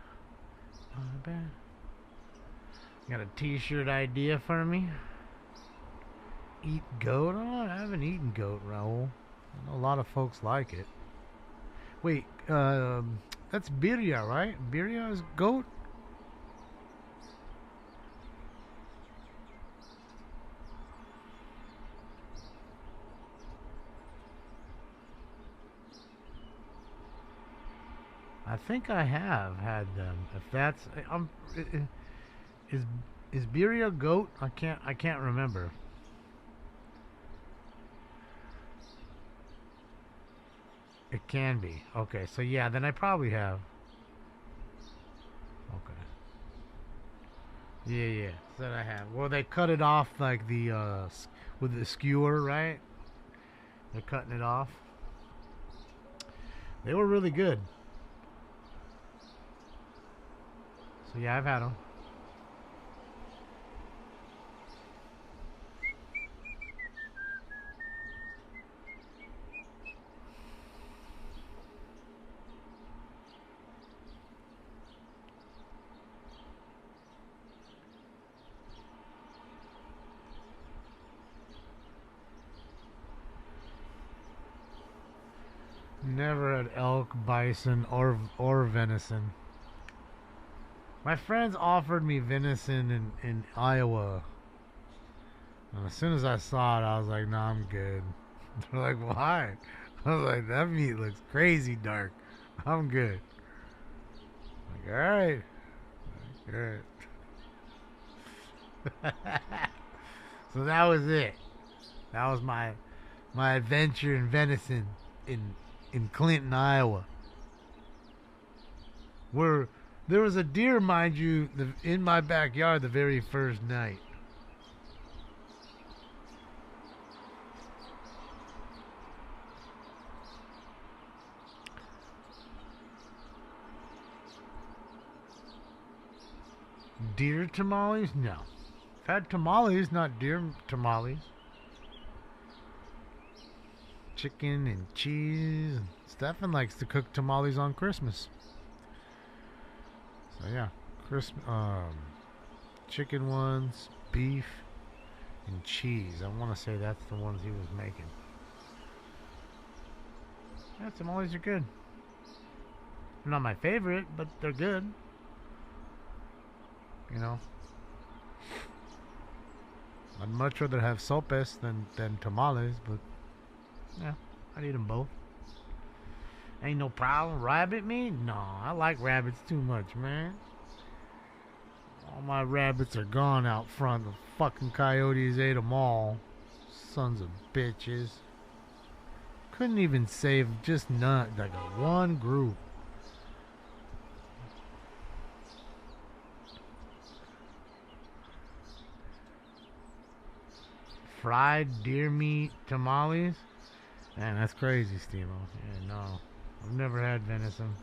S3: my bad. Got a t-shirt idea for me? Eat goat? Oh, I haven't eaten goat, Raul. I know a lot of folks like it. Wait, that's birria, right? Birria is goat? I think I have had them. If that's is birria goat? I can't remember. It can be. Okay, so yeah, then I probably have. Okay. Yeah. That I have. Well, they cut it off like the with the skewer, right? They're cutting it off. They were really good. So yeah, I've had them. never had elk, bison, or venison. My friends offered me venison in Iowa. And as soon as I saw it, I was like, nah, I'm good. They're like, why? I was like, that meat looks crazy dark. I'm good. Like, alright. Alright. So that was it. That was my adventure in venison in Clinton, Iowa. Where there was a deer, mind you, in my backyard the very first night. Deer tamales? No. I've had tamales, not deer tamales. Chicken and cheese. Stefan likes to cook tamales on Christmas. So yeah, chicken ones, beef, and cheese. I want to say that's the ones he was making. Yeah, tamales are good. They're not my favorite, but they're good. You know, I'd much rather have sopes than tamales, but yeah, I'd eat them both. Ain't no problem. Rabbit meat? No, I like rabbits too much, man. All my rabbits are gone out front. The fucking coyotes ate them all. Sons of bitches. Couldn't even save just none, like one group. Fried deer meat tamales? Man, that's crazy, Steve. Yeah, no. I've never had venison.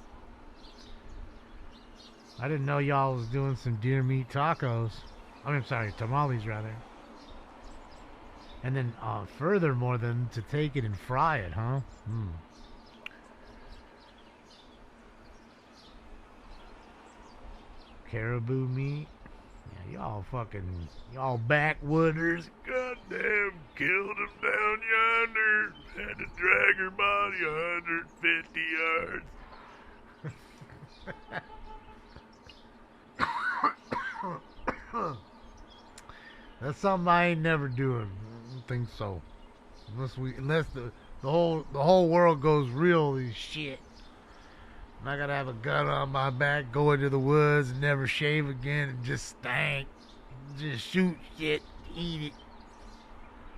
S3: I didn't know y'all was doing some deer meat tacos. I mean, sorry, tamales rather. And then, furthermore, than to take it and fry it, huh? Caribou meat? Yeah, y'all backwooders. Goddamn, killed him down yonder. Had to drag her body 150 yards. That's something I ain't never doing. I don't think so. Unless the whole world goes real as shit. And I gotta have a gun on my back, go into the woods and never shave again and just stank. Just shoot shit, eat it.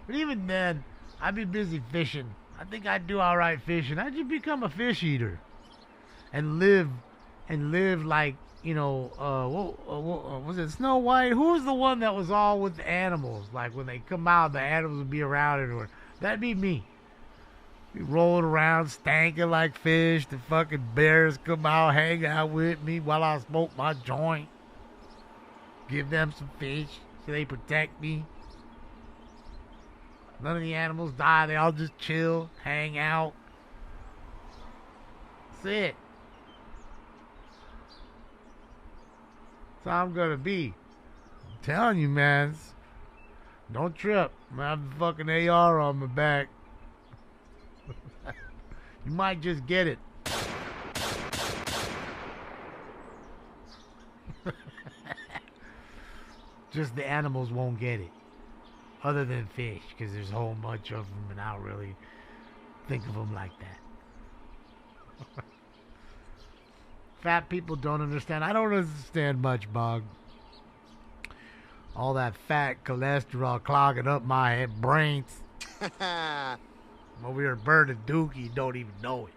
S3: But even then, I'd be busy fishing. I think I'd do alright fishing. I'd just become a fish eater. And live like, you know, what was it Snow White? Who was the one that was all with the animals? Like when they come out, the animals would be around everywhere. That'd be me. Be rolling around, stanking like fish. The fucking bears come out, hang out with me while I smoke my joint. Give them some fish so they protect me. None of the animals die. They all just chill, hang out. That's it. That's how I'm gonna be. I'm telling you, man. Don't trip. I'm gonna have the fucking AR on my back. You might just get it. Just the animals won't get it. Other than fish, because there's a whole bunch of them, and I don't really think of them like that. Fat people don't understand. I don't understand much, Bog. All that fat cholesterol clogging up my brains. I'm over here burning dookie, don't even know it.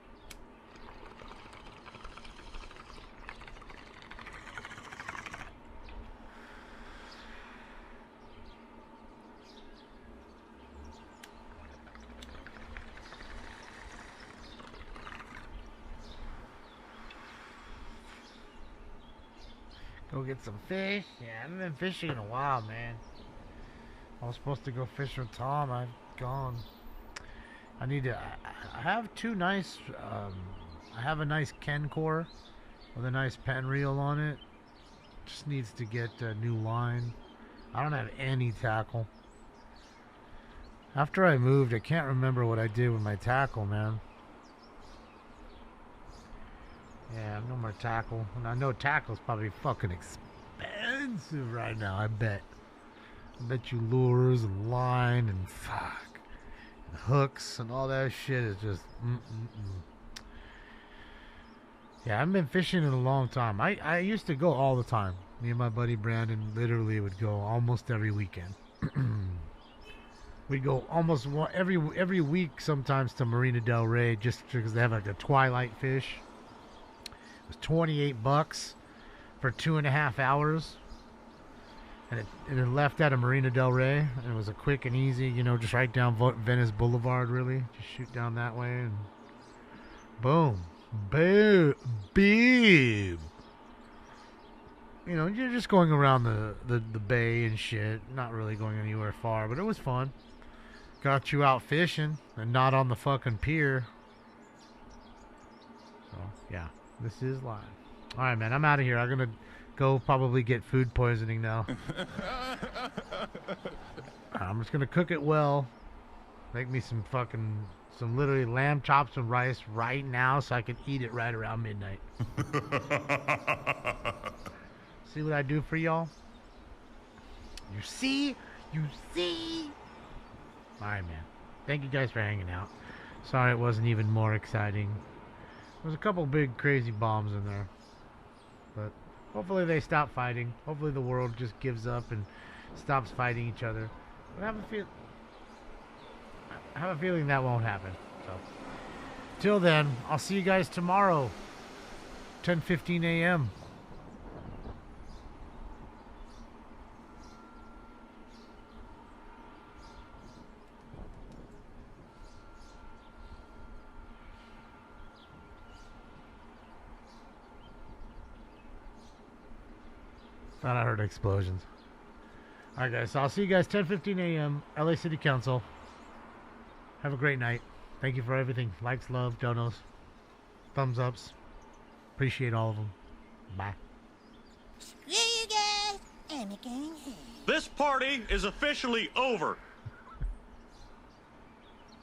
S3: Go get some fish. Yeah, I haven't been fishing in a while, man. I was supposed to go fish with Tom. I've gone. I need to. I have two nice. I have a nice Ken core with a nice pen reel on it. Just needs to get a new line. I don't have any tackle. After I moved, I can't remember what I did with my tackle, man. Yeah, no more tackle. And I know tackle's probably fucking expensive right now, I bet. I bet you lures and line and fuck. And hooks and all that shit is just Yeah, I haven't been fishing in a long time. I used to go all the time. Me and my buddy Brandon literally would go almost every weekend. We'd go almost every week sometimes to Marina Del Rey just because they have like a twilight fish. It was $28 for 2.5 hours. And it left out of Marina Del Rey. And it was a quick and easy, you know, just right down Venice Boulevard, really. Just shoot down that way and boom. Boom. Boom. You know, you're just going around the bay and shit. Not really going anywhere far, but it was fun. Got you out fishing and not on the fucking pier. So, yeah. This is live. Alright, man. I'm out of here. I'm going to go probably get food poisoning now. I'm just going to cook it well. Make me some literally lamb chops and rice right now so I can eat it right around midnight. See what I do for y'all? You see? You see? Alright, man. Thank you guys for hanging out. Sorry it wasn't even more exciting. There's a couple big crazy bombs in there. But hopefully they stop fighting. Hopefully the world just gives up and stops fighting each other. But I have a feeling that won't happen. So, till then, I'll see you guys tomorrow, 10:15 a.m. Thought I heard explosions. Alright guys, so I'll see you guys 10:15 a.m. LA City Council. Have a great night. Thank you for everything. Likes, love, donos, thumbs ups. Appreciate all of them. Bye.
S4: Screw you guys. I'm going home.
S8: This party is officially over.